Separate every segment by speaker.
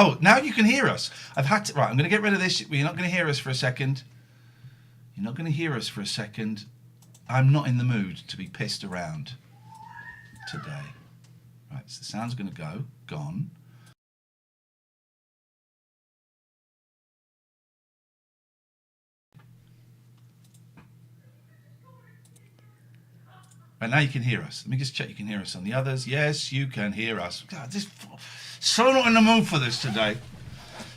Speaker 1: Oh, now you can hear us. I've had to... Right, I'm going to get rid of this. You're not going to hear us for a second. You're not going to hear us for a second. I'm not in the mood to be pissed around today. Right, so the sound's going to go. Gone. Right, now you can hear us. Let me just check you can hear us on the others. Yes, you can hear us. God, so not in the mood for this today.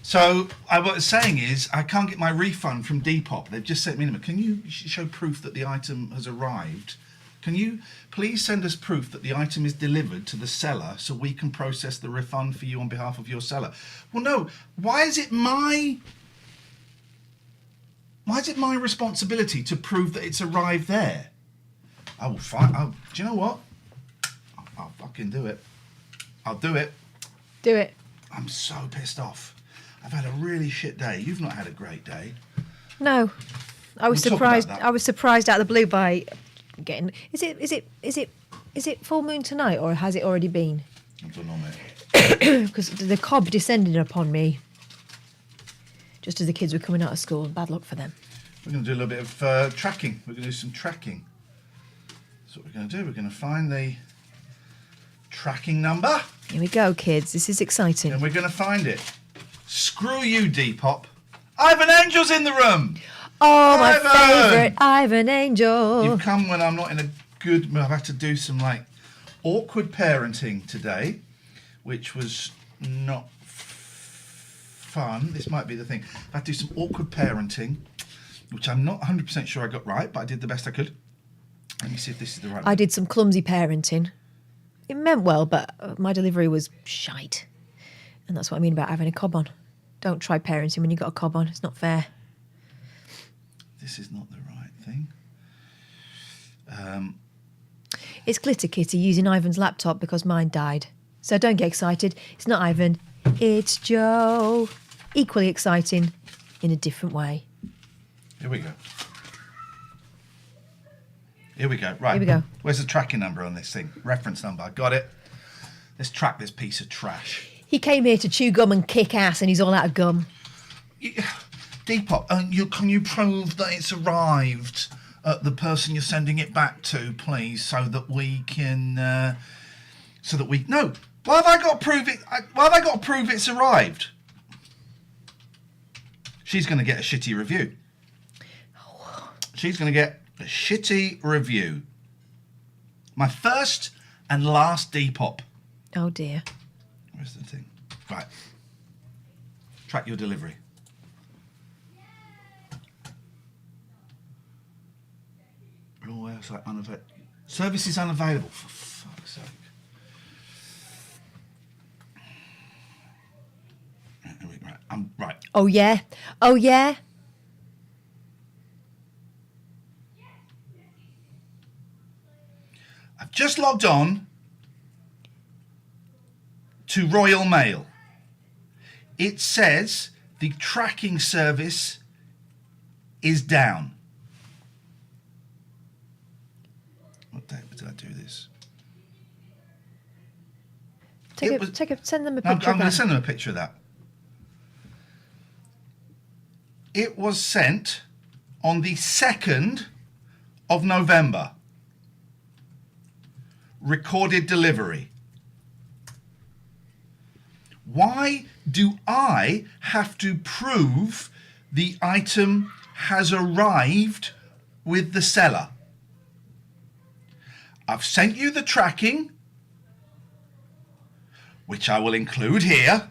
Speaker 1: So what I was saying is I can't get my refund from Depop. They've just sent me an email. Can you show proof that the item has arrived? Can you please send us proof that the item is delivered to the seller so we can process the refund for you on behalf of your seller? Well, no. Why is it my responsibility to prove that it's arrived there? I will fight. Do you know what? I'll fucking do it. I'll do it.
Speaker 2: Do it.
Speaker 1: I'm so pissed off. I've had a really shit day. You've not had a great day.
Speaker 2: No, I was surprised. I was surprised out of the blue by getting. Is it full moon tonight, or has it already been?
Speaker 1: I don't know, mate.
Speaker 2: Because the cob descended upon me just as the kids were coming out of school. Bad luck for them.
Speaker 1: We're going to do a little bit of tracking. We're going to do some tracking. That's what we're going to do. We're going to find the tracking number.
Speaker 2: Here we go, kids. This is exciting.
Speaker 1: And we're going to find it. Screw you, Depop. Ivan Angel's in the room.
Speaker 2: Oh, my favourite Ivan Angel.
Speaker 1: You've come when I'm not in a good mood. I've had to do some awkward parenting today, which was not fun. This might be the thing. I had to do some awkward parenting, which I'm not 100% sure I got right, but I did the best I could. Let me see if this is the right one.
Speaker 2: I did some clumsy parenting. It meant well, but my delivery was shite. And that's what I mean about having a cob on. Don't try parenting when you've got a cob on. It's not fair.
Speaker 1: This is not the right thing.
Speaker 2: It's Glitter Kitty using Ivan's laptop because mine died. So don't get excited. It's not Ivan. It's Joe. Equally exciting in a different way.
Speaker 1: Here we go. Here we go. Right.
Speaker 2: Here we go.
Speaker 1: Where's the tracking number on this thing? Reference number. I got it. Let's track this piece of trash.
Speaker 2: He came here to chew gum and kick ass, and he's all out of gum.
Speaker 1: Depop, can you prove that it's arrived at the person you're sending it back to, please, so that we can... No. Why have I got to prove it? Why have I got to prove it's arrived? She's going to get a shitty review. She's going to get a shitty review. My first and last Depop.
Speaker 2: Oh, dear.
Speaker 1: Where's the thing? Right. Track your delivery. Oh, website unavailable. Service is unavailable, for fuck's sake. Right. I'm right.
Speaker 2: Oh, yeah. Oh, yeah.
Speaker 1: I've just logged on to Royal Mail. It says the tracking service is down. What day did I do this?
Speaker 2: Send them a picture.
Speaker 1: I'm going to send them a picture of that. It was sent on the 2nd of November. Recorded delivery. Why do I have to prove the item has arrived with the seller? I've sent you the tracking, which I will include here.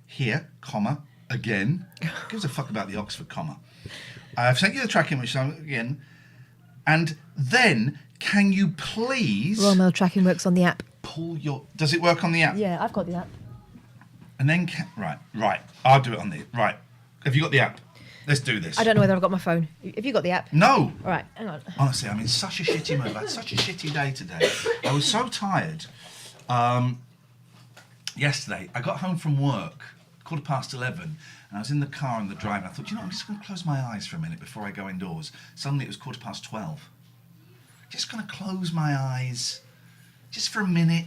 Speaker 1: Here, comma, again. Who gives a fuck about the Oxford comma? I've sent you the tracking, which I'm again. And then, can you please...
Speaker 2: Royal Mail tracking works on the app.
Speaker 1: Pull your... Does it work on the app?
Speaker 2: Yeah, I've got the app.
Speaker 1: And then... Right. I'll do it on the... Right. Have you got the app? Let's do this.
Speaker 2: I don't know whether I've got my phone. Have you got the app?
Speaker 1: No.
Speaker 2: All right, hang on.
Speaker 1: Honestly, I'm in such a shitty mood. I had such a shitty day today. I was so tired. Yesterday, I got home from work, 11:15, and I was in the car on the drive, and I thought, I'm just going to close my eyes for a minute before I go indoors. Suddenly, it was 12:15. Just going to close my eyes, just for a minute,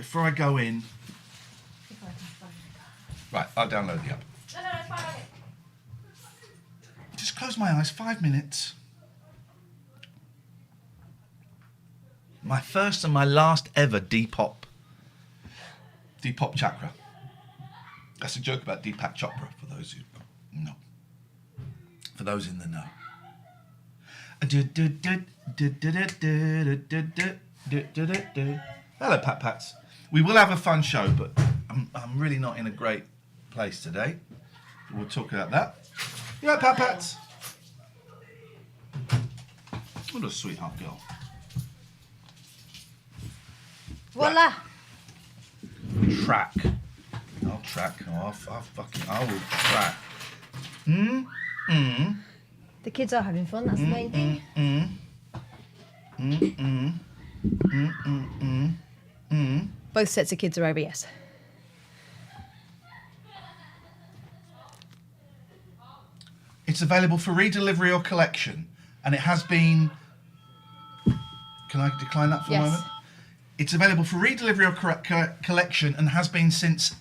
Speaker 1: before I go in. Right, I'll download the app.
Speaker 2: No, it's fine.
Speaker 1: Just close my eyes, 5 minutes. My first and my last ever Depop chakra. That's a joke about Deepak Chopra, for those who know. For those in the know. Hello, Pat Pats. We will have a fun show, but I'm really not in a great place today. We'll talk about that. You right, Pat Pats? What a sweetheart girl.
Speaker 2: Voila.
Speaker 1: Track. I'll track. I will track.
Speaker 2: The kids are having fun, that's the main thing. Both sets of kids are over, yes.
Speaker 1: It's available for redelivery or collection, and it has been. Can I decline that for a moment? It's available for redelivery or collection and has been since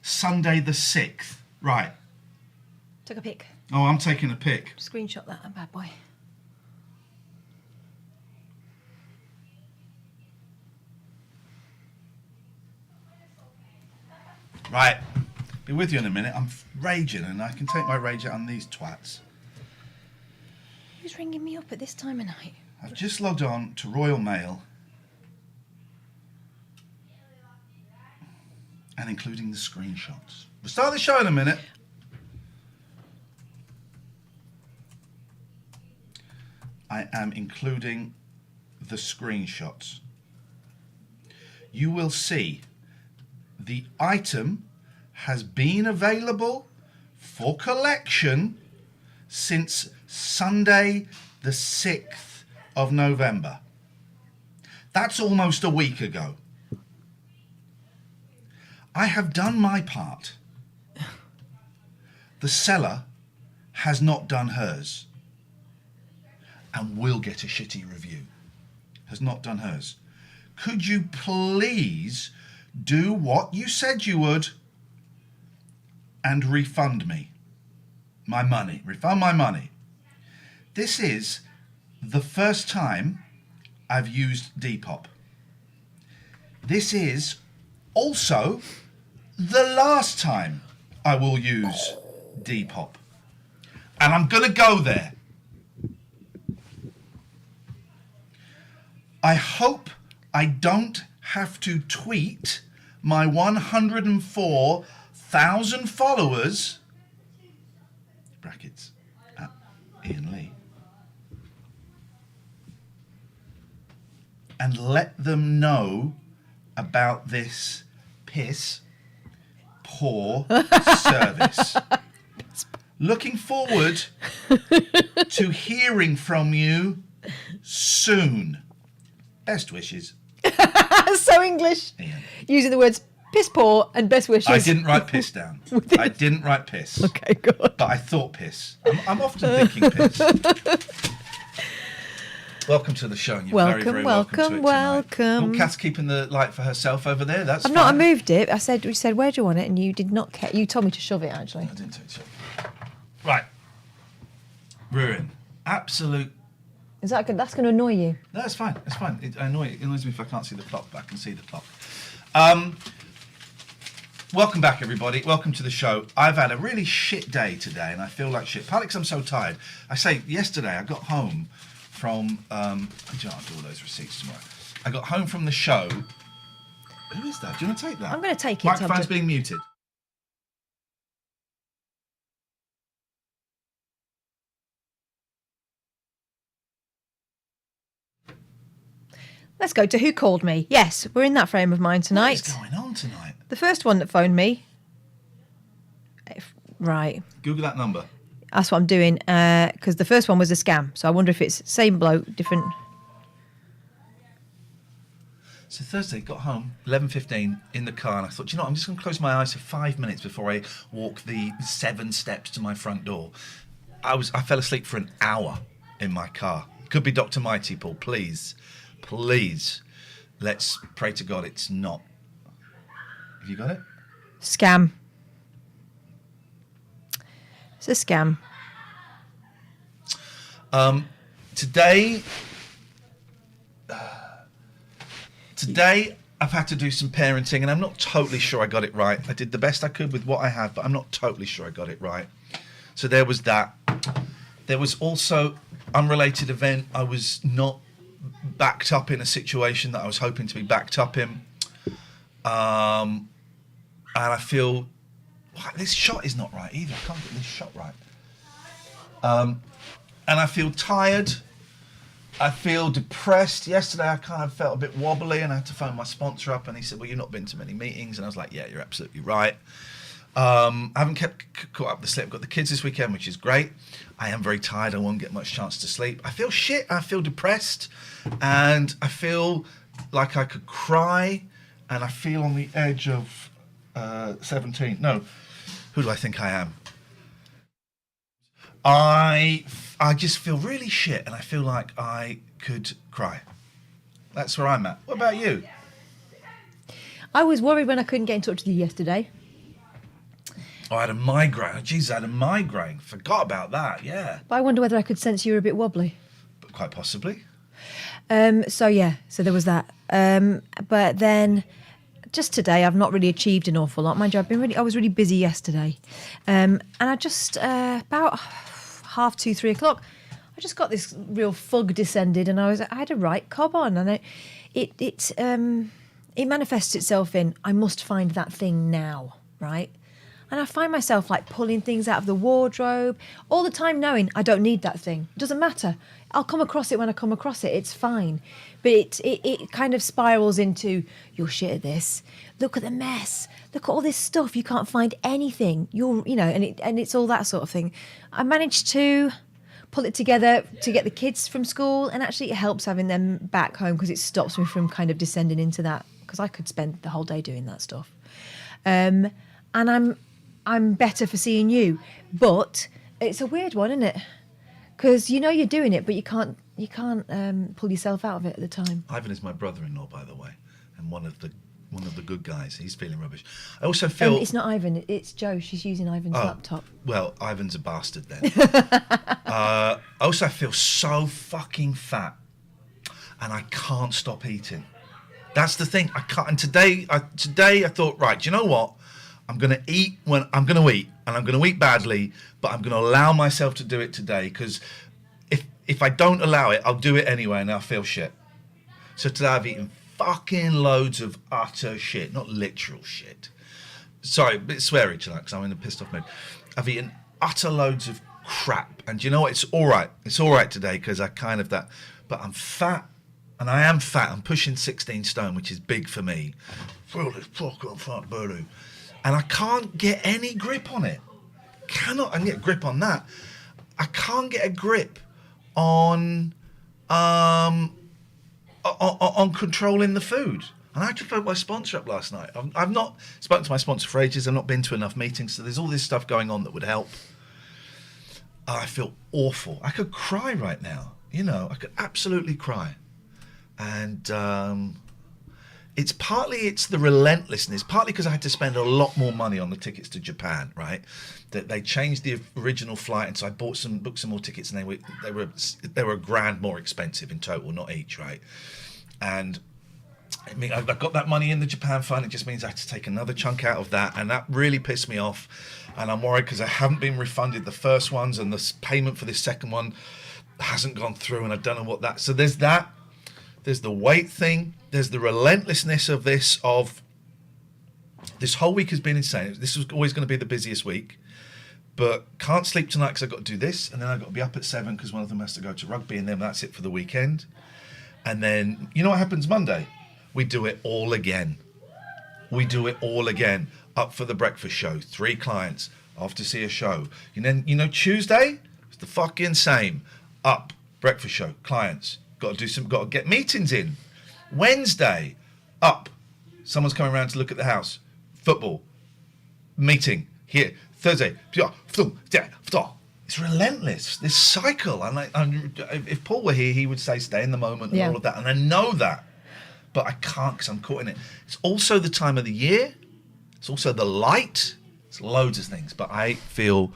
Speaker 1: Sunday the 6th. Right.
Speaker 2: Took a pic.
Speaker 1: Oh, I'm taking a pic.
Speaker 2: Screenshot that bad boy.
Speaker 1: Right. Be with you in a minute. I'm raging and I can take my rage out on these twats.
Speaker 2: Who's ringing me up at this time of night?
Speaker 1: I've just logged on to Royal Mail. And including the screenshots. We'll start the show in a minute. I am including the screenshots. You will see the item has been available for collection since Sunday the 6th of November. That's almost a week ago. I have done my part. The seller has not done hers and will get a shitty review. Has not done hers. Could you please do what you said you would and refund me my money? Refund my money. This is the first time I've used Depop. This is also the last time I will use Depop. And I'm going to go there. I hope I don't have to tweet my 104,000 followers, brackets, at Iain Lee, and let them know about this piss poor service. Looking forward to hearing from you soon. Best wishes.
Speaker 2: So English.
Speaker 1: Iain.
Speaker 2: Using the words piss poor and best wishes.
Speaker 1: I didn't write piss down. I didn't write piss.
Speaker 2: Okay, good.
Speaker 1: But I thought piss. I'm often thinking piss. Welcome to the show. And you're very, very welcome to it tonight. Oh, Kath's keeping the light for herself over there. That's
Speaker 2: I've
Speaker 1: fine.
Speaker 2: not. I moved it. We said, where do you want it? And you did not care. You told me to shove it, actually.
Speaker 1: I didn't touch it. Right. Ruin. Absolute.
Speaker 2: Is that good? That's going to annoy you.
Speaker 1: No, it's fine. It's fine. It annoys me if I can't see the clock, but I can see the clock. Welcome back, everybody. Welcome to the show. I've had a really shit day today, and I feel like shit. Partly because I'm so tired. I say, yesterday I got home from... I'll do all those receipts tomorrow. I got home from the show. Who is that? Do you want to take that?
Speaker 2: I'm going to take it.
Speaker 1: Microphone's being muted.
Speaker 2: Let's go to Who Called Me. Yes, we're in that frame of mind tonight.
Speaker 1: What is going on tonight?
Speaker 2: The first one that phoned me. Right.
Speaker 1: Google that number.
Speaker 2: That's what I'm doing, because the first one was a scam. So I wonder if it's same bloke, different...
Speaker 1: So Thursday, got home, 11:15, in the car, and I thought, you know what, I'm just going to close my eyes for 5 minutes before I walk the 7 steps to my front door. I fell asleep for an hour in my car. Could be Dr. Mighty Paul, please. Please, let's pray to God it's not Have you got it?
Speaker 2: Scam. It's a scam.
Speaker 1: Today, I've had to do some parenting, and I'm not totally sure I got it right. I did the best I could with what I had, but I'm not totally sure I got it right. So there was that. There was also unrelated event. I was not backed up in a situation that I was hoping to be backed up in. And I feel this shot is not right either. I can't get this shot right. And I feel tired. I feel depressed. Yesterday I kind of felt a bit wobbly, and I had to phone my sponsor up, and he said, well, you've not been to many meetings. And I was like, yeah, you're absolutely right. I haven't caught up the sleep. I've got the kids this weekend, which is great. I am very tired. I won't get much chance to sleep. I feel shit. I feel depressed, and I feel like I could cry, and I feel on the edge of 17. No, who do I think I am? I just feel really shit, and I feel like I could cry. That's where I'm at. What about you?
Speaker 2: I was worried when I couldn't get in touch with you yesterday.
Speaker 1: Oh, I had a migraine. Jesus, I had a migraine. Forgot about that, yeah.
Speaker 2: But I wonder whether I could sense you were a bit wobbly.
Speaker 1: But quite possibly.
Speaker 2: So there was that. But then just today I've not really achieved an awful lot. Mind you, I was really busy yesterday. And I just about 2:30, 3 o'clock, I just got this real fug descended, and I had a right cob on, and it manifests itself in, I must find that thing now, right? And I find myself like pulling things out of the wardrobe all the time, knowing I don't need that thing. It doesn't matter. I'll come across it when I come across it. It's fine. But it kind of spirals into, you're shit at this. Look at the mess. Look at all this stuff. You can't find anything. And it's all that sort of thing. I managed to pull it together to get the kids from school, and actually it helps having them back home because it stops me from kind of descending into that, because I could spend the whole day doing that stuff. And I'm better for seeing you, but it's a weird one, isn't it? Because you're doing it, but you can't pull yourself out of it at the time.
Speaker 1: Ivan is my brother-in-law, by the way, and one of the good guys. He's feeling rubbish. I also feel
Speaker 2: it's not Ivan, it's Jo. She's using Ivan's laptop.
Speaker 1: Well, Ivan's a bastard then. I also feel so fucking fat, and I can't stop eating. That's the thing. I can't. And today I thought, right, do you know what? I'm going to eat when I'm going to eat, and I'm going to eat badly, but I'm going to allow myself to do it today, because if I don't allow it, I'll do it anyway, and I'll feel shit. So today I've eaten fucking loads of utter shit, not literal shit. Sorry, a bit sweary tonight because I'm in a pissed off mood. I've eaten utter loads of crap, and do you know what? It's all right. It's all right today because I kind of that, but I'm fat, and I am fat. I'm pushing 16 stone, which is big for me. Feel this fucking fat belly. And I can't get any grip on it. I can get a grip on that. I can't get a grip on controlling the food. And I had to phone my sponsor up last night. I've not spoken to my sponsor for ages. I've not been to enough meetings. So there's all this stuff going on that would help. I feel awful. I could cry right now. I could absolutely cry. And it's the relentlessness, partly because I had to spend a lot more money on the tickets to Japan, right? That they changed the original flight, and so I booked some more tickets, and they were $1,000 more expensive in total, not each, right? And I mean, I've got that money in the Japan fund. It just means I have to take another chunk out of that, and that really pissed me off. And I'm worried because I haven't been refunded the first ones, and the payment for this second one hasn't gone through, and I don't know what that. So there's that. There's the weight thing. There's the relentlessness of this whole week has been insane. This was always going to be the busiest week, but can't sleep tonight because I've got to do this, and then I've got to be up at 7 because one of them has to go to rugby, and then that's it for the weekend. And then, you know what happens Monday? We do it all again. Up for the breakfast show, 3 clients, off to see a show. And then, Tuesday, it's the fucking same. Up, breakfast show, clients. Got to get meetings in. Wednesday, up. Someone's coming around to look at the house. Football. Meeting. Here. Thursday. It's relentless, this cycle. And if Paul were here, he would say stay in the moment and all of that. And I know that. But I can't because I'm caught in it. It's also the time of the year It's also the light. It's loads of things. But I feel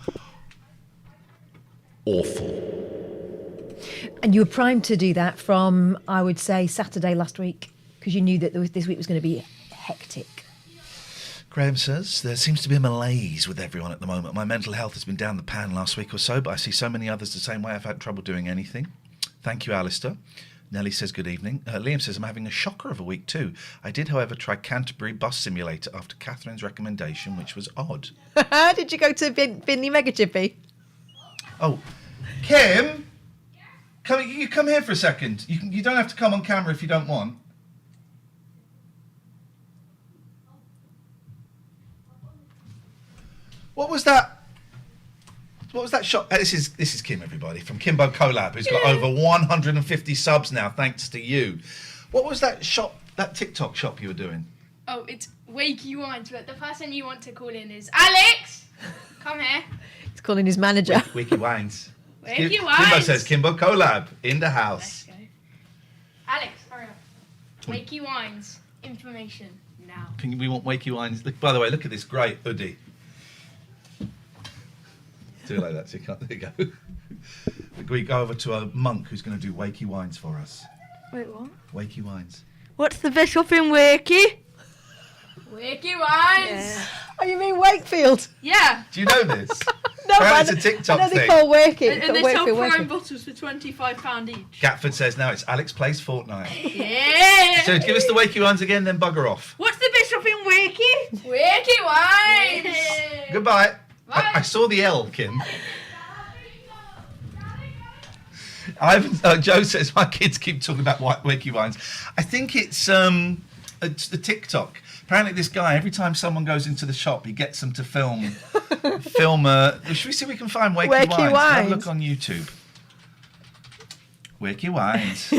Speaker 1: awful.
Speaker 2: And you were primed to do that from, I would say, Saturday last week, because you knew that this week was going to be hectic.
Speaker 1: Graham says, there seems to be a malaise with everyone at the moment. My mental health has been down the pan last week or so, but I see so many others the same way. I've had trouble doing anything. Thank you, Alistair. Nellie says, good evening. Liam says, I'm having a shocker of a week too. I did, however, try Canterbury Bus Simulator after Catherine's recommendation, which was odd.
Speaker 2: Did you go to Binley Mega Chippy?
Speaker 1: Oh, Kim, you come here for a second. You don't have to come on camera if you don't want. What was that? What was that shot? This is Kim, everybody, from Kimbo Collab, who's got over 150 subs now, thanks to you. What was that shop, that TikTok shop you were doing?
Speaker 3: Oh, it's Wakey Wines, but the person you want to call in is Alex. Come here.
Speaker 2: He's calling his manager.
Speaker 1: Wiki Wines.
Speaker 3: Wakey Wines.
Speaker 1: Kimbo says Kimbo Collab in the house.
Speaker 3: Let's go. Alex, hurry up. Wakey Wines. Information now.
Speaker 1: We want Wakey Wines. Look, by the way, look at this great hoodie. Do it like that, so you can't. There you go. We go over to a monk who's going to do Wakey Wines for us.
Speaker 3: Wait, what?
Speaker 1: Wakey Wines.
Speaker 3: What's the bishop in Wakey? Wakey Wines.
Speaker 2: Yeah. Oh, you mean Wakefield?
Speaker 3: Yeah.
Speaker 1: Do you know this?
Speaker 2: No,
Speaker 1: Apparently it's a TikTok
Speaker 2: I know they
Speaker 1: thing.
Speaker 2: call Wakey.
Speaker 3: And they sell
Speaker 2: Wakefield,
Speaker 3: prime
Speaker 2: Wakefield.
Speaker 3: bottles for £25 each.
Speaker 1: Gatford says now it's Alex Plays Fortnite.
Speaker 3: Yeah.
Speaker 1: So give us the Wakey Wines again, then bugger off.
Speaker 3: What's the bishop in Wakey? Wakey Wines.
Speaker 1: Goodbye.
Speaker 3: Bye.
Speaker 1: I saw the L, Kim. Joe says my kids keep talking about Wakey Wines. I think it's a TikTok. Apparently, this guy, every time someone goes into the shop, he gets them to film. Should we see if we can find Wakey
Speaker 2: Wakey
Speaker 1: Wines? Have a
Speaker 2: Wines.
Speaker 1: look on YouTube. Wakey Wines.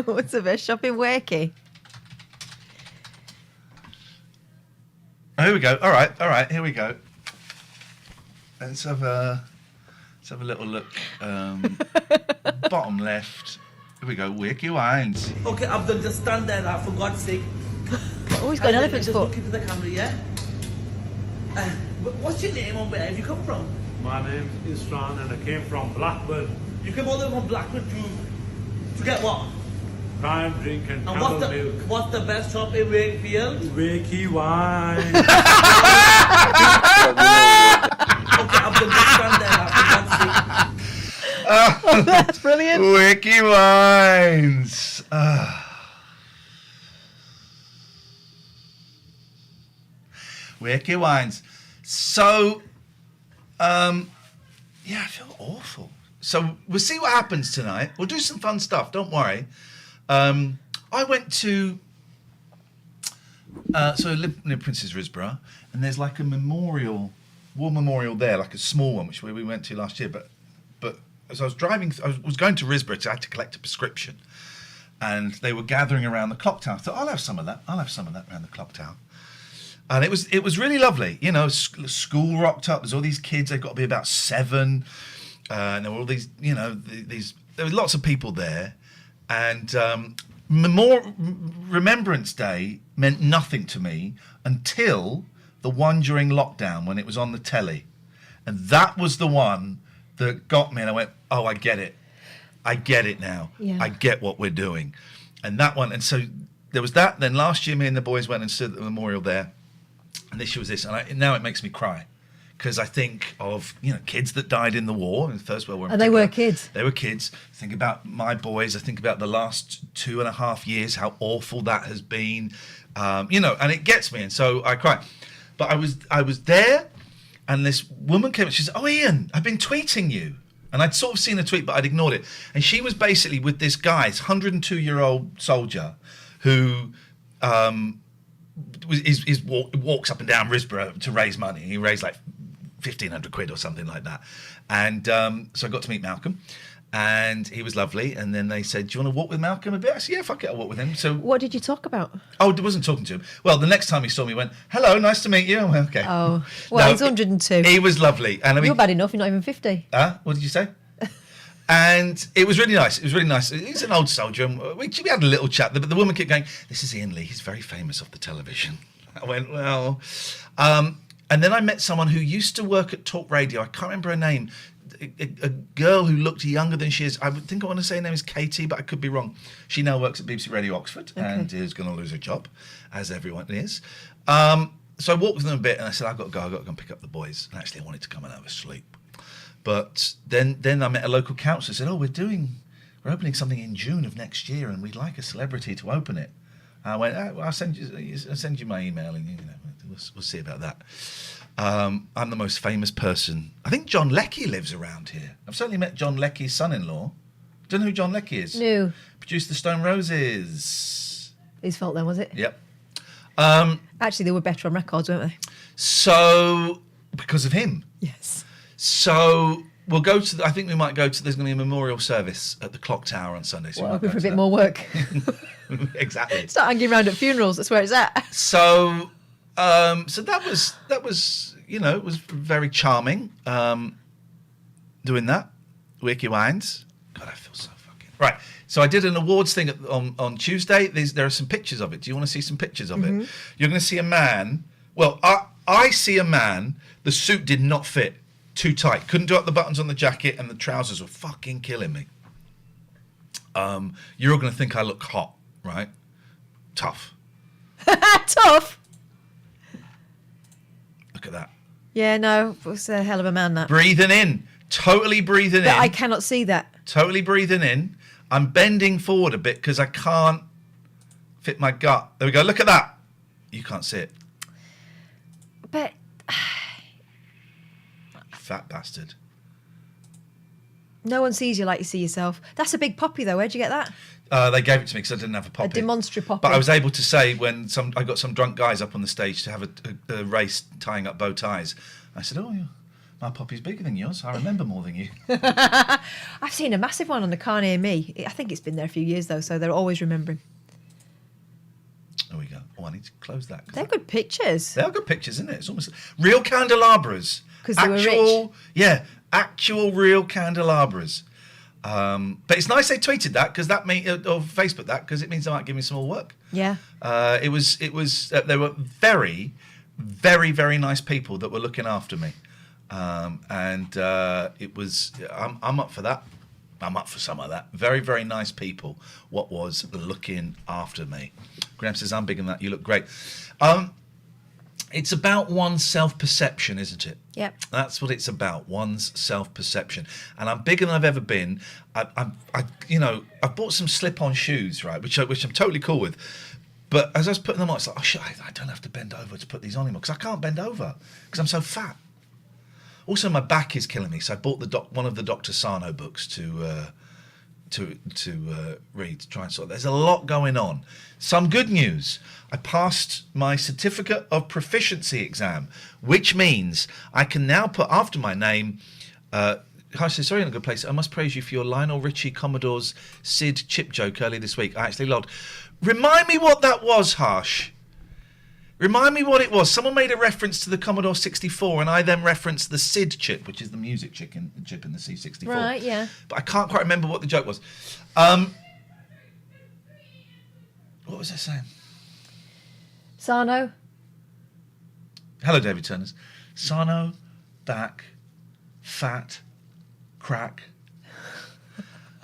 Speaker 2: What's the best shop in Wakey?
Speaker 1: Oh, here we go. All right. Here we go. Let's have a little look. Bottom left. Here we go. Wakey Wines.
Speaker 4: Okay, Abdul, just stand there for God's sake.
Speaker 2: Oh, he's got an elephant's
Speaker 4: Just
Speaker 2: foot.
Speaker 4: look into the camera, yeah? What's your name and where have you come from?
Speaker 5: My name is Isran and I came from Blackburn.
Speaker 4: You came all the way from Blackwood to get what?
Speaker 5: Prime drink and
Speaker 4: And
Speaker 5: camel milk.
Speaker 4: what's the best shop in Wakefield?
Speaker 5: Wakey wine.
Speaker 4: Okay, Abdul, just stand there for God's sake.
Speaker 2: That's brilliant.
Speaker 1: Wakey Wines. Wakey Wines. So, yeah, I feel awful. So we'll see what happens tonight. We'll do some fun stuff. Don't worry. I went to. So I live near Princess Risborough, and there's like a war memorial there, like a small one, which we went to last year. But as I was driving, I was going to Risborough, so I had to collect a prescription, and they were gathering around the clock tower. I thought, I'll have some of that around the clock tower. And it was really lovely. You know, school rocked up. There's all these kids. They've got to be about 7. And there were all these, there were lots of people there. And Remembrance Day meant nothing to me until the one during lockdown when it was on the telly. And that was the one that got me. And I went, oh, I get it. I get it now.
Speaker 2: Yeah.
Speaker 1: I get what we're doing. And that one. And so there was that. Then last year, me and the boys went and stood at the memorial there. And this year was this. And now it makes me cry. Because I think of, kids that died in the war, in the First World War.
Speaker 2: And they were kids.
Speaker 1: They were kids. I think about my boys. I think about the last 2.5 years, how awful that has been. And it gets me. And so I cry. But I was there, and this woman came and she said, oh, Iain, I've been tweeting you. And I'd sort of seen the tweet, but I'd ignored it. And she was basically with this guy, this 102-year-old soldier, who walks up and down Risborough to raise money. He raised like 1,500 quid or something like that. And so I got to meet Malcolm, and he was lovely. And then they said, do you want to walk with Malcolm a bit? I said, yeah, fuck it, I'll walk with him. So
Speaker 2: What did you talk about?
Speaker 1: I wasn't talking to him. Well, the next time he saw me, he went, hello, nice to meet you. Well, okay.
Speaker 2: Oh, well,
Speaker 1: No,
Speaker 2: he's 102.
Speaker 1: He was lovely. And I mean,
Speaker 2: You're bad enough. You're not even 50.
Speaker 1: what did you say? And it was really nice. It was really nice. He's an old soldier. And we had a little chat. But the woman kept going, this is Iain Lee. He's very famous off the television. I went, well. And then I met someone who used to work at Talk Radio. I can't remember her name. A girl who looked younger than she is. I would think I want to say her name is Katie, but I could be wrong. She now works at BBC Radio Oxford and is going to lose her job, as everyone is. So I walked with them a bit and I said, I've got to go and pick up the boys. And actually I wanted to come and have a sleep. But then I met a local councillor who said, we're opening something in June of next year and we'd like a celebrity to open it. I went, I'll send you my email and we'll see about that. I'm the most famous person. I think John Leckie lives around here. I've certainly met John Leckie's son-in-law. Don't know who John Leckie is.
Speaker 2: No.
Speaker 1: Produced the Stone Roses.
Speaker 2: His fault then, was it?
Speaker 1: Yep.
Speaker 2: Actually, they were better on records, weren't they?
Speaker 1: So, because of him.
Speaker 2: Yes.
Speaker 1: So, we'll go to, I think we might go to, there's going to be a memorial service at the Clock Tower on Sunday. So
Speaker 2: Well,
Speaker 1: we might
Speaker 2: hoping
Speaker 1: go
Speaker 2: for a
Speaker 1: to
Speaker 2: bit
Speaker 1: that.
Speaker 2: more work.
Speaker 1: Exactly.
Speaker 2: Start hanging around at funerals, that's where it's at.
Speaker 1: So that was it was very charming. Doing that, Wiki Wines. God, I feel so fucking right. So I did an awards thing on Tuesday. There are some pictures of it. Do you want to see some pictures of it? You're going to see a man. Well, I see a man. The suit did not fit. Too tight. Couldn't do up the buttons on the jacket, and the trousers were fucking killing me. You're all going to think I look hot, right? Tough.
Speaker 2: Tough.
Speaker 1: Look at that.
Speaker 2: Yeah, no, it was a hell of a man, that.
Speaker 1: Breathing in. Totally breathing
Speaker 2: But
Speaker 1: in.
Speaker 2: I cannot see that.
Speaker 1: Totally breathing in. I'm bending forward a bit because I can't fit my gut. There we go. Look at that. You can't see it.
Speaker 2: But
Speaker 1: Fat bastard.
Speaker 2: no one sees you like you see yourself. That's a big poppy, though. Where'd you get that?
Speaker 1: They gave it to me because I didn't have a poppy.
Speaker 2: A demonstrative poppy.
Speaker 1: But I was able to say when I got some drunk guys up on the stage to have a race tying up bow ties. I said, my poppy's bigger than yours. I remember more than you.
Speaker 2: I've seen a massive one on the car near me. I think it's been there a few years, though, so they're always remembering.
Speaker 1: There we go. I need to close that.
Speaker 2: They're good pictures.
Speaker 1: They are good pictures, isn't it? It's almost real candelabras.
Speaker 2: 'Cause they were rich.
Speaker 1: Yeah, actual real candelabras. But it's nice they tweeted that because or Facebook that because it means they might give me some more work.
Speaker 2: Yeah.
Speaker 1: It was. They were very, very, very nice people that were looking after me, and it was. I'm up for that. I'm up for some of that. Very, very nice people. What was looking after me? Graham says, "I'm bigger than that. You look great." It's about one's self-perception, isn't it?
Speaker 2: Yep.
Speaker 1: That's what it's about, one's self-perception. And I'm bigger than I've ever been. I've bought some slip-on shoes, right, which I'm totally cool with. But as I was putting them on, it's like, shit, I don't have to bend over to put these on anymore because I can't bend over because I'm so fat. Also, my back is killing me, so I bought one of the Dr. Sarno books to read, to try and sort. There's a lot going on. Some good news. I passed my certificate of proficiency exam, which means I can now put after my name. Hi, so sorry, in a good place. I must praise you for your Lionel Richie Commodore's Sid chip joke earlier this week. I actually logged. Remind me what that was, Harsh. Remind me what it was. Someone made a reference to the Commodore 64, and I then referenced the SID chip, which is the music chip in the C64.
Speaker 2: Right, yeah.
Speaker 1: But I can't quite remember what the joke was. What was I saying?
Speaker 2: Sarno.
Speaker 1: Hello, David Turners. Sarno, back, fat, crack.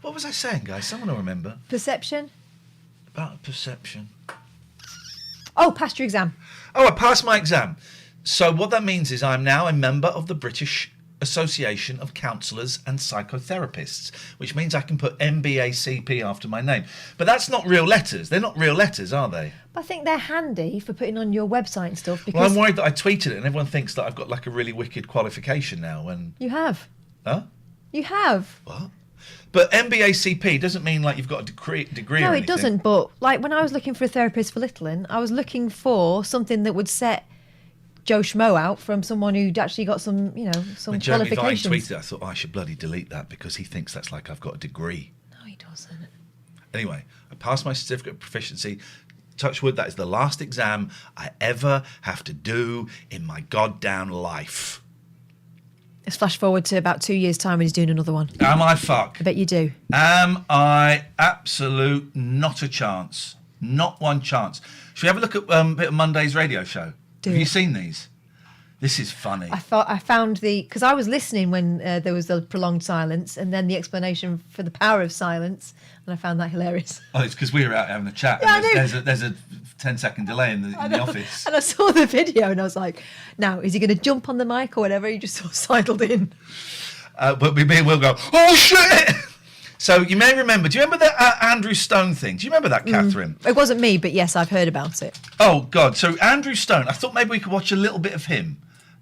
Speaker 1: What was I saying, guys? Someone will remember.
Speaker 2: Perception.
Speaker 1: About perception.
Speaker 2: Oh, passed your exam.
Speaker 1: Oh, I passed my exam. So what that means is I'm now a member of the British Association of Counsellors and Psychotherapists, which means I can put MBACP after my name. But that's not real letters. They're not real letters, are they?
Speaker 2: But I think they're handy for putting on your website and stuff because
Speaker 1: Well, I'm worried that I tweeted it and everyone thinks that I've got like a really wicked qualification now. And
Speaker 2: you have.
Speaker 1: huh?
Speaker 2: You have.
Speaker 1: What? But MBACP doesn't mean like you've got a degree or
Speaker 2: No,
Speaker 1: anything.
Speaker 2: it doesn't. But like when I was looking for a therapist for Littlin, I was looking for something that would set Joe Schmo out from someone who'd actually got some, some
Speaker 1: When Jeremy Vine
Speaker 2: qualifications.
Speaker 1: tweeted it, I thought, I should bloody delete that because he thinks that's like I've got a degree.
Speaker 2: No, he doesn't.
Speaker 1: Anyway, I passed my certificate of proficiency. Touch wood, that is the last exam I ever have to do in my goddamn life.
Speaker 2: Let's flash forward to about 2 years' time when he's doing another one.
Speaker 1: Am I fuck?
Speaker 2: I bet you do.
Speaker 1: Am I absolute not a chance? Not one chance. Should we have a look at a bit of Monday's radio show? Have you seen these? This is funny.
Speaker 2: I found because I was listening when there was the prolonged silence and then the explanation for the power of silence, and I found that hilarious.
Speaker 1: Oh, it's because we were out having a chat.
Speaker 2: Yeah,
Speaker 1: and
Speaker 2: I
Speaker 1: there's a 10-second delay in the office.
Speaker 2: And I saw the video and I was like, now, is he going to jump on the mic or whatever? He just sort of sidled in.
Speaker 1: But we'll go, oh, shit! So you may remember, do you remember that Andrew Stone thing? Do you remember that, Catherine?
Speaker 2: It wasn't me, but yes, I've heard about it.
Speaker 1: Oh, God. So Andrew Stone, I thought maybe we could watch a little bit of him,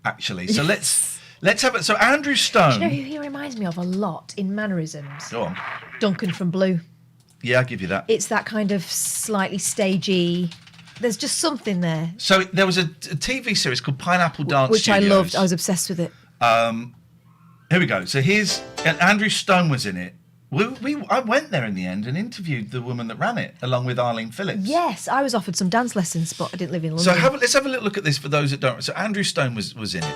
Speaker 1: actually. So let's have it. So Andrew Stone.
Speaker 2: Do you know who he reminds me of a lot in mannerisms?
Speaker 1: Go on.
Speaker 2: Duncan from Blue.
Speaker 1: Yeah, I'll give you that.
Speaker 2: It's that kind of slightly stagey. There's just something there.
Speaker 1: So there was a TV series called Pineapple Dance
Speaker 2: Which
Speaker 1: Studios.
Speaker 2: I loved. I was obsessed with it.
Speaker 1: Here we go. So and Andrew Stone was in it. I went there in the end and interviewed the woman that ran it, along with Arlene Phillips.
Speaker 2: Yes, I was offered some dance lessons, but I didn't live in London.
Speaker 1: So let's have a little look at this for those that don't. So Andrew Stone was in it.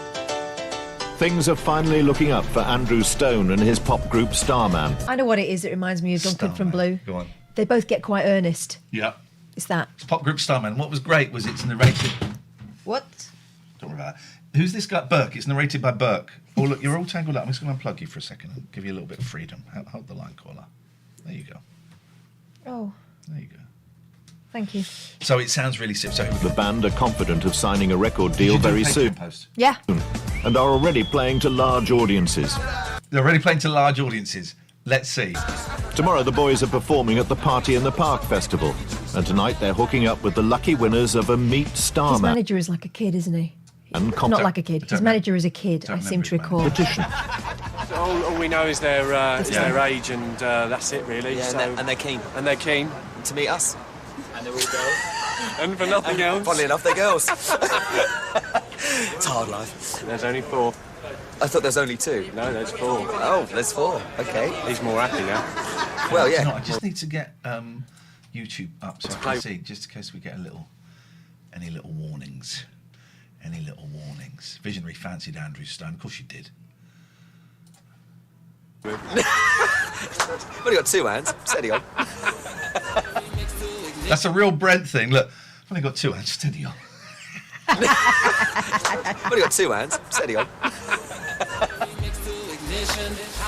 Speaker 6: Things are finally looking up for Andrew Stone and his pop group Starman.
Speaker 2: I know what it is. It reminds me of Duncan from Blue.
Speaker 1: Go on.
Speaker 2: They both get quite earnest.
Speaker 1: Yeah.
Speaker 2: It's that.
Speaker 1: It's pop group Starman. What was great was it's narrated.
Speaker 2: What?
Speaker 1: Don't worry about that. Who's this guy? Burke. It's narrated by Burke. Oh, look, you're all tangled up. I'm just going to unplug you for a second and give you a little bit of freedom. Hold the line, caller. There you go.
Speaker 2: Oh,
Speaker 1: There you go.
Speaker 2: thank you.
Speaker 1: So it sounds really simple. So
Speaker 6: The band are confident of signing a record deal
Speaker 1: You do a
Speaker 6: very
Speaker 1: Patreon
Speaker 6: soon
Speaker 1: post.
Speaker 2: Yeah.
Speaker 6: and are already playing to large audiences.
Speaker 1: They're already playing to large audiences. Let's see.
Speaker 6: Tomorrow the boys are performing at the Party in the Park festival, and tonight they're hooking up with the lucky winners of a Meet
Speaker 2: His
Speaker 6: Starman
Speaker 2: manager is like a kid, isn't he?
Speaker 6: and
Speaker 2: Not like a kid.
Speaker 1: don't
Speaker 2: His manager is a kid, I
Speaker 1: don't
Speaker 2: seem to
Speaker 1: remember his
Speaker 2: recall.
Speaker 6: competition.
Speaker 7: All we know is their age, and that's it really.
Speaker 8: Yeah,
Speaker 7: so,
Speaker 8: and they're keen
Speaker 7: and they're keen,
Speaker 8: to meet us.
Speaker 7: and they're all girls, and for nothing else.
Speaker 8: Funnily enough, they're girls. It's hard life.
Speaker 7: There's only 4.
Speaker 8: I thought there's only 2.
Speaker 7: No, there's 4.
Speaker 8: Oh, there's 4. Okay.
Speaker 7: He's more happy now.
Speaker 8: Well,
Speaker 1: Do you know
Speaker 8: yeah.
Speaker 1: what, I just need to get YouTube up so I can see, just in case we get any little warnings. Any little warnings. Visionary fancied Andrew Stone. Of course you did.
Speaker 8: I've only got 2 hands. Steady on.
Speaker 1: That's a real Brent thing. Look, I've only got 2 hands. Steady on.
Speaker 8: I've only got 2 hands. Steady on.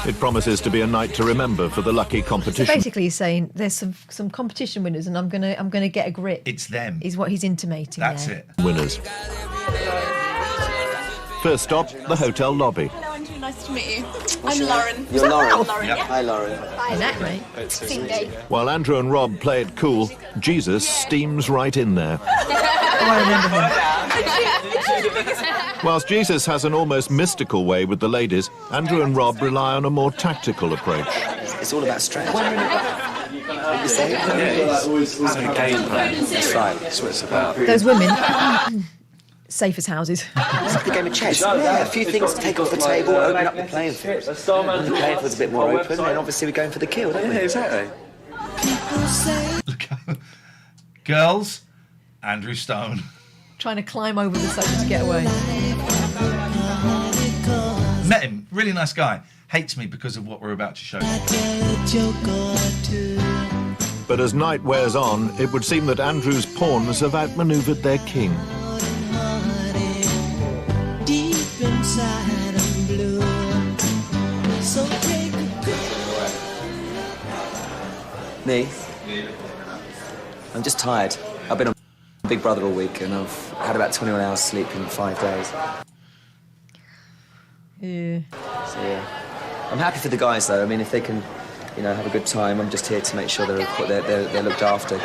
Speaker 6: It promises to be a night to remember for the lucky
Speaker 2: So
Speaker 6: competition.
Speaker 2: basically, he's saying there's some competition winners, and I'm gonna get a grip.
Speaker 1: It's them.
Speaker 2: Is what he's intimating.
Speaker 1: That's
Speaker 2: there.
Speaker 1: it.
Speaker 6: Winners. First stop, the hotel lobby.
Speaker 9: Hello, Andrew. Nice to meet you. I'm Lauren.
Speaker 8: You're Lauren.
Speaker 9: I'm Lauren,
Speaker 1: Yep.
Speaker 9: yeah.
Speaker 8: Hi, Lauren.
Speaker 2: Isn't that right?
Speaker 9: Cindy.
Speaker 6: While Andrew and Rob play it cool, Jesus steams right in there.
Speaker 2: Oh, I remember him.
Speaker 6: Whilst Jesus has an almost mystical way with the ladies, Andrew and Rob rely on a more tactical approach.
Speaker 8: It's all about strength. What you say?
Speaker 7: It's a game plan. That's right. That's what it's about.
Speaker 2: Those women, safe as houses.
Speaker 8: It's like a game of chess. Yeah, a few things to take off the table, open up the playing field. When the playing field's a bit more open, then obviously we're going for the kill, don't we?
Speaker 7: Yeah, exactly.
Speaker 1: Look, girls, Andrew Stone.
Speaker 2: Trying to climb over the sofa to get away.
Speaker 1: Met him. Really nice guy. Hates me because of what we're about to show you.
Speaker 6: But as night wears on, it would seem that Andrew's pawns have outmaneuvered their king.
Speaker 8: Me? I'm just tired. I've been on Big Brother all week and I've had about 21 hours sleep in 5 days.
Speaker 2: Yeah.
Speaker 8: So yeah. I'm happy for the guys though. I mean, if they can, have a good time, I'm just here to make sure they're looked after.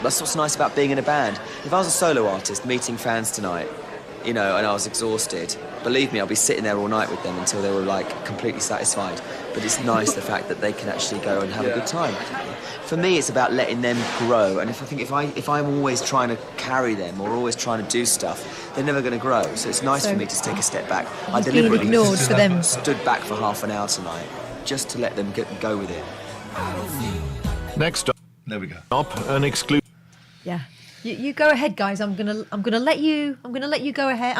Speaker 8: That's what's nice about being in a band. If I was a solo artist meeting fans tonight, and I was exhausted, believe me, I'll be sitting there all night with them until they were completely satisfied. But it's nice the fact that they can actually go and have a good time. For me, it's about letting them grow. And if I'm always trying to carry them or always trying to do stuff, they're never going to grow. So it's nice for me to take a step back. I
Speaker 2: He's being
Speaker 8: deliberately
Speaker 2: ignored for them.
Speaker 8: stood back for half an hour tonight just to let them go with it.
Speaker 6: Next
Speaker 1: There we go.
Speaker 6: stop, an exclusive.
Speaker 2: Yeah. You go ahead, guys. I'm gonna let you go ahead.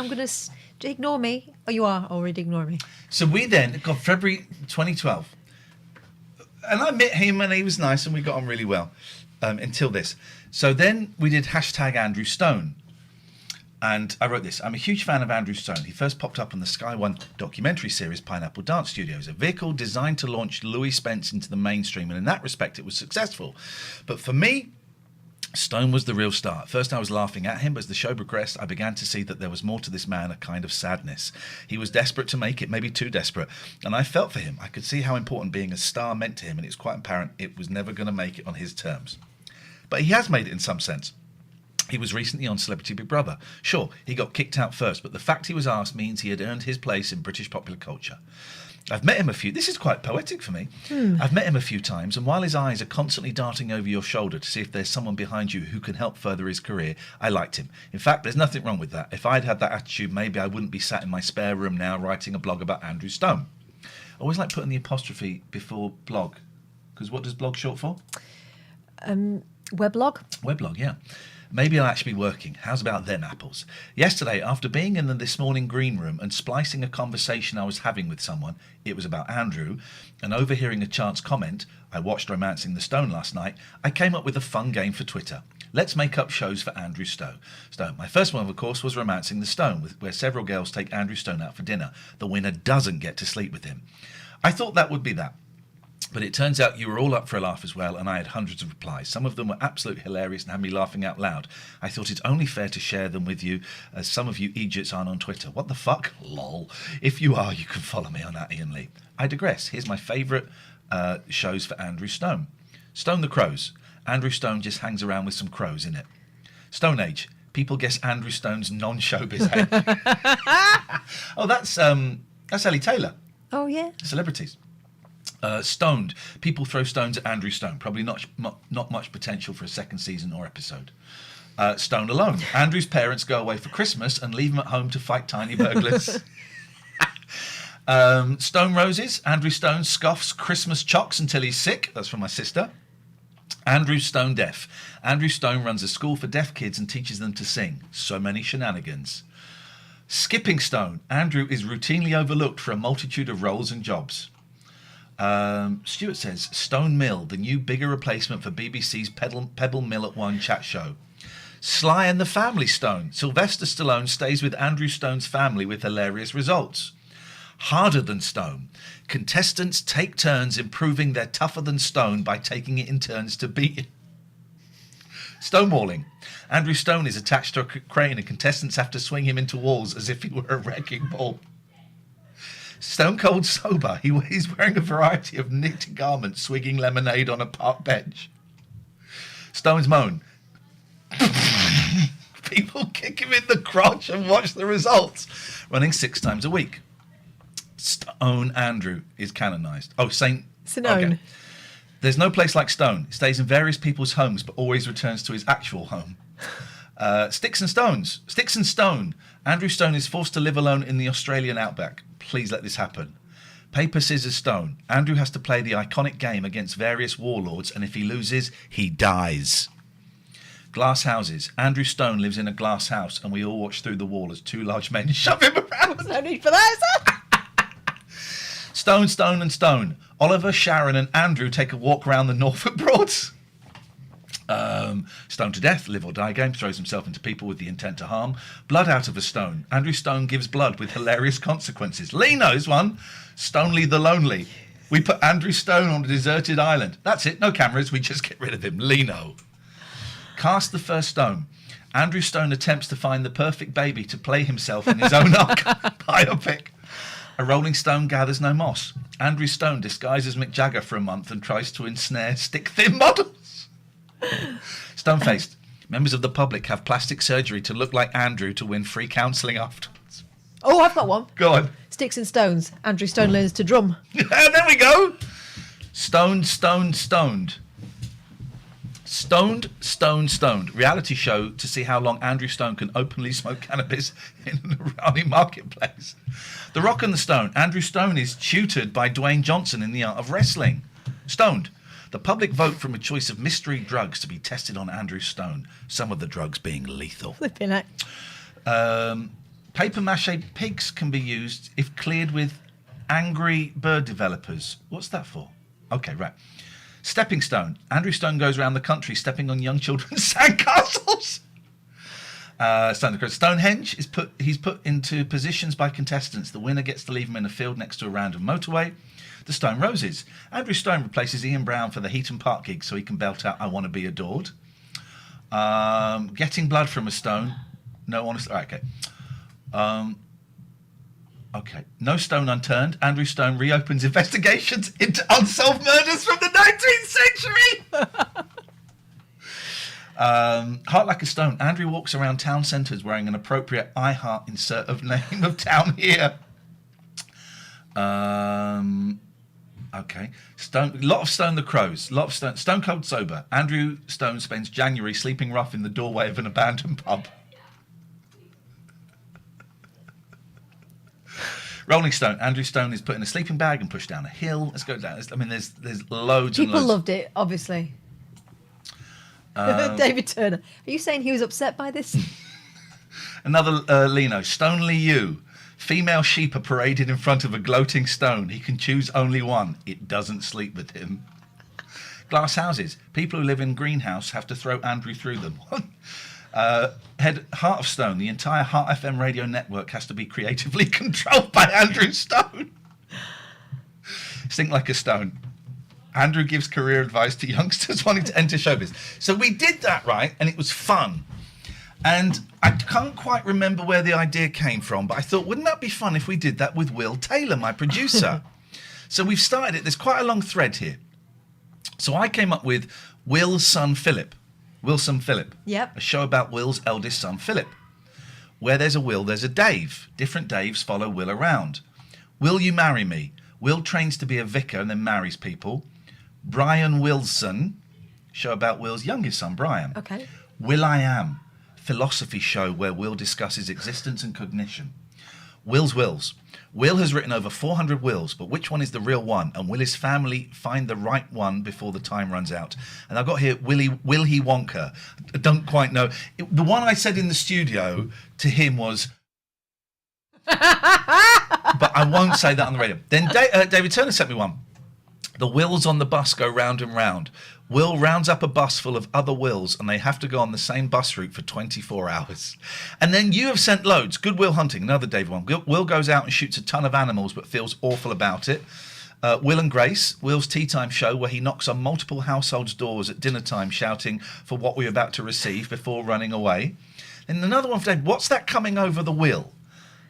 Speaker 2: Ignore me. Oh, you are already ignoring me.
Speaker 1: So we then got February 2012. And I met him and he was nice and we got on really well. until this. So then we did hashtag Andrew Stone. And I wrote this. I'm a huge fan of Andrew Stone. He first popped up on the Sky One documentary series Pineapple Dance Studios, a vehicle designed to launch Louis Spence into the mainstream. And in that respect, it was successful. But for me, Stone was the real star. At first I was laughing at him, but as the show progressed, I began to see that there was more to this man, a kind of sadness. He was desperate to make it, maybe too desperate. And I felt for him. I could see how important being a star meant to him, and it's quite apparent it was never going to make it on his terms. But he has made it in some sense. He was recently on Celebrity Big Brother. Sure, he got kicked out first, but the fact he was asked means he had earned his place in British popular culture. I've met him a few... This is quite poetic for me. I've met him a few times, and while his eyes are constantly darting over your shoulder to see if there's someone behind you who can help further his career, I liked him. In fact, there's nothing wrong with that. If I'd had that attitude, maybe I wouldn't be sat in my spare room now writing a blog about Andrew Stone. I always like putting the apostrophe before blog, because what does blog short for?
Speaker 2: Weblog?
Speaker 1: Weblog, yeah. Maybe I'll actually be working. How's about them apples? Yesterday, after being in the This Morning green room and splicing a conversation I was having with someone, it was about Andrew, and overhearing a chance comment, I watched Romancing the Stone last night, I came up with a fun game for Twitter. Let's make up shows for Andrew Stone. My first one, of course, was Romancing the Stone, where several girls take Andrew Stone out for dinner. The winner doesn't get to sleep with him. I thought that would be that. But it turns out you were all up for a laugh as well, and I had hundreds of replies. Some of them were absolutely hilarious and had me laughing out loud. I thought it's only fair to share them with you, as some of you idiots aren't on Twitter. What the fuck? Lol. If you are, you can follow me on @Iain Lee. I digress. Here's my favourite shows for Andrew Stone. Stone the Crows. Andrew Stone just hangs around with some crows in it. Stone Age. People guess Andrew Stone's non-showbiz age. Oh, that's Ellie Taylor.
Speaker 2: Oh, yeah.
Speaker 1: Celebrities. Stoned. People throw stones at Andrew Stone. Probably not much potential for a second season or episode. Stone Alone. Andrew's parents go away for Christmas and leave him at home to fight tiny burglars. Stone Roses. Andrew Stone scoffs Christmas chocks until he's sick. That's from my sister. Andrew Stone Deaf. Andrew Stone runs a school for deaf kids and teaches them to sing. So many shenanigans. Skipping Stone. Andrew is routinely overlooked for a multitude of roles and jobs. Stuart says, Stone Mill, the new bigger replacement for BBC's Pebble Mill at One chat show. Sly and the Family Stone. Sylvester Stallone stays with Andrew Stone's family with hilarious results. Harder Than Stone. Contestants take turns improving their tougher than Stone by taking it in turns to beat him. Stonewalling. Andrew Stone is attached to a crane and contestants have to swing him into walls as if he were a wrecking ball. Stone Cold Sober. He's wearing a variety of knit garments, swigging lemonade on a park bench. Stone's Moan. People kick him in the crotch and watch the results. Running 6 times a week. Stone Andrew is canonised. Oh, Saint...
Speaker 2: Sinone.
Speaker 1: Okay. There's no place like Stone. He stays in various people's homes, but always returns to his actual home. Sticks and Stones. Sticks and Stone. Andrew Stone is forced to live alone in the Australian outback. Please let this happen. Paper, Scissors, Stone. Andrew has to play the iconic game against various warlords, and if he loses, he dies. Glass houses. Andrew Stone lives in a glass house, and we all watch through the wall as 2 large men shove him around.
Speaker 2: There's no need for that, is there?
Speaker 1: Stone, Stone and Stone. Oliver, Sharon and Andrew take a walk around the Norfolk Broads. Stone to Death, Live or Die game, throws himself into people with the intent to harm. Blood out of a stone. Andrew Stone gives blood with hilarious consequences. Lee knows one. Stonely the Lonely. We put Andrew Stone on a deserted island. That's it, no cameras, we just get rid of him. Leno. Cast the First Stone. Andrew Stone attempts to find the perfect baby to play himself in his own biopic. A Rolling Stone gathers no moss. Andrew Stone disguises Mick Jagger for a month and tries to ensnare stick-thin models. Stone-faced. Members of the public have plastic surgery to look like Andrew to win free counselling afterwards.
Speaker 2: Oh, I've got one.
Speaker 1: Go on.
Speaker 2: Sticks and Stones. Andrew Stone learns to drum.
Speaker 1: There we go. Stoned, Stoned, Stoned. Stoned, Stoned, Stoned. Reality show to see how long Andrew Stone can openly smoke cannabis in an Iranian marketplace. The Rock and the Stone. Andrew Stone is tutored by Dwayne Johnson in the art of wrestling. Stoned. The public vote from a choice of mystery drugs to be tested on Andrew Stone, some of the drugs being lethal.
Speaker 2: Flipping it.
Speaker 1: Paper mache pigs can be used if cleared with angry bird developers. What's that for? Okay, right. Stepping stone. Andrew Stone goes around the country stepping on young children's sandcastles. Stonehenge he's put into positions by contestants. The winner gets to leave him in a field next to a random motorway. The Stone Roses. Andrew Stone replaces Ian Brown for the Heaton Park gig so he can belt out I Want to Be Adored. Getting blood from a stone. No honest. Right, okay. Okay. No stone unturned. Andrew Stone reopens investigations into unsolved murders from the 19th century. Heart Like a Stone. Andrew walks around town centres wearing an appropriate I Heart insert of name of town here. Okay. Lot of Stone the Crows. Stone Cold Sober. Andrew Stone spends January sleeping rough in the doorway of an abandoned pub. Rolling Stone. Andrew Stone is put in a sleeping bag and pushed down a hill. Let's go down. I mean, there's loads.
Speaker 2: People
Speaker 1: and loads.
Speaker 2: loved it, obviously. David Turner. Are you saying he was upset by this?
Speaker 1: Another Lino. Stonely You. Female sheep are paraded in front of a gloating stone. He can choose only one. It doesn't sleep with him. Glass houses. People who live in greenhouse have to throw Andrew through them. Heart of Stone. The entire Heart FM radio network has to be creatively controlled by Andrew Stone. Sink Like a Stone. Andrew gives career advice to youngsters wanting to enter showbiz. So we did that, right? And it was fun. And I can't quite remember where the idea came from, but I thought, wouldn't that be fun if we did that with Will Taylor, my producer? So we've started it. There's quite a long thread here. So I came up with Will's son, Philip. Wilson Philip.
Speaker 2: Yep.
Speaker 1: A show about Will's eldest son, Philip. Where there's a Will, there's a Dave. Different Daves follow Will around. Will You Marry Me? Will trains to be a vicar and then marries people. Brian Wilson. Show about Will's youngest son, Brian.
Speaker 2: Okay.
Speaker 1: Will I Am? Philosophy show where Will discusses existence and cognition. Will's Wills. Will has written over 400 wills, but which one is the real one? And will his family find the right one before the time runs out? And I've got here, Will he Wonka? I don't quite know. The one I said in the studio to him was... but I won't say that on the radio. Then David Turner sent me one. The wills on the bus go round and round. Will rounds up a bus full of other wills and they have to go on the same bus route for 24 hours. And then you have sent loads. Good Will Hunting, another Dave one. Will goes out and shoots a ton of animals but feels awful about it. Will and Grace, Will's tea time show where he knocks on multiple households' doors at dinner time shouting for what we're about to receive before running away. And another one for Dave, what's that coming over the Will?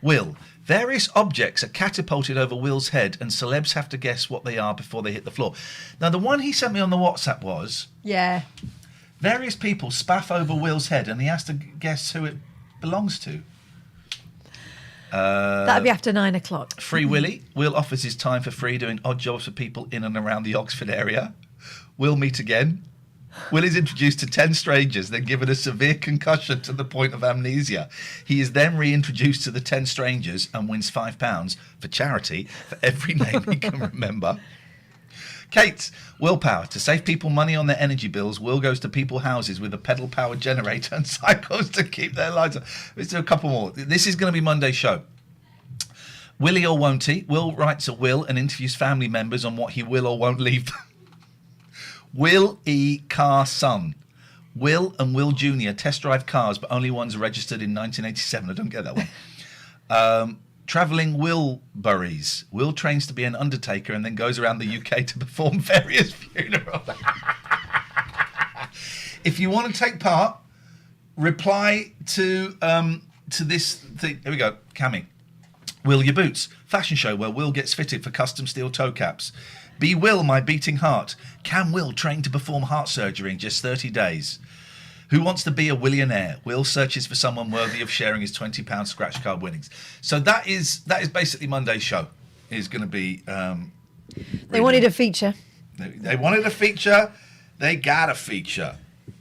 Speaker 1: Will. Various objects are catapulted over Will's head and celebs have to guess what they are before they hit the floor. Now, the one he sent me on the WhatsApp was...
Speaker 2: Yeah.
Speaker 1: Various people spaff over Will's head and he has to guess who it belongs to.
Speaker 2: That'd be after 9 o'clock.
Speaker 1: Free Willy. Will offers his time for free doing odd jobs for people in and around the Oxford area. Will meet again. Will is introduced to 10 strangers, then given a severe concussion to the point of amnesia. He is then reintroduced to the 10 strangers and wins £5 for charity for every name he can remember. Kate, willpower. To save people money on their energy bills, Will goes to people's houses with a pedal-powered generator and cycles to keep their lights on. Let's do a couple more. This is going to be Monday's show. Willie or won't he? Will writes a will and interviews family members on what he will or won't leave them. Will E. Car Son. Will and Will Jr. test drive cars, but only ones registered in 1987. I don't get that one. Travelling Wilburys. Will trains to be an undertaker and then goes around the UK to perform various funerals. If you want to take part, reply to this thing. Here we go. Cammy. Will Your Boots. Fashion show where Will gets fitted for custom steel toe caps. Be Will, My Beating Heart. Can Will train to perform heart surgery in just 30 days? Who wants to be a Willionaire? Will searches for someone worthy of sharing his £20 scratch card winnings. So that is basically Monday's show. Is going to be...
Speaker 2: They wanted a feature.
Speaker 1: They wanted a feature. They got a feature.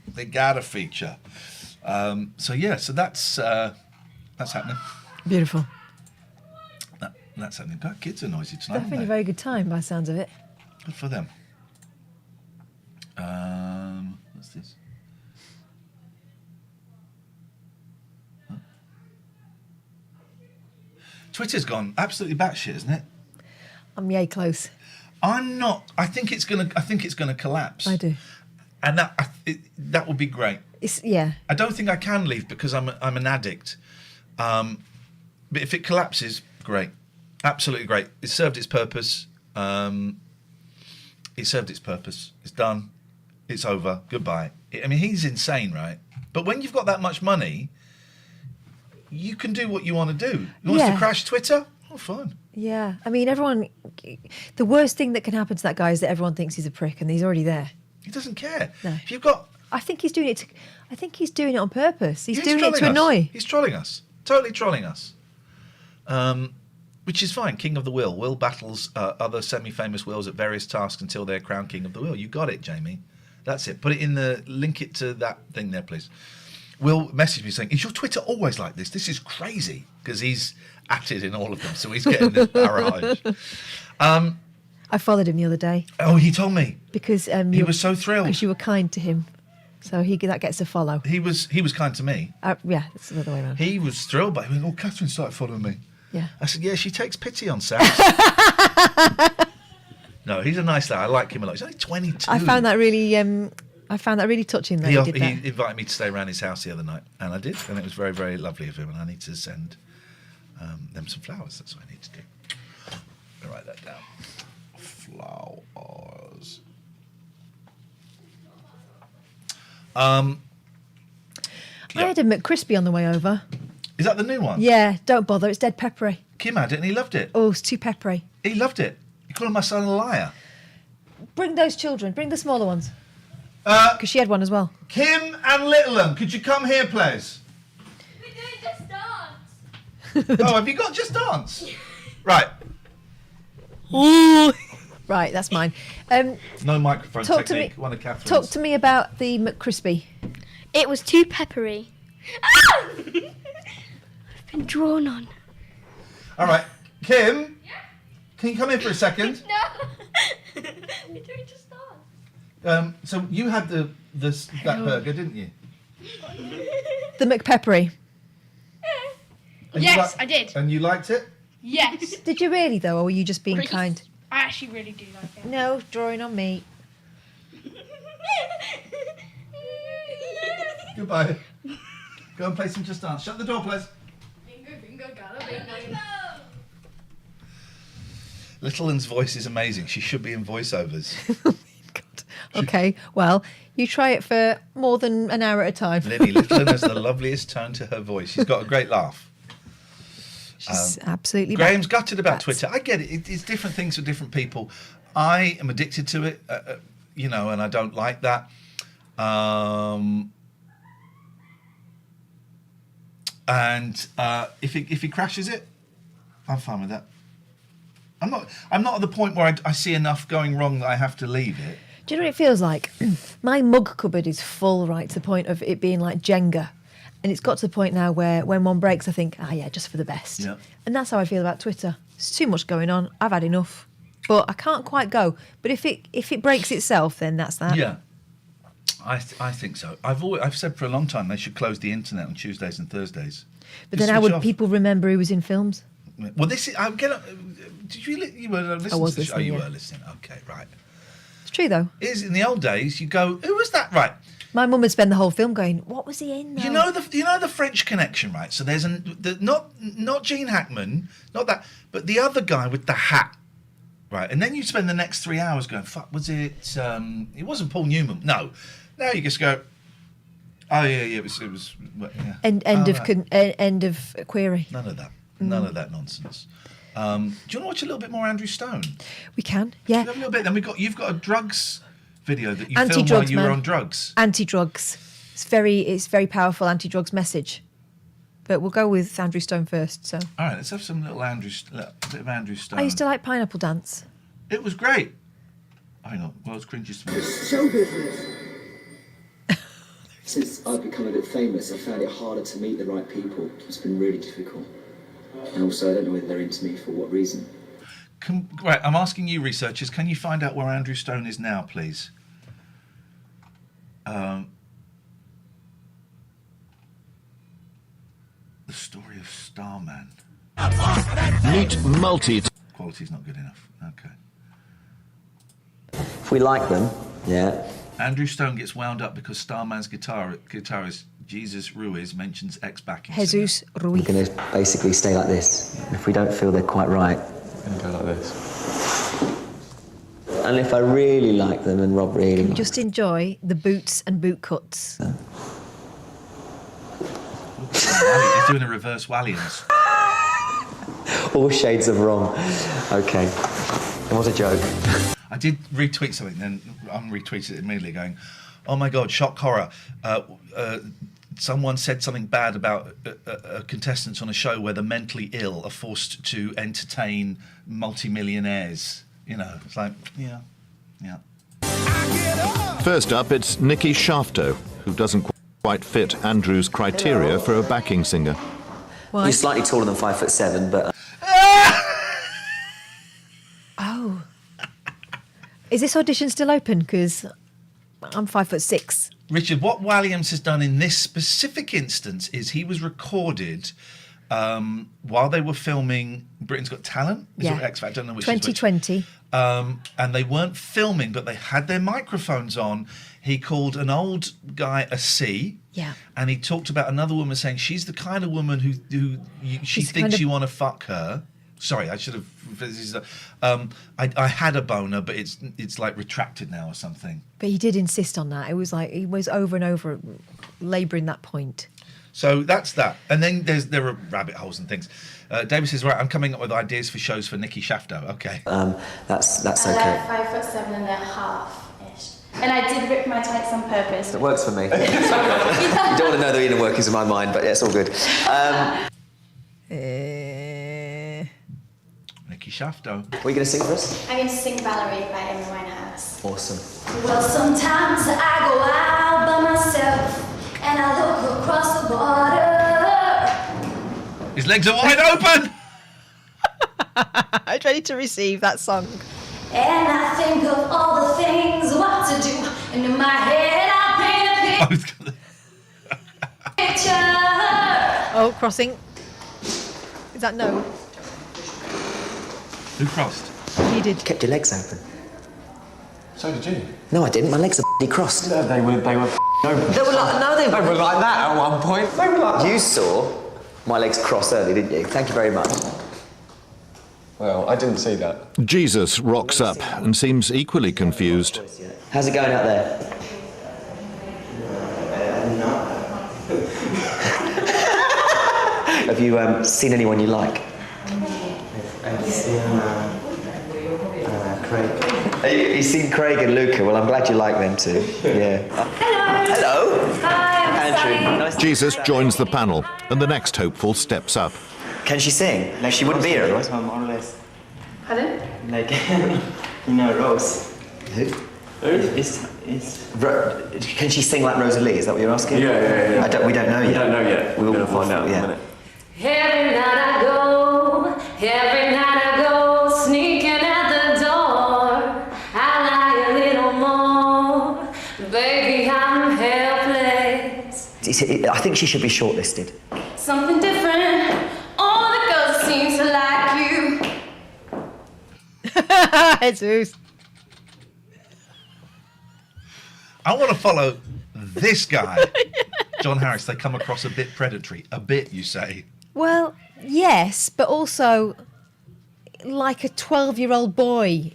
Speaker 1: They got a feature. So that's happening.
Speaker 2: Beautiful.
Speaker 1: That's happening. God, kids are noisy tonight.
Speaker 2: They're having a very good time by the sounds of it.
Speaker 1: Good for them. What's this? Huh? Twitter's gone absolutely batshit, isn't it?
Speaker 2: I'm yay close.
Speaker 1: I'm not. I think it's gonna collapse.
Speaker 2: I do.
Speaker 1: And that would be great.
Speaker 2: Yeah.
Speaker 1: I don't think I can leave because I'm an addict. But if it collapses, great, absolutely great. It served its purpose. It served its purpose. It's done. It's over. Goodbye. I mean, he's insane, right? But when you've got that much money, you can do what you want to do. You want us to crash Twitter? Oh, fine.
Speaker 2: Yeah. I mean, everyone. The worst thing that can happen to that guy is that everyone thinks he's a prick, and he's already there.
Speaker 1: He doesn't care.
Speaker 2: No.
Speaker 1: If you've got.
Speaker 2: I think he's doing it. I think he's doing it on purpose. He's doing it
Speaker 1: trolling
Speaker 2: to
Speaker 1: us.
Speaker 2: annoy.
Speaker 1: He's trolling us. Totally trolling us. Which is fine. King of the Will. Will battles other semi-famous wills at various tasks until they're crowned King of the Will. You got it, Jamie. That's it. Put it in the. Link it to that thing there, please. Will messaged me saying, "Is your Twitter always like this? This is crazy," because he's acted in all of them, so he's getting the barrage.
Speaker 2: I followed him the other day.
Speaker 1: Oh, he told me
Speaker 2: because
Speaker 1: he was so thrilled
Speaker 2: because you were kind to him, so that gets a follow.
Speaker 1: He was kind to me.
Speaker 2: Yeah, it's the other way around.
Speaker 1: He was thrilled by it. He went, "Oh, Catherine started following me."
Speaker 2: Yeah.
Speaker 1: I said, "Yeah, she takes pity on Sam." No, he's a nice lad. I like him a lot. He's only 22.
Speaker 2: I found that really touching. That he
Speaker 1: invited me to stay around his house the other night, and I did, and it was very, very lovely of him. And I need to send them some flowers. That's what I need to do. I'll write that down. Flowers.
Speaker 2: I had a McCrispy on the way over.
Speaker 1: Is that the new one?
Speaker 2: Yeah, don't bother. It's dead peppery.
Speaker 1: Kim had it and he loved it.
Speaker 2: Oh, it's too peppery.
Speaker 1: He loved it. You calling my son a liar?
Speaker 2: Bring those children. Bring the smaller ones. Because she had one as well.
Speaker 1: Kim and Littleham, could you come here, please?
Speaker 3: We're doing Just Dance.
Speaker 1: Oh, have you got Just Dance? Right.
Speaker 2: Ooh. Right, that's mine.
Speaker 1: No microphone technique. One of Catherine's.
Speaker 2: Talk to me about the McCrispy.
Speaker 3: It was too peppery. Ah! I've been drawn on.
Speaker 1: All right, Kim. Yeah? Can you come in for a second?
Speaker 3: No. We're doing Just Dance.
Speaker 1: So you had that burger, didn't you?
Speaker 2: The McPeppery.
Speaker 1: And
Speaker 3: Yes, I did.
Speaker 1: And you liked it?
Speaker 3: Yes.
Speaker 2: Did you really though, or were you just being kind?
Speaker 3: I actually really do like it.
Speaker 2: No, drawing on me.
Speaker 1: Goodbye. Go and play some Just Dance. Shut the door, please.
Speaker 3: Bingo, bingo, gala, bingo.
Speaker 1: Littleton's voice is amazing. She should be in voiceovers.
Speaker 2: God. Okay, well, you try it for more than an hour at a time.
Speaker 1: Lily Littleton has the loveliest tone to her voice. She's got a great laugh.
Speaker 2: She's absolutely.
Speaker 1: Graham's gutted about Twitter. I get it. It's different things for different people. I am addicted to it, and I don't like that. And if he crashes it, I'm fine with that. I'm not at the point where I see enough going wrong that I have to leave it.
Speaker 2: Do you know what it feels like? My mug cupboard is full, right, to the point of it being like Jenga. And it's got to the point now where when one breaks, I think, just for the best.
Speaker 1: Yeah.
Speaker 2: And that's how I feel about Twitter. There's too much going on. I've had enough. But I can't quite go. But if it breaks itself, then that's that.
Speaker 1: Yeah. I think so. I've said for a long time they should close the internet on Tuesdays and Thursdays.
Speaker 2: But
Speaker 1: Just
Speaker 2: then how
Speaker 1: switch
Speaker 2: would
Speaker 1: off.
Speaker 2: people remember he was in films?
Speaker 1: Well, this is. I'm gonna. Did you were listening?
Speaker 2: I was
Speaker 1: to the show?
Speaker 2: listening,
Speaker 1: You
Speaker 2: yeah.
Speaker 1: were listening. Okay, right.
Speaker 2: It's true, though.
Speaker 1: In the old days, you go, who was that? Right.
Speaker 2: My mum would spend the whole film going, what was he in, though?
Speaker 1: You know the French Connection, right? So there's not Gene Hackman, not that, but the other guy with the hat, right? And then you spend the next 3 hours going, fuck, was it? It wasn't Paul Newman. No. Now you just go, oh yeah, it was. Yeah.
Speaker 2: End of query.
Speaker 1: None of that. None of that nonsense. Do you want to watch a little bit more Andrew Stone?
Speaker 2: We can, yeah.
Speaker 1: Have a little bit. Then you've got a drugs video that you filmed while
Speaker 2: Anti-drugs,
Speaker 1: you were
Speaker 2: man.
Speaker 1: on drugs.
Speaker 2: Anti-drugs. It's very powerful anti-drugs message. But we'll go with Andrew Stone first. So.
Speaker 1: All right, let's have some little bit of Andrew Stone.
Speaker 2: I used to like Pineapple Dance.
Speaker 1: It was great. Hang on, world's cringiest video.
Speaker 8: Show business. Since I've become a bit famous, I found it harder to meet the right people. It's been really difficult. And also, I don't know whether they're into me for what reason.
Speaker 1: Right, I'm asking you, researchers, can you find out where Andrew Stone is now, please? The story of Starman.
Speaker 6: Meet multi...
Speaker 1: Quality's not good enough. Okay.
Speaker 8: we like them, yeah.
Speaker 1: Andrew Stone gets wound up because Starman's guitarist Jesus Ruiz mentions ex-backing singer.
Speaker 2: Jesus Ruiz.
Speaker 8: We're going to basically stay like this. If we don't feel they're quite right,
Speaker 7: I'm going to go like this.
Speaker 8: and if I really like them and Rob really likes
Speaker 2: Just enjoy the boots and boot cuts.
Speaker 1: He's doing a reverse Walliams.
Speaker 8: all shades of wrong. Okay, it was a joke.
Speaker 1: I did retweet something, then retweeted it immediately going, oh my God, shock horror. Someone said something bad about contestants on a show where the mentally ill are forced to entertain multimillionaires. You know, it's like, yeah.
Speaker 6: First up, it's Nikki Shafto, who doesn't quite fit Andrew's criteria for a backing singer.
Speaker 2: Why?
Speaker 8: You're slightly taller than 5'7", but...
Speaker 2: Oh. Is this audition still open? Because I'm 5'6".
Speaker 1: Richard, what Walliams has done in this specific instance is he was recorded while they were filming Britain's Got Talent. Is it X Factor? I don't know which
Speaker 2: 2020.
Speaker 1: is which. And they weren't filming, but they had their microphones on. He called an old guy a C.
Speaker 2: Yeah.
Speaker 1: And he talked about another woman saying she's the kind of woman who she thinks you want to fuck her. Sorry, I should have. I had a boner, but it's like retracted now or something.
Speaker 2: But he did insist on that. It was like he was over and over labouring that point.
Speaker 1: So that's that. And then there are rabbit holes and things. David says, right, I'm coming up with ideas for shows for Nikki Shafto. Okay.
Speaker 8: That's
Speaker 9: I
Speaker 8: okay.
Speaker 9: like 5'7.5" and I did rip my tights on purpose.
Speaker 8: It works for me. It's okay. You don't want to know the inner workings of my mind, but yeah, it's all good.
Speaker 1: Nikki Shafto.
Speaker 8: What are you going to sing for us?
Speaker 9: I'm going to sing Valerie by Amy Winehouse.
Speaker 8: Awesome.
Speaker 9: Well, sometimes I go out by myself and I look across the water.
Speaker 1: His legs are wide open!
Speaker 2: I was ready to receive that song.
Speaker 9: And I think of all the things what to do. And in my head I paint a picture.
Speaker 2: Oh, crossing. Is that no?
Speaker 1: Who crossed?
Speaker 2: You did.
Speaker 8: Kept your legs open.
Speaker 7: So did you?
Speaker 8: No, I didn't. My legs are crossed.
Speaker 7: They were open.
Speaker 8: They were like, no, they
Speaker 7: They were like that at one point. They were like
Speaker 8: You saw my legs cross early, didn't you? Thank you very much.
Speaker 7: Well, I didn't see that.
Speaker 6: Jesus rocks up and seems equally confused.
Speaker 8: How's it going out there? Have you seen anyone you like?
Speaker 10: I've seen Craig.
Speaker 8: You've seen Craig and Luca. Well, I'm glad you like them too. Yeah. Hello.
Speaker 9: Hi,
Speaker 8: Andrew. Nice to
Speaker 6: Jesus joins the panel, and the next hopeful steps up.
Speaker 8: Can she sing? She wouldn't be here otherwise.
Speaker 10: More or less.
Speaker 9: Pardon?
Speaker 10: Like, Rose.
Speaker 8: Who?
Speaker 10: It's
Speaker 8: Can she sing like Rosalie? Is that what you're asking?
Speaker 7: Yeah.
Speaker 8: We don't know yet.
Speaker 7: We don't know yet.
Speaker 8: We're
Speaker 7: We're going to find out in a
Speaker 8: yeah.
Speaker 7: minute.
Speaker 9: Every night I go, sneaking at the door. I lie a little more, baby, I'm helpless.
Speaker 8: I think she should be shortlisted.
Speaker 9: Something different, all the girls seem to like you.
Speaker 2: Jesus.
Speaker 1: I want to follow this guy, John Harris. They come across a bit predatory. A bit, you say?
Speaker 2: Well, yes, but also like a 12-year-old boy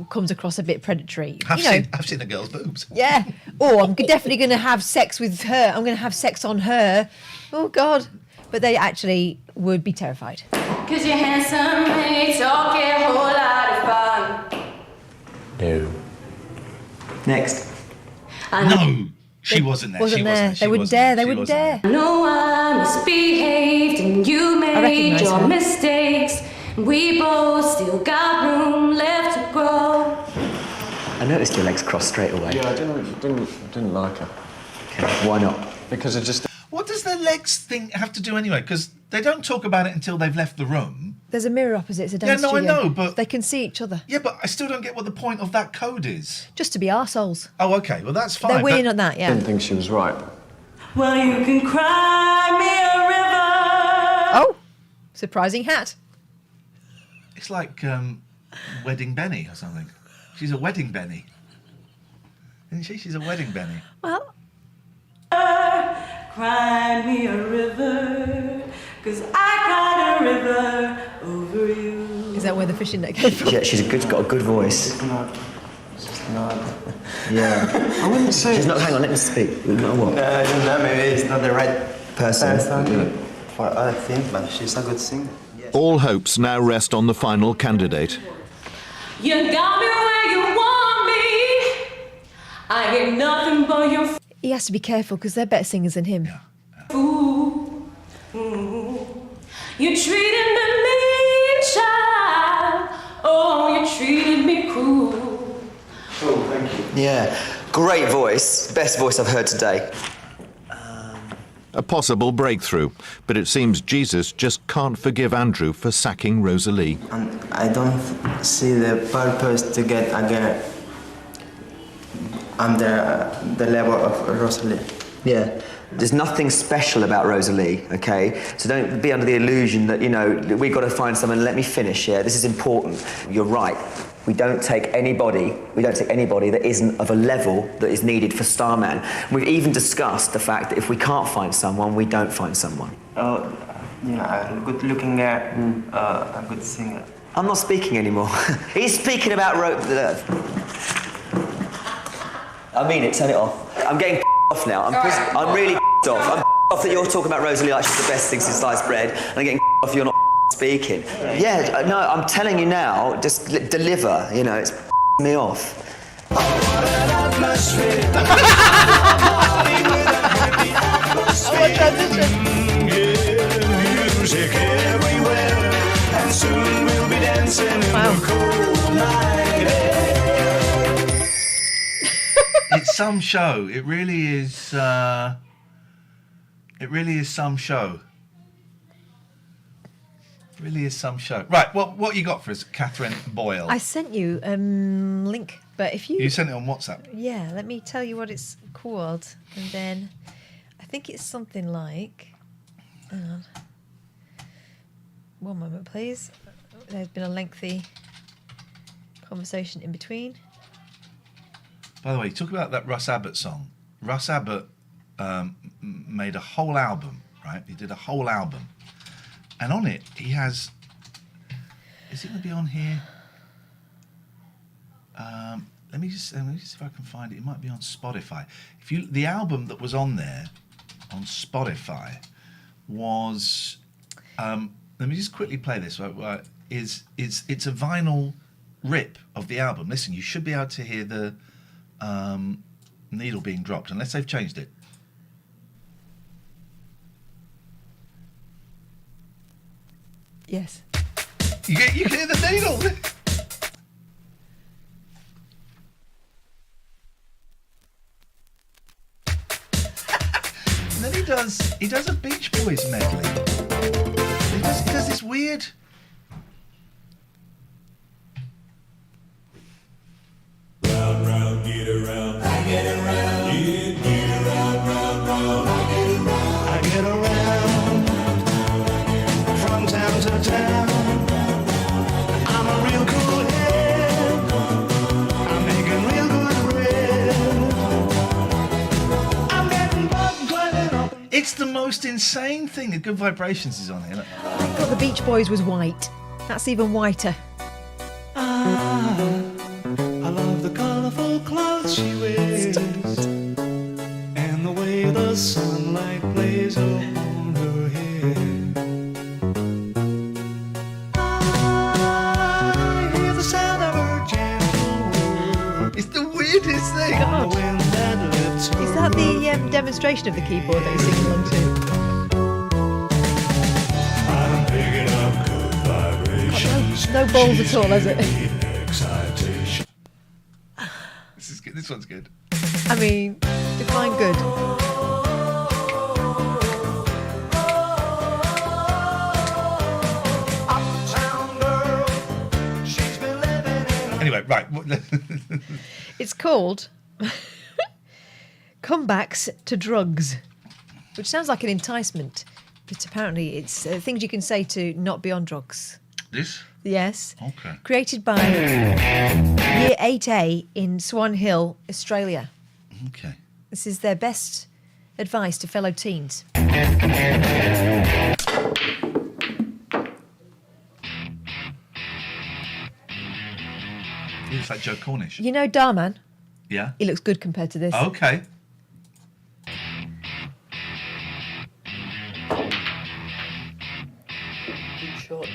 Speaker 2: comes across a bit predatory.
Speaker 1: I've seen a girl's boobs.
Speaker 2: Yeah. Oh, I'm definitely going to have sex with her. I'm going to have sex on her. Oh, God. But they actually would be terrified.
Speaker 9: Cause you're handsome and you talk a whole lot of fun.
Speaker 7: No.
Speaker 8: Next.
Speaker 1: No, she wasn't there.
Speaker 2: Wasn't
Speaker 1: She
Speaker 2: there.
Speaker 1: wasn't.
Speaker 2: They wouldn't dare. They wouldn't dare.
Speaker 9: No, I misbehaved and you made
Speaker 2: recognise
Speaker 9: your
Speaker 2: her.
Speaker 9: mistakes. We both still got room left to grow.
Speaker 8: I noticed your legs crossed straight away.
Speaker 7: Yeah, I didn't like her.
Speaker 8: Okay, why not?
Speaker 7: Because it just...
Speaker 1: What does the legs thing have to do anyway? Because they don't talk about it until they've left the room.
Speaker 2: There's a mirror opposite. It's a dance
Speaker 1: Yeah, no, I
Speaker 2: studio.
Speaker 1: know, but-
Speaker 2: They can see each other.
Speaker 1: Yeah, but I still don't get what the point of that code is.
Speaker 2: Just to be arseholes.
Speaker 1: Oh, okay. Well, that's fine.
Speaker 2: They're winning
Speaker 1: but
Speaker 2: on that,
Speaker 7: I
Speaker 2: yeah.
Speaker 7: didn't think she was right.
Speaker 9: Well, you can cry me a river.
Speaker 2: Oh, surprising hat.
Speaker 1: it's like Wedding Benny or something. She's a wedding Benny. Isn't she? She's a wedding Benny.
Speaker 2: Well,
Speaker 9: Cry me a river, 'cause I cried a river over you.
Speaker 2: is that where the fishing net came from?
Speaker 8: Yeah, got a good voice.
Speaker 10: It's not.
Speaker 8: Yeah.
Speaker 10: I wouldn't say.
Speaker 8: She's not. Hang on, let me speak. No, what?
Speaker 10: No, maybe it's not the right
Speaker 8: Person.
Speaker 10: for other things, but she's a good singer.
Speaker 6: All hopes now rest on the final candidate.
Speaker 9: You got me where you want me. I get nothing but your
Speaker 2: He has to be careful because they're better singers than him.
Speaker 9: fool. You treated me mean, child. Oh, you treated me cruel.
Speaker 10: Oh, thank you.
Speaker 8: Yeah. Great voice. Best voice I've heard today.
Speaker 6: A possible breakthrough, but it seems Jesus just can't forgive Andrew for sacking Rosalie.
Speaker 10: And I don't see the purpose to get again under the level of Rosalie.
Speaker 8: Yeah. There's nothing special about Rosalie, okay? So don't be under the illusion that, we've got to find someone. Let me finish, yeah? This is important. You're right. We don't take anybody that isn't of a level that is needed for Starman. We've even discussed the fact that if we can't find someone, we don't find someone.
Speaker 10: Oh, yeah, a good-looking guy, a good singer.
Speaker 8: I'm not speaking anymore. He's speaking about I mean it, turn it off. I'm getting off now. I'm really off. I'm off that you're talking about Rosalie like she's the best thing since sliced bread, and I'm getting off you're not speaking. Yeah, no, I'm telling you now, just deliver, it's me off.
Speaker 1: Oh, what transition. Music everywhere, and soon we'll be dancing in the cold night air. It's some show. It really is. It really is some show. Really is some show. Right, well, what you got for us, Catherine Boyle?
Speaker 2: I sent you link, but if you...
Speaker 1: You sent it on WhatsApp?
Speaker 2: Yeah, let me tell you what it's called. And then I think it's something like... Hang on. One moment, please. There's been a lengthy conversation in between.
Speaker 1: By the way, talk about that Russ Abbott song. Russ Abbott made a whole album, right? He did a whole album. And on it, he has... Is it going to be on here? Let me just see if I can find it. It might be on Spotify. The album that was on there, on Spotify, was... let me just quickly play this. It's a vinyl rip of the album. Listen, you should be able to hear the needle being dropped, unless they've changed it.
Speaker 2: Yes.
Speaker 1: You can hear the needle. And then he does a Beach Boys medley. He does this weird.
Speaker 5: Round, round, get around. I get around. Get around, round, round. I get around. I get around. From town to town. I'm a real cool head. I'm making real good bread. I'm getting bugged running up.
Speaker 1: It's the most insane thing. The Good Vibrations is on here. Look.
Speaker 2: I thought the Beach Boys was white. That's even whiter.
Speaker 5: I love the colorful clothes she wears and the way the sunlight plays on her hair. I hear the sound of her gentle words.
Speaker 1: It's the weirdest thing.
Speaker 2: God.
Speaker 5: The wind that lifts her
Speaker 2: Is that the demonstration of the keyboard that you're singing along to?
Speaker 5: I'm picking up good vibrations.
Speaker 2: No balls at all, has it?
Speaker 5: Excitation.
Speaker 1: This is good. This one's good.
Speaker 2: I mean, define good.
Speaker 5: Uptown girl, she's been living in
Speaker 1: Anyway, right.
Speaker 2: It's called Comebacks to Drugs, which sounds like an enticement, but apparently it's things you can say to not be on drugs.
Speaker 1: This?
Speaker 2: Yes.
Speaker 1: Okay.
Speaker 2: Created by Year 8A in Swan Hill, Australia.
Speaker 1: Okay.
Speaker 2: This is their best advice to fellow teens.
Speaker 1: He looks like Joe Cornish.
Speaker 2: You know Darman?
Speaker 1: Yeah.
Speaker 2: He looks good compared to this.
Speaker 1: Okay.
Speaker 4: Good shot.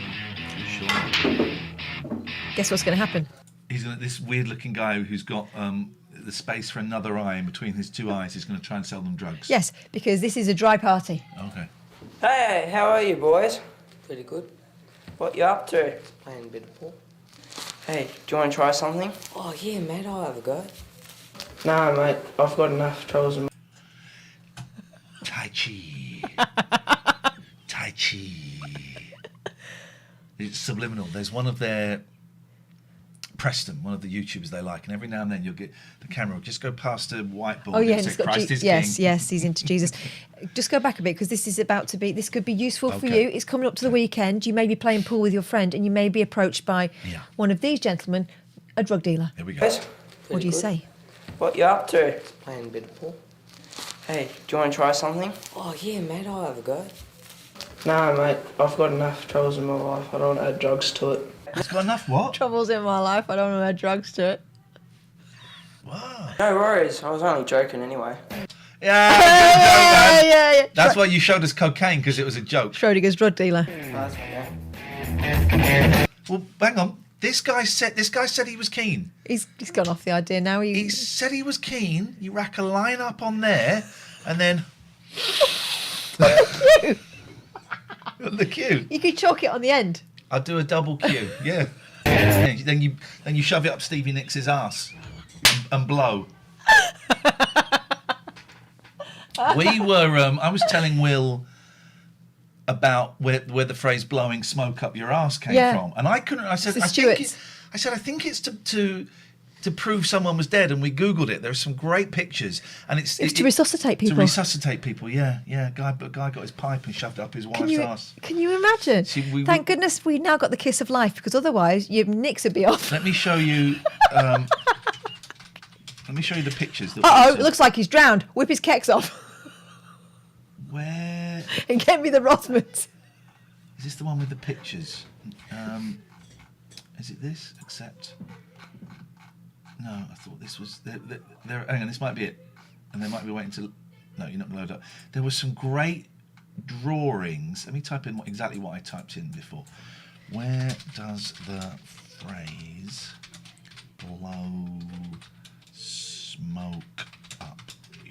Speaker 2: Guess what's going to happen?
Speaker 1: He's this weird-looking guy who's got the space for another eye in between his two eyes. He's going to try and sell them drugs.
Speaker 2: Yes, because this is a dry party.
Speaker 1: Okay.
Speaker 4: Hey, how are you boys?
Speaker 10: Pretty good.
Speaker 4: What you up to?
Speaker 10: Playing a bit of pool.
Speaker 4: Hey, do you want to try something?
Speaker 10: Oh yeah, mate, I'll have a go.
Speaker 4: Nah, mate, I've got enough troubles in my...
Speaker 1: Tai Chi. Tai Chi. It's subliminal. There's one of their... Preston, one of the YouTubers they like, and every now and then you'll get the camera will just go past a whiteboard.
Speaker 2: Oh yeah,
Speaker 1: and
Speaker 2: and
Speaker 1: say,
Speaker 2: it's got
Speaker 1: Christ is
Speaker 2: yes,
Speaker 1: King.
Speaker 2: yes, he's into Jesus. Just go back a bit because this is about to be. This could be useful for
Speaker 1: Okay.
Speaker 2: you. It's coming up to the weekend. You may be playing pool with your friend, and you may be approached by one of these gentlemen, a drug dealer.
Speaker 1: Here we go.
Speaker 4: Guys,
Speaker 2: What do you
Speaker 10: good.
Speaker 2: say?
Speaker 4: what you up to?
Speaker 10: Playing a bit of pool.
Speaker 4: Hey, do you want to try something?
Speaker 10: Oh yeah, mate, I'll have a go.
Speaker 4: Nah, mate, I've got enough troubles in my life. I don't want to add drugs to it.
Speaker 1: It's got enough what?
Speaker 2: Troubles in my life. I don't want to add drugs to it.
Speaker 1: Wow.
Speaker 4: No worries, I was only joking anyway.
Speaker 1: Yeah.
Speaker 2: Yeah.
Speaker 1: That's why you showed us cocaine, because it was a joke.
Speaker 2: Schrodinger's drug dealer.
Speaker 4: That's okay.
Speaker 1: Well, hang on. This guy said he was keen.
Speaker 2: He's gone off the idea now.
Speaker 1: He said he was keen. You rack a line up on there, and then the cue.
Speaker 2: You could chalk it on the end.
Speaker 1: I'll do a double cue. Yeah. Then you shove it up Stevie Nicks' ass and blow. We were. I was telling Will about where the phrase "blowing smoke up your ass" came from, and I couldn't. I said,
Speaker 2: It's the
Speaker 1: I think
Speaker 2: Stewarts.
Speaker 1: I think it's to prove someone was dead, and we googled it. There are some great pictures, and it's
Speaker 2: to resuscitate people.
Speaker 1: To resuscitate people, yeah. A guy got his pipe and shoved it up his wife's ass.
Speaker 2: Can you imagine?
Speaker 1: See,
Speaker 2: Thank goodness we now got the kiss of life, because otherwise your nicks would be off.
Speaker 1: Let me show you. Let me show you the pictures.
Speaker 2: Uh-oh, it looks like he's drowned. Whip his kecks off.
Speaker 1: Where
Speaker 2: And get me the Rothmans.
Speaker 1: is this? The one with the pictures? Is it this? Accept. No, I thought this was. There. Hang on, this might be it. And they might be waiting to. No, you're not going to load up. There were some great drawings. Let me type in exactly what I typed in before. Where does the phrase "blow smoke up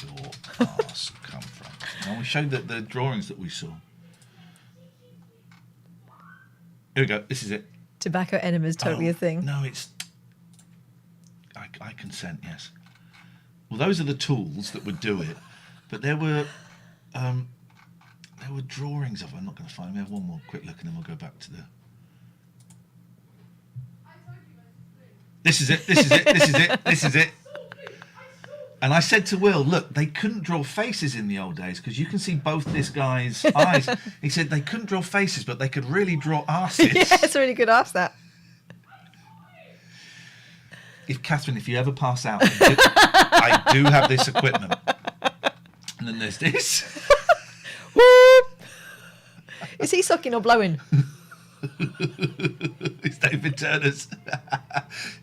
Speaker 1: your arse" come from? And we showed the drawings that we saw. Here we go. This is it.
Speaker 2: Tobacco enemas, totally a thing.
Speaker 1: No, it's. I consent. Yes. Well, those are the tools that would do it, but there were drawings of. I'm not going to find them. We have one more quick look, and then we'll go back to the. This is it. This is it. This is it. This is it. And I said to Will, look, they couldn't draw faces in the old days because you can see both this guy's eyes. He said they couldn't draw faces, but they could really draw arses.
Speaker 2: Yeah, it's a really good ask, that.
Speaker 1: Catherine, if you ever pass out, I do have this equipment. And then there's this.
Speaker 2: Whoop! Is he sucking or blowing?
Speaker 1: It's David Turner's.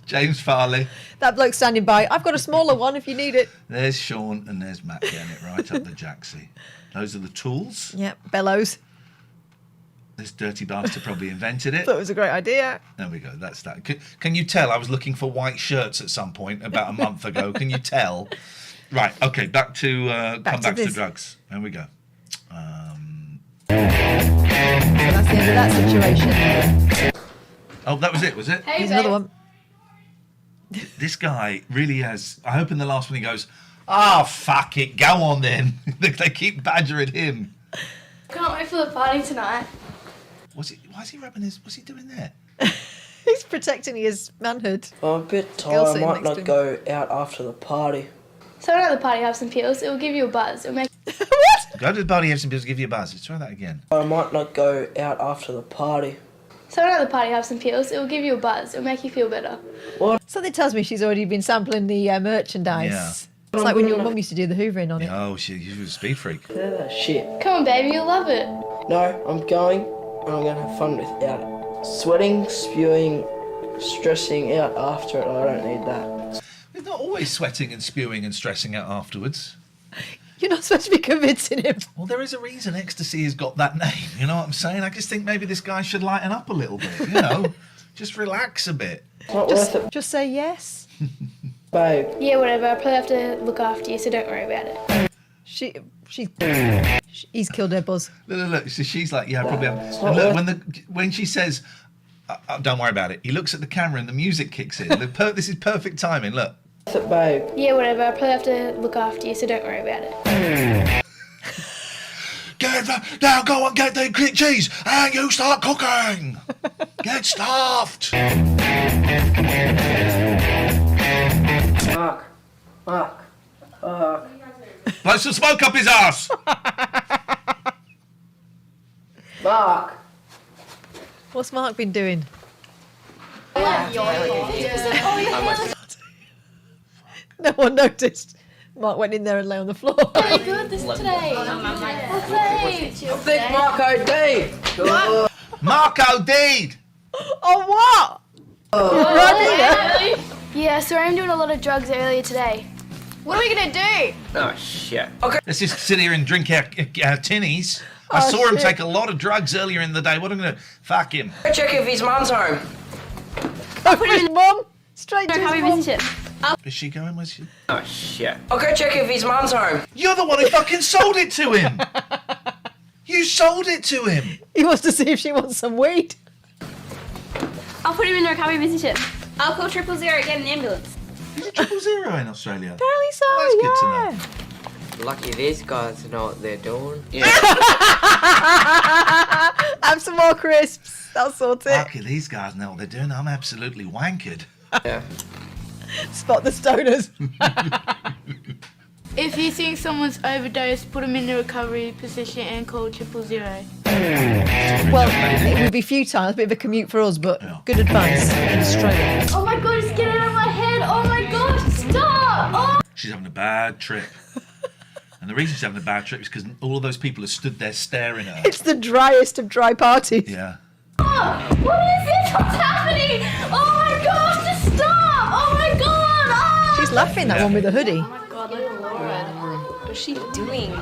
Speaker 1: James Farley.
Speaker 2: That bloke standing by. I've got a smaller one if you need it.
Speaker 1: There's Sean and there's Matt getting it right up the jacksie. Those are the tools.
Speaker 2: Yep, bellows.
Speaker 1: This dirty bastard probably invented it.
Speaker 2: Thought it was a great idea.
Speaker 1: There we go. That's that. Can you tell I was looking for white shirts at some point about a month ago? Can you tell? Right. Okay. Back to come back to drugs. There we go.
Speaker 2: So that's the end of that situation.
Speaker 1: Oh, that was it. Was it?
Speaker 3: Hey,
Speaker 2: Here's
Speaker 3: babe.
Speaker 2: another one.
Speaker 1: This guy really has. I hope in the last one he goes, "Ah, fuck it, go on then." They keep badgering him.
Speaker 3: Can't wait for the party tonight.
Speaker 1: Why is he rubbing his? What's he doing there?
Speaker 2: He's protecting his manhood.
Speaker 4: I'm a bit
Speaker 2: Girl
Speaker 4: tired. I
Speaker 2: sitting
Speaker 4: might
Speaker 2: next to
Speaker 4: not
Speaker 2: him.
Speaker 4: go out after the party.
Speaker 3: So at the party, have some pills. It will give you a buzz. It'll make.
Speaker 2: What?
Speaker 1: Go to the party, have some pills, give you a buzz. Let's try that again.
Speaker 4: I might not go out after the party.
Speaker 3: So at the party, have some pills. It will give you a buzz. It'll make you feel better.
Speaker 2: Something tells me she's already been sampling the merchandise. It's like when your mum used to do the hoovering on it.
Speaker 1: Oh, she was a speed freak.
Speaker 4: Shit.
Speaker 3: Come on, baby, you'll love it.
Speaker 4: No, I'm going and I'm going to have fun without it. Sweating, spewing, stressing out after it, I don't need that.
Speaker 1: He's not always sweating and spewing and stressing out afterwards.
Speaker 2: You're not supposed to be convincing him.
Speaker 1: Well, there is a reason ecstasy has got that name. You know what I'm saying? I just think maybe this guy should lighten up a little bit. You know, just relax a bit.
Speaker 4: It's not worth it,
Speaker 2: Just say yes.
Speaker 4: babe.
Speaker 3: Yeah, whatever. I'll probably have to look after you, so don't worry about it.
Speaker 2: He's killed her buzz.
Speaker 1: Look. So she's like, yeah, I probably have. And look, when she says, don't worry about it, he looks at the camera and the music kicks in. This is perfect timing. Look.
Speaker 4: Worth it, babe.
Speaker 3: Yeah, whatever. I'll probably have to look after you, so don't worry about it.
Speaker 1: Now go and get the cream cheese and you start cooking. Get stuffed.
Speaker 4: Mark.
Speaker 1: Blow some smoke up his ass.
Speaker 4: Mark.
Speaker 2: What's Mark been doing? No one noticed. Mark went in there and lay on the floor.
Speaker 3: Really good this today. Thanks.
Speaker 4: I think Mark OD.
Speaker 1: Mark OD'd.
Speaker 2: Oh, what?
Speaker 3: Yeah, so I'm doing a lot of drugs earlier today. What are we gonna do?
Speaker 4: Oh, shit. Okay.
Speaker 1: Let's just sit here and drink our tinnies. I saw him take a lot of drugs earlier in the day. What am I going to... Fuck him.
Speaker 4: Go check if his mum's home.
Speaker 2: Go for his mum. Straight to
Speaker 3: How
Speaker 2: his
Speaker 3: we
Speaker 2: mum.
Speaker 3: visit him?
Speaker 1: Is she going? Where's she?
Speaker 4: Oh, shit. I'll go check if his mum's home.
Speaker 1: You're the one who fucking sold it to him. You sold it to him.
Speaker 2: He wants to see if she wants some weed.
Speaker 3: I'll put him in the recovery visitor. I'll call 000, get an ambulance.
Speaker 1: Is it 000 in Australia?
Speaker 2: Apparently so,
Speaker 1: That's good to
Speaker 2: yeah.
Speaker 1: know.
Speaker 11: Lucky these guys know what they're doing.
Speaker 2: Have some more crisps. That'll sort it.
Speaker 1: Lucky these guys know what they're doing. I'm absolutely wankered.
Speaker 11: Yeah.
Speaker 2: Spot the stoners.
Speaker 3: If you think someone's overdosed, put them in the recovery position and call 000.
Speaker 2: Well, it would be futile. It's a bit of a commute for us, but good advice in Australia.
Speaker 3: Oh my god, it's getting out of my head. Oh my god, stop! Oh!
Speaker 1: She's having a bad trip. And the reason she's having a bad trip is because all of those people are stood there staring at her.
Speaker 2: It's the driest of dry parties.
Speaker 1: Yeah.
Speaker 3: Oh, what is this? What's happening? Oh my gosh, just stop! Oh my god! Oh!
Speaker 2: She's laughing, that one with the hoodie.
Speaker 3: Oh my god, look at Laura. What's she doing?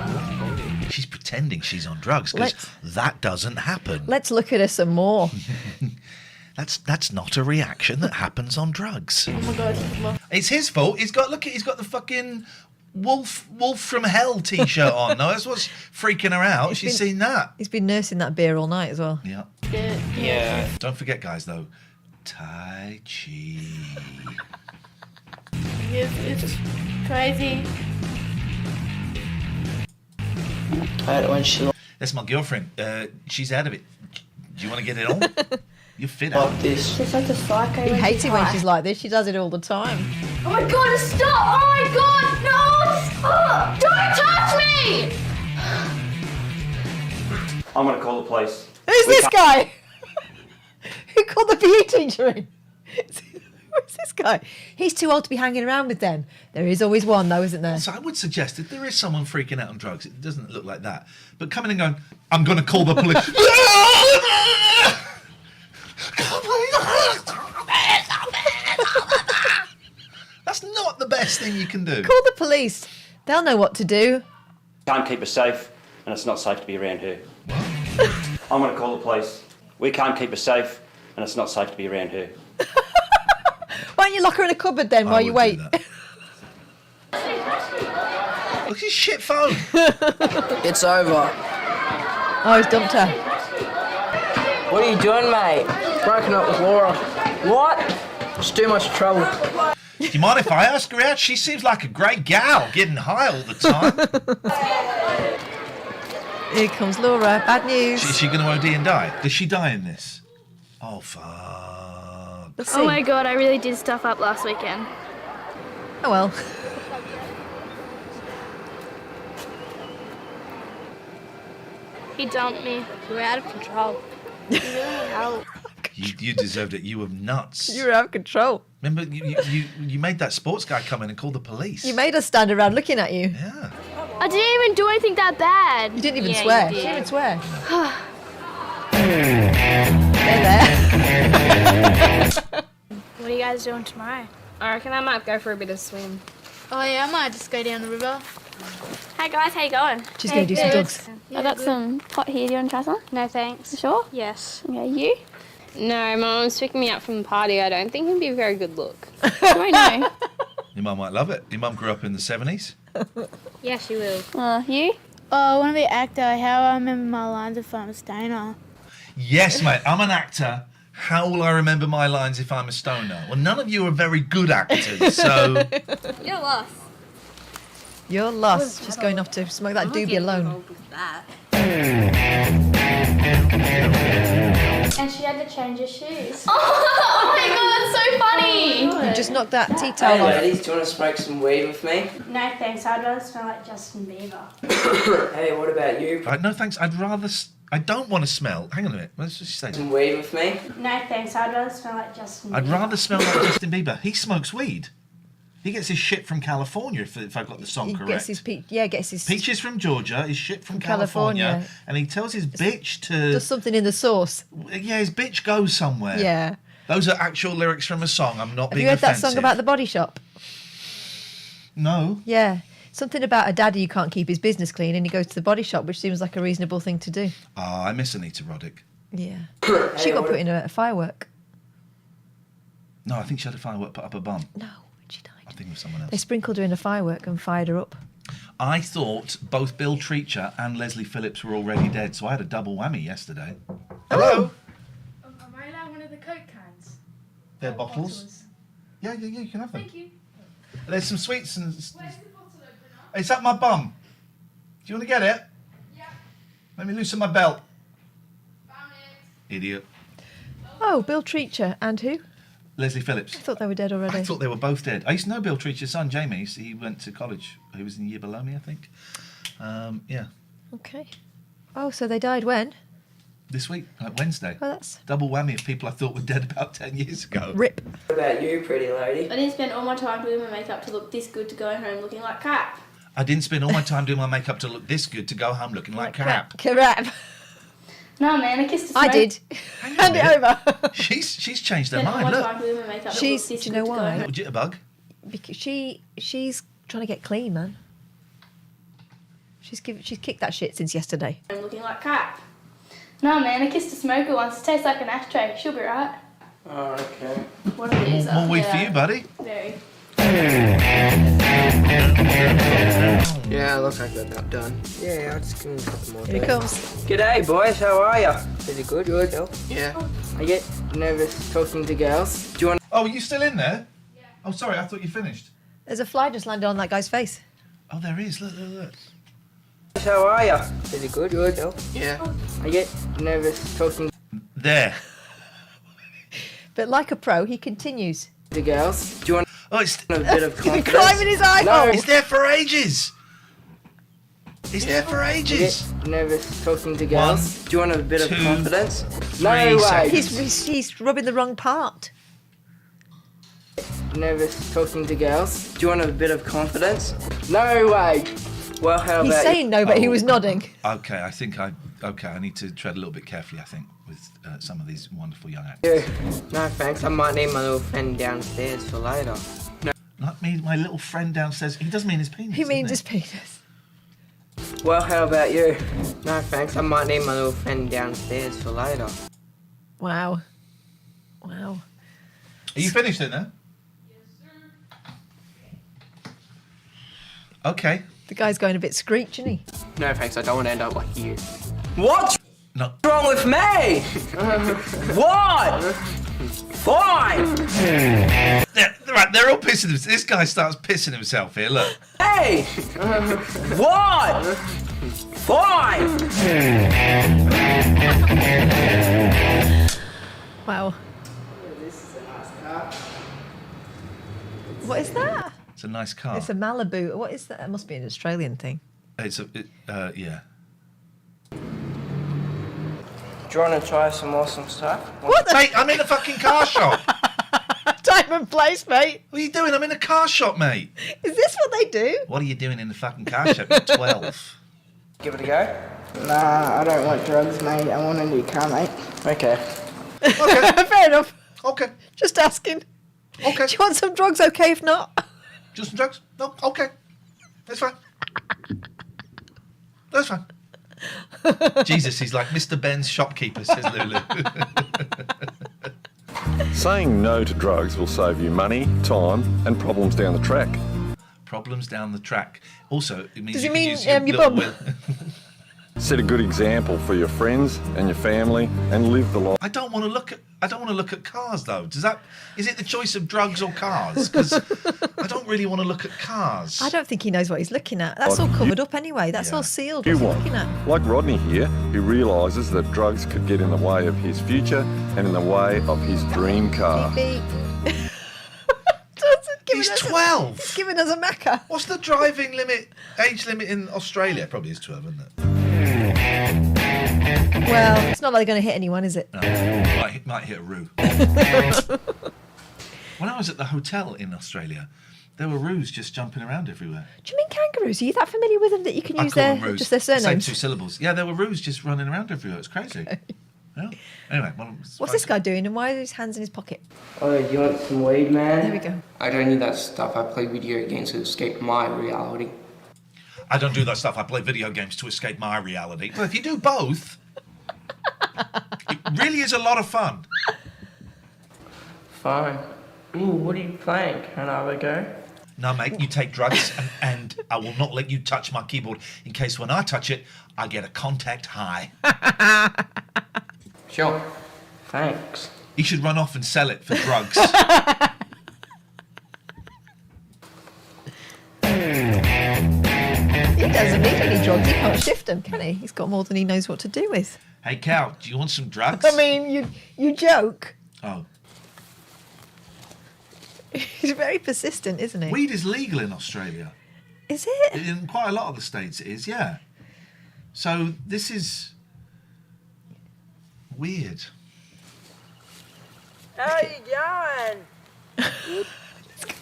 Speaker 1: She's pretending she's on drugs because that doesn't happen.
Speaker 2: Let's look at her some more.
Speaker 1: That's not a reaction that happens on drugs.
Speaker 3: Oh my god,
Speaker 1: It's his fault. He's got he's got the fucking Wolf from Hell t-shirt on. No, that's what's freaking her out. She's seen that.
Speaker 2: He's been nursing that beer all night as well.
Speaker 1: Yeah.
Speaker 11: Yeah.
Speaker 1: Don't forget, guys, though. Tai Chi.
Speaker 3: it's crazy.
Speaker 4: I hate it when she
Speaker 1: That's my girlfriend. She's out of it. Do you want to get it on? You're fit out.
Speaker 4: like this.
Speaker 3: She's like a psycho.
Speaker 2: He hates it when she's like this. She does it all the time.
Speaker 3: Oh my god, stop! Oh my god, no! Stop! Don't touch me!
Speaker 10: I'm going to call the police.
Speaker 2: Who's this guy? Who called the PE teacher in? Who's this guy? He's too old to be hanging around with them. There is always one, though, isn't there?
Speaker 1: So I would suggest if there is someone freaking out on drugs, it doesn't look like that. But coming and going, I'm going to call the police. That's not the best thing you can do.
Speaker 2: Call the police. They'll know what to do.
Speaker 10: Can't keep us safe, and it's not safe to be around here. I'm going to call the police. We can't keep us safe, and it's not safe to be around here.
Speaker 2: Why don't you lock her in a cupboard then while you wait?
Speaker 1: Look at his shit phone.
Speaker 4: It's over.
Speaker 2: Oh, he's dumped her.
Speaker 11: What are you doing, mate?
Speaker 4: Broken up with Laura.
Speaker 11: What?
Speaker 4: It's too much trouble.
Speaker 1: Do you mind if I ask her out? She seems like a great gal, getting high all the time.
Speaker 2: Here comes Laura. Bad news.
Speaker 1: Is she going to OD and die? Does she die in this? Oh, fuck.
Speaker 2: Let's see.
Speaker 3: Oh my god, I really did stuff up last weekend.
Speaker 2: Oh well.
Speaker 3: He dumped me. We're out of control. You really need help.
Speaker 1: You deserved it. You were nuts.
Speaker 2: You were out of control.
Speaker 1: Remember, you made that sports guy come in and call the police.
Speaker 2: You made us stand around looking at you.
Speaker 1: Yeah.
Speaker 3: I didn't even do anything that bad.
Speaker 2: You didn't even
Speaker 3: Yeah,
Speaker 2: swear.
Speaker 3: you
Speaker 2: She
Speaker 3: did.
Speaker 2: didn't even swear.
Speaker 3: What are you guys doing tomorrow?
Speaker 9: I reckon I might go for a bit of swim.
Speaker 3: Oh yeah, I might just go down the river. Hey guys, how you going?
Speaker 2: She's going to do some dogs.
Speaker 3: I got some pot here. Do you want to try some?
Speaker 9: No thanks.
Speaker 3: You sure?
Speaker 9: Yes.
Speaker 3: Okay, you?
Speaker 9: No, my mum's picking me up from the party. I don't think it'd be a very good look.
Speaker 3: Do I know?
Speaker 1: Your mum might love it. Your mum grew up in the 70s.
Speaker 9: Yeah, she will.
Speaker 3: You?
Speaker 12: Oh, I want to be an actor. How I remember my lines if I'm a stoner.
Speaker 1: Yes, mate. I'm an actor. How will I remember my lines if I'm a stoner? Well, none of you are very good actors, so...
Speaker 9: You're lost.
Speaker 2: You're lost. She's going off to smoke that doobie alone.
Speaker 3: And she had to change her shoes. Oh my god, that's so funny!
Speaker 2: You just knocked that tea
Speaker 11: Hey
Speaker 2: towel off.
Speaker 11: ladies, do you want to smoke some weed with me?
Speaker 3: No thanks, I'd rather smell like Justin Bieber.
Speaker 11: Hey, what about you?
Speaker 1: No, thanks. I'd rather... I don't want to smell... Hang on a minute. Let's just say...
Speaker 11: Some weed with me?
Speaker 3: No thanks, I'd rather smell like Justin Bieber.
Speaker 1: I'd rather smell like Justin Bieber. He smokes weed. He gets his shit from California, if I've got the song
Speaker 2: He
Speaker 1: correct.
Speaker 2: gets his gets his
Speaker 1: Peaches from Georgia, his shit from California, and he tells his bitch to...
Speaker 2: There's something in the sauce.
Speaker 1: Yeah, his bitch goes somewhere.
Speaker 2: Yeah.
Speaker 1: Those are actual lyrics from a song. I'm not
Speaker 2: Have
Speaker 1: being
Speaker 2: you heard
Speaker 1: offensive.
Speaker 2: that song about the body shop?
Speaker 1: No.
Speaker 2: Yeah. Something about a daddy who can't keep his business clean and he goes to the body shop, which seems like a reasonable thing to do.
Speaker 1: I miss Anita Roddick.
Speaker 2: Yeah. She got put in a firework.
Speaker 1: No, I think she had a firework put up her bum.
Speaker 2: No, she died.
Speaker 1: I think it was someone else.
Speaker 2: They sprinkled her in a firework and fired her up.
Speaker 1: I thought both Bill Treacher and Leslie Phillips were already dead, so I had a double whammy yesterday. Hello.
Speaker 12: Am I allowed one of the Coke cans?
Speaker 1: They're bottles. Yeah, you can have them.
Speaker 12: Thank you.
Speaker 1: There's some sweets and...
Speaker 12: Where's the bottle opener?
Speaker 1: It's up my bum. Do you want to get it?
Speaker 12: Yeah.
Speaker 1: Let me loosen my belt.
Speaker 12: Found it.
Speaker 1: Idiot.
Speaker 2: Oh, Bill Treacher and who?
Speaker 1: Leslie Phillips.
Speaker 2: I thought they were dead already.
Speaker 1: I thought they were both dead. I used to know Bill Treacher's son, Jamie. He went to college. He was in the year below me, I think. Yeah.
Speaker 2: Okay. Oh, so they died when?
Speaker 1: This week, Wednesday.
Speaker 2: Oh, that's...
Speaker 1: Double whammy of people I thought were dead about 10 years ago.
Speaker 2: Rip.
Speaker 11: What about you, pretty lady?
Speaker 3: I didn't spend all my time doing my makeup to look this good to go home looking like crap.
Speaker 1: I didn't spend all my time doing my makeup to look this good to go home looking like crap.
Speaker 2: Crap.
Speaker 3: No man, I kissed a
Speaker 2: I
Speaker 3: smoke.
Speaker 2: did. Hand it over.
Speaker 1: She's changed her
Speaker 3: Spent all
Speaker 1: mind.
Speaker 3: my
Speaker 1: Look.
Speaker 3: time doing my makeup to
Speaker 2: She's...
Speaker 3: look this
Speaker 2: Do you know
Speaker 3: good to go
Speaker 2: why?
Speaker 3: home.
Speaker 1: Little jitterbug.
Speaker 2: Because she's trying to get clean, man. She's kicked that shit since yesterday.
Speaker 3: I'm looking like crap. No man, I kissed a smoker once. It tastes like an ashtray. She'll be right.
Speaker 11: Oh, okay.
Speaker 3: What a loser.
Speaker 1: More weed
Speaker 3: Yeah.
Speaker 1: for you, buddy.
Speaker 3: Very.
Speaker 11: Yeah, look, I got that done. Yeah, I'll just give him a couple more.
Speaker 2: Here it comes.
Speaker 11: G'day, boys. How are ya? Pretty good. Good. Yeah. I get nervous talking to girls. Do you want?
Speaker 1: Oh, are you still in there? Yeah. Oh, sorry, I thought you finished.
Speaker 2: There's a fly just landed on that guy's face.
Speaker 1: Oh, there is. Look.
Speaker 11: How are ya? Pretty good. Good. Yeah. I get nervous talking
Speaker 1: There.
Speaker 2: But like a pro, he continues.
Speaker 11: to girls. Do you want?
Speaker 1: Oh, it's
Speaker 11: A bit of
Speaker 2: He's
Speaker 11: confidence.
Speaker 2: climbing his eye
Speaker 11: No.
Speaker 2: hole.
Speaker 1: It's there for ages. It's there for
Speaker 11: I
Speaker 1: ages.
Speaker 11: get nervous talking to girls.
Speaker 1: One,
Speaker 11: Do you want a bit of
Speaker 1: 2,
Speaker 11: confidence?
Speaker 1: 3
Speaker 11: No way.
Speaker 1: seconds.
Speaker 2: He's rubbing the wrong part.
Speaker 11: Nervous talking to girls. Do you want a bit of confidence? No way. Well, how
Speaker 2: He's
Speaker 11: about
Speaker 2: saying no, but he
Speaker 1: Oh.
Speaker 2: was nodding.
Speaker 1: Okay, I need to tread a little bit carefully, I think, with some of these wonderful young actors.
Speaker 11: you? No thanks. I might need my little friend downstairs for later.
Speaker 1: Like me, my little friend downstairs. He does mean his penis.
Speaker 2: He means his
Speaker 1: doesn't
Speaker 2: penis.
Speaker 11: Well, how about you? No thanks. I might need my little friend downstairs for later.
Speaker 2: Wow. Wow.
Speaker 1: Are you finished then, huh? Okay.
Speaker 2: The guy's going a bit screech, isn't he?
Speaker 11: No thanks. I don't want to end up like you. What's
Speaker 1: No.
Speaker 11: wrong with me? What? Fine.
Speaker 1: They're all pissing themselves. This guy starts pissing himself here, look.
Speaker 11: Hey. What? Fine.
Speaker 2: Wow. What is that?
Speaker 1: It's a nice car.
Speaker 2: It's a Malibu. What is that? It must be an Australian thing.
Speaker 1: Yeah.
Speaker 11: Do you want to try some awesome stuff?
Speaker 2: What the?
Speaker 1: Mate, I'm in a fucking car shop.
Speaker 2: Diamond Place, mate.
Speaker 1: What are you doing? I'm in a car shop, mate.
Speaker 2: Is this what they do?
Speaker 1: What are you doing in the fucking car shop? You're 12.
Speaker 11: Give it a go. Nah, I don't want drugs, mate. I want a new car, mate. Okay.
Speaker 1: Okay.
Speaker 2: Fair enough.
Speaker 1: Okay.
Speaker 2: Just asking.
Speaker 1: Okay.
Speaker 2: Do you want some drugs? Okay, if not.
Speaker 1: Just some drugs? No? Okay. That's fine. That's fine. Jesus, he's like Mr. Ben's shopkeeper, says Lulu.
Speaker 13: Saying no to drugs will save you money, time, and problems down the track.
Speaker 1: Problems down the track. Also, it means
Speaker 2: Does
Speaker 1: you
Speaker 2: it
Speaker 1: can
Speaker 2: mean,
Speaker 1: use your
Speaker 2: your
Speaker 1: little
Speaker 2: bum?
Speaker 13: Set a good example for your friends and your family, and live the life.
Speaker 1: I don't want to look at cars though. Is it the choice of drugs or cars? Because I don't really want to look at cars.
Speaker 2: I don't think he knows what he's looking at. That's all covered up anyway. That's all sealed.
Speaker 13: You
Speaker 2: What's he
Speaker 13: want,
Speaker 2: looking at?
Speaker 13: like Rodney here, who realises that drugs could get in the way of his future and in the way of his dream car.
Speaker 2: Beep, beep.
Speaker 1: He's 12.
Speaker 2: He's giving us a macca.
Speaker 1: What's the driving age limit in Australia? Probably is 12, isn't it?
Speaker 2: Well, it's not like they're going to hit anyone, is it?
Speaker 1: No, might hit a roo. When I was at the hotel in Australia, there were roos just jumping around everywhere.
Speaker 2: Do you mean kangaroos? Are you that familiar with them that you can use
Speaker 1: I call them roos.
Speaker 2: just their surnames?
Speaker 1: Same 2 syllables. Yeah, there were roos just running around everywhere. It's crazy.
Speaker 2: Okay.
Speaker 1: Yeah. Anyway,
Speaker 2: What's this guy doing and why are his hands in his pocket?
Speaker 11: Oh, do you want some weed, man?
Speaker 2: There we go.
Speaker 11: I don't need that stuff. I play video games to escape my reality.
Speaker 1: I don't do that stuff. I play video games to escape my reality. Well, if you do both, it really is a lot of fun.
Speaker 11: Fine. Ooh, what are you playing? Can I have a go?
Speaker 1: No, mate, you take drugs and I will not let you touch my keyboard in case when I touch it, I get a contact high.
Speaker 11: Sure. Thanks.
Speaker 1: You should run off and sell it for drugs.
Speaker 2: He doesn't need any drugs. He can't shift them, can he? He's got more than he knows what to do with.
Speaker 1: Hey, Cal, do you want some drugs?
Speaker 2: I mean, you joke.
Speaker 1: Oh.
Speaker 2: He's very persistent, isn't he?
Speaker 1: Weed is legal in Australia.
Speaker 2: Is it?
Speaker 1: In quite a lot of the states it is, yeah. So this is weird.
Speaker 11: How you going? Good.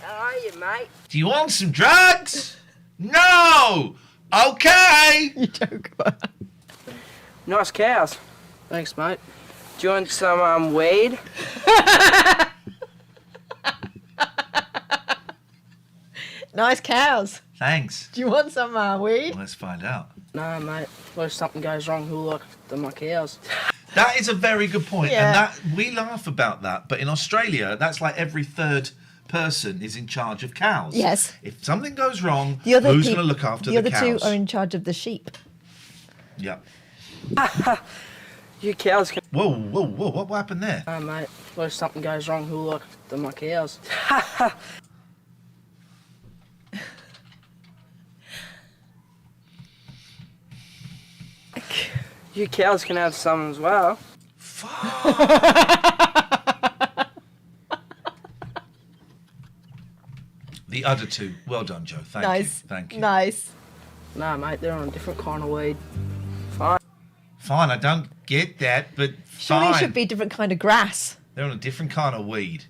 Speaker 11: How are you, mate?
Speaker 1: Do you want some drugs? No! Okay!
Speaker 2: You joke about that.
Speaker 11: Nice cows. Thanks, mate. Do you want some weed?
Speaker 2: Nice cows.
Speaker 1: Thanks.
Speaker 2: Do you want some weed?
Speaker 1: Well, let's find out.
Speaker 11: No, mate. What if something goes wrong? Who'll look after my cows?
Speaker 1: That is a very good point.
Speaker 2: Yeah.
Speaker 1: And that we laugh about that, but in Australia, that's like every third person is in charge of cows.
Speaker 2: Yes.
Speaker 1: If something goes wrong,
Speaker 2: The other
Speaker 1: who's
Speaker 2: peop-
Speaker 1: going to look after
Speaker 2: the
Speaker 1: the
Speaker 2: other
Speaker 1: cows?
Speaker 2: two are in charge of the sheep.
Speaker 1: Yeah.
Speaker 11: You cows can...
Speaker 1: Whoa, whoa, whoa, what happened there?
Speaker 11: No, mate. What if something goes wrong? Who'll look after my cows? You cows can have some as well.
Speaker 1: The other two. Well done, Joe. Thank
Speaker 2: Nice.
Speaker 1: you. Thank you.
Speaker 2: Nice.
Speaker 11: No, mate. They're on a different kind of weed. Fine.
Speaker 1: Fine, I don't get that, but
Speaker 2: Surely
Speaker 1: fine.
Speaker 2: it should be a different kind of grass.
Speaker 1: They're on a different kind of weed.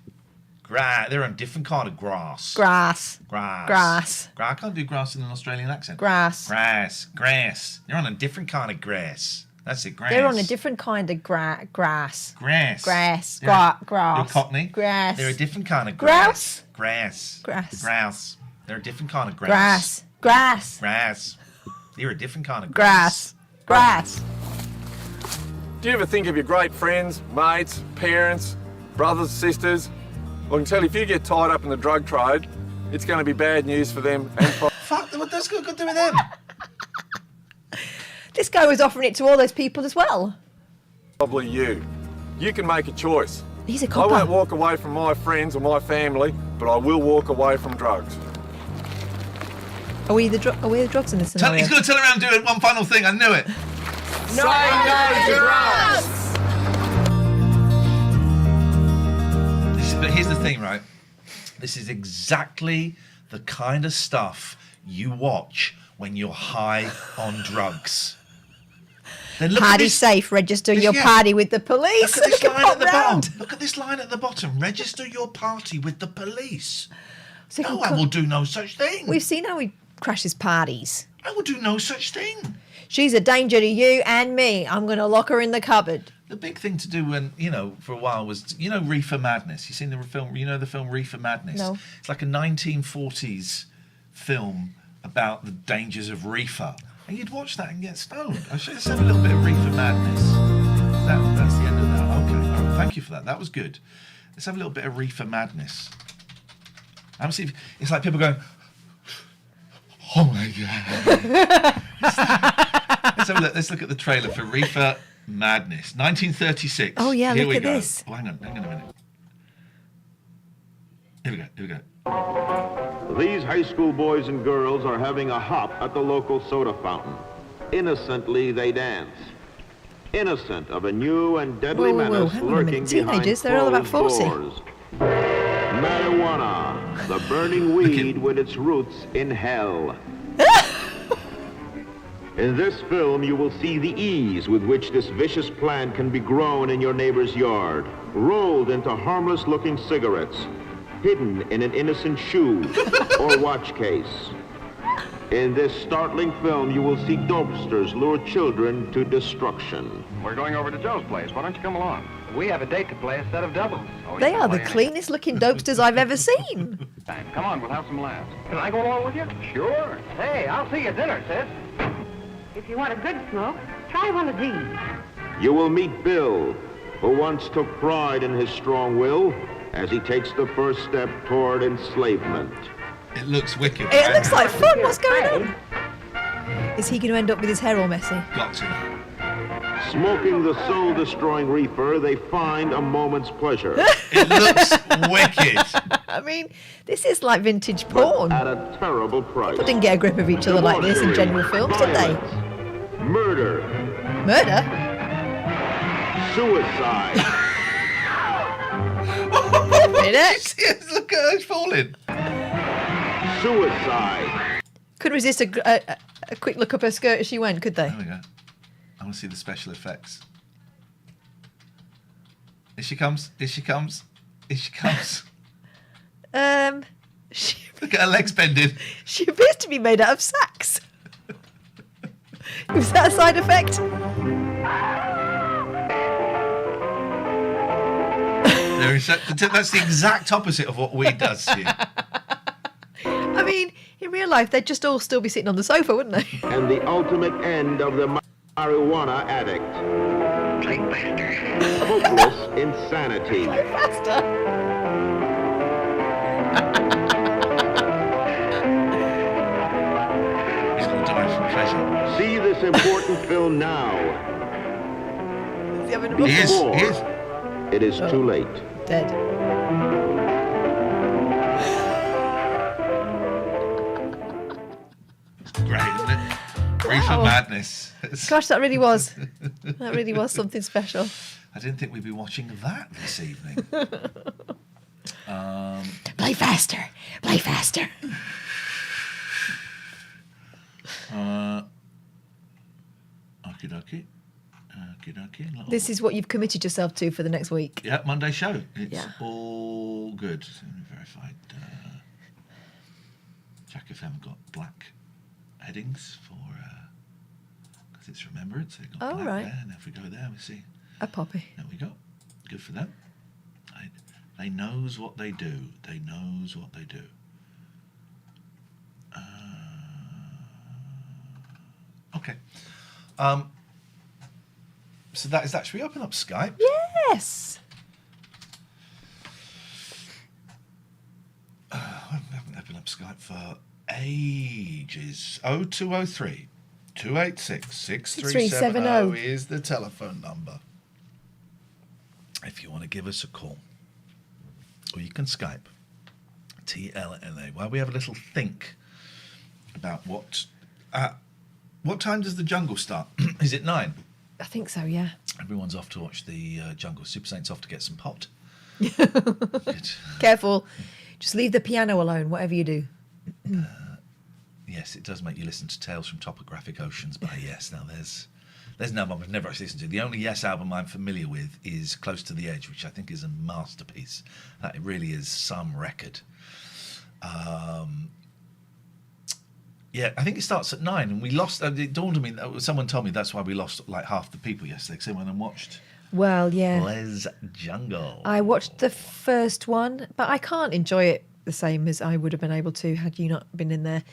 Speaker 1: They're on a different kind of grass.
Speaker 2: Grass.
Speaker 1: Grass.
Speaker 2: Grass.
Speaker 1: I can't do grass in an Australian accent.
Speaker 2: Grass.
Speaker 1: Grass. They're on a different kind of grass. That's it, grass.
Speaker 2: They're on a different kind of grass.
Speaker 1: Grass.
Speaker 2: Grass.
Speaker 1: They're-
Speaker 2: Grass.
Speaker 1: You're Cockney.
Speaker 2: Grass.
Speaker 1: They're a different kind of
Speaker 2: Grouse?
Speaker 1: grass.
Speaker 2: Grass.
Speaker 1: Grouse. They're a different kind of grass.
Speaker 2: Grass.
Speaker 1: Grass. They're a different kind of
Speaker 2: Grass. Grass.
Speaker 13: Do you ever think of your great friends, mates, parents, brothers, sisters? Well, I can tell you, if you get tied up in the drug trade, it's going to be bad news for them and for
Speaker 1: Fuck, what that's got to do with them?
Speaker 2: This guy was offering it to all those people as well.
Speaker 13: probably you. You can make a choice.
Speaker 2: He's a
Speaker 13: I
Speaker 2: copper.
Speaker 13: won't walk away from my friends or my family, but I will walk away from drugs.
Speaker 2: Are we the drugs in this scenario?
Speaker 1: He's going to turn around and do it. One final thing. I knew it.
Speaker 11: No drugs!
Speaker 1: But here's the thing, right? This is exactly the kind of stuff you watch when you're high on drugs. Then look at
Speaker 2: Party
Speaker 1: this-
Speaker 2: safe. Register your
Speaker 1: yeah.
Speaker 2: party with the police.
Speaker 1: Look at this line at the
Speaker 2: round.
Speaker 1: bottom. Look at this line at the bottom. Register your party with the police.
Speaker 2: So
Speaker 1: No,
Speaker 2: you
Speaker 1: I
Speaker 2: can-
Speaker 1: will do no such thing.
Speaker 2: We've seen how he crashes parties.
Speaker 1: I will do no such thing.
Speaker 2: She's a danger to you and me. I'm going to lock her in the cupboard.
Speaker 1: The big thing to do when, for a while was, Reefer Madness. You seen the film, the film Reefer Madness?
Speaker 2: No.
Speaker 1: It's like a 1940s film about the dangers of reefer. And you'd watch that and get stoned. Let's have a little bit of Reefer Madness. That's the end of that. Okay, all right, thank you for that. That was good. Let's have a little bit of Reefer Madness. I'm see if it's like people going, oh my God. Let's have a look. Let's look at the trailer for Reefer Madness, 1936.
Speaker 2: Oh, yeah,
Speaker 1: Here
Speaker 2: look
Speaker 1: we
Speaker 2: at
Speaker 1: go.
Speaker 2: this.
Speaker 1: Oh, hang on a minute. Here we go.
Speaker 14: These high school boys and girls are having a hop at the local soda fountain. Innocently, they dance. Innocent of a new and deadly
Speaker 2: Whoa,
Speaker 14: menace
Speaker 2: hang on a
Speaker 14: lurking
Speaker 2: minute.
Speaker 14: behind
Speaker 2: Teenagers, they're all about
Speaker 14: closed
Speaker 2: 40.
Speaker 14: doors. Marijuana, the burning weed with its roots in hell. In this film, you will see the ease with which this vicious plant can be grown in your neighbor's yard, rolled into harmless-looking cigarettes, hidden in an innocent shoe or watch case. In this startling film, you will see dopesters lure children to destruction.
Speaker 15: We're going over to Joe's place. Why don't you come along? We have a date to play a set of doubles.
Speaker 2: They are the cleanest looking dopesters I've ever seen.
Speaker 15: Come on, we'll have some laughs. Can I go along with you? Sure. Hey, I'll see you at dinner, sis.
Speaker 16: If you want a good smoke, try one of these.
Speaker 14: You will meet Bill, who once took pride in his strong will as he takes the first step toward enslavement.
Speaker 1: It looks wicked.
Speaker 2: It looks like fun. What's going on? Is he going to end up with his hair all messy?
Speaker 1: Got to.
Speaker 14: Smoking the soul-destroying reefer, they find a moment's pleasure.
Speaker 1: It looks wicked.
Speaker 2: I mean, this is like vintage porn.
Speaker 14: At a terrible price.
Speaker 2: People didn't get a grip of each other like this in general films, did they?
Speaker 14: Murder.
Speaker 2: Murder?
Speaker 14: Suicide.
Speaker 2: Wait a minute.
Speaker 1: Yes, look at her falling.
Speaker 14: Suicide.
Speaker 2: Couldn't resist a quick look up her skirt as she went, could they?
Speaker 1: There we go. I want to see the special effects. Here she comes. Here she comes. Here she comes. Look at her legs bending.
Speaker 2: She appears to be made out of sacks. Was that a side effect?
Speaker 1: There is that's the exact opposite of what weed does to you.
Speaker 2: I mean, in real life, they'd just all still be sitting on the sofa, wouldn't they?
Speaker 14: And the ultimate end of the marijuana addict. Hopeless insanity.
Speaker 2: Faster.
Speaker 1: He's going to die from pleasure.
Speaker 14: See this important film now.
Speaker 2: Is he having a
Speaker 1: He is.
Speaker 14: Before
Speaker 1: He is.
Speaker 14: it is too late.
Speaker 2: Dead.
Speaker 1: Great, isn't it? Reefer
Speaker 2: Wow.
Speaker 1: Madness.
Speaker 2: Gosh, that really was. That really was something special.
Speaker 1: I didn't think we'd be watching that this evening.
Speaker 2: Play faster. Play faster.
Speaker 1: Okie dokie. Okie dokie.
Speaker 2: This is what you've committed yourself to for the next week.
Speaker 1: Yeah, Monday show. It's
Speaker 2: Yeah.
Speaker 1: all good. Verified. Jack FM got black headings for because it's Remembrance. They've got
Speaker 2: Oh,
Speaker 1: black
Speaker 2: right.
Speaker 1: there, and if we go there, we see.
Speaker 2: A poppy.
Speaker 1: There we go. Good for them. They knows what they do. They knows what they do. Okay. So that is that. Should we open up Skype?
Speaker 2: Yes.
Speaker 1: I haven't opened up Skype for ages. 0203 286 6370 is the telephone number. If you want to give us a call. Or you can Skype. TLNA. While we have a little think about what time does the jungle start? Is it 9?
Speaker 2: I think so, yeah.
Speaker 1: Everyone's off to watch the jungle. Super Saint's off to get some pot.
Speaker 2: Careful. Just leave the piano alone, whatever you do.
Speaker 1: Yes, it does make you listen to Tales from Topographic Oceans by Yes. Now there's There's no album I've never actually listened to. The only Yes album I'm familiar with is Close to the Edge, which I think is a masterpiece. That really is some record. Yeah, I think it starts at 9, and we lost. It dawned on me. Someone told me that's why we lost like half the people yesterday, because they went and watched
Speaker 2: Well, yeah.
Speaker 1: Les Jungle.
Speaker 2: I watched the first one, but I can't enjoy it the same as I would have been able to had you not been in there.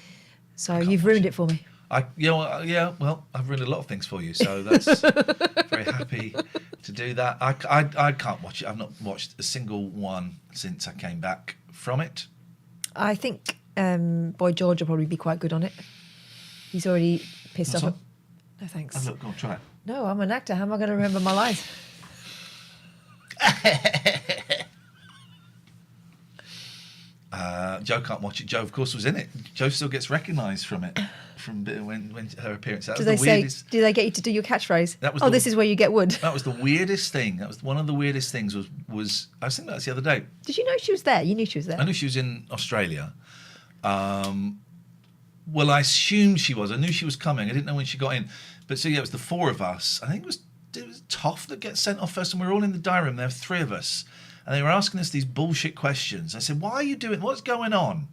Speaker 2: So you've ruined it for me.
Speaker 1: Well, I've ruined a lot of things for you, so that's very happy to do that. I can't watch it. I've not watched a single one since I came back from it.
Speaker 2: I think Boy George will probably be quite good on it. He's already pissed
Speaker 1: What's
Speaker 2: off.
Speaker 1: on?
Speaker 2: No thanks.
Speaker 1: Oh, look, go on, try it.
Speaker 2: No, I'm an actor. How am I going to remember my lines?
Speaker 1: Joe can't watch it. Joe, of course, was in it. Joe still gets recognised from it, from when her appearance. That
Speaker 2: Do
Speaker 1: was
Speaker 2: they
Speaker 1: the
Speaker 2: say?
Speaker 1: weirdest.
Speaker 2: Do they get you to do your catchphrase?
Speaker 1: That was
Speaker 2: this is where you get wood.
Speaker 1: That was the weirdest thing. That was one of the weirdest things. Was I was thinking about this the other day.
Speaker 2: Did you know she was there? You knew she was there.
Speaker 1: I knew she was in Australia. Well, I assumed she was. I knew she was coming. I didn't know when she got in. But so yeah, it was the four of us. I think it was Toff that gets sent off first, and we were all in the diary room. There were three of us, and they were asking us these bullshit questions. I said, "Why are you doing? What's going on?"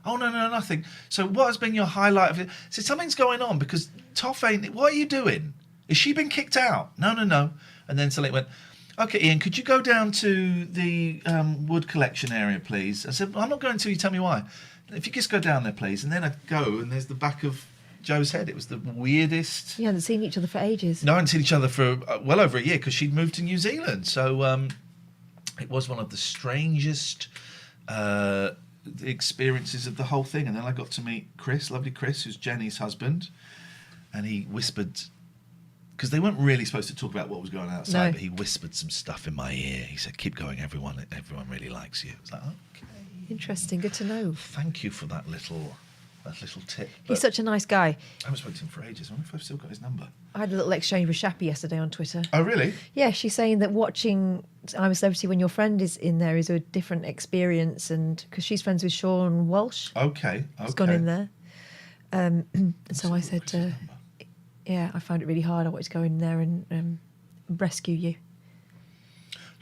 Speaker 1: "Oh no, nothing." "So what has been your highlight of it?" I said, "Something's going on because Toff ain't. What are you doing? Has she been kicked out?" No. And then suddenly it went, "Okay, Iain, could you go down to the wood collection area, please?" I said, "I'm not going to. You tell me why." "If you just go down there, please." And then I go, and there's the back of Joe's head. It was the weirdest.
Speaker 2: You hadn't seen each other for ages.
Speaker 1: No, I hadn't seen each other for well over a year because she'd moved to New Zealand. So it was one of the strangest experiences of the whole thing. And then I got to meet Chris, lovely Chris, who's Jenny's husband. And he whispered, because they weren't really supposed to talk about what was going on outside,
Speaker 2: No.
Speaker 1: but he whispered some stuff in my ear. He said, "Keep going, everyone really likes you." I was like, okay.
Speaker 2: Interesting. Good to know.
Speaker 1: Thank you for that little tip.
Speaker 2: He's such a nice guy.
Speaker 1: I haven't spoken to him for ages. I wonder if I've still got his number.
Speaker 2: I had a little exchange with Shappy yesterday on Twitter.
Speaker 1: Oh, really?
Speaker 2: Yeah, she's saying that watching I'm a Celebrity when your friend is in there is a different experience, and because she's friends with Sean Walsh.
Speaker 1: Okay.
Speaker 2: Who's gone in there. And so I said, yeah, I found it really hard. I wanted to go in there and rescue you.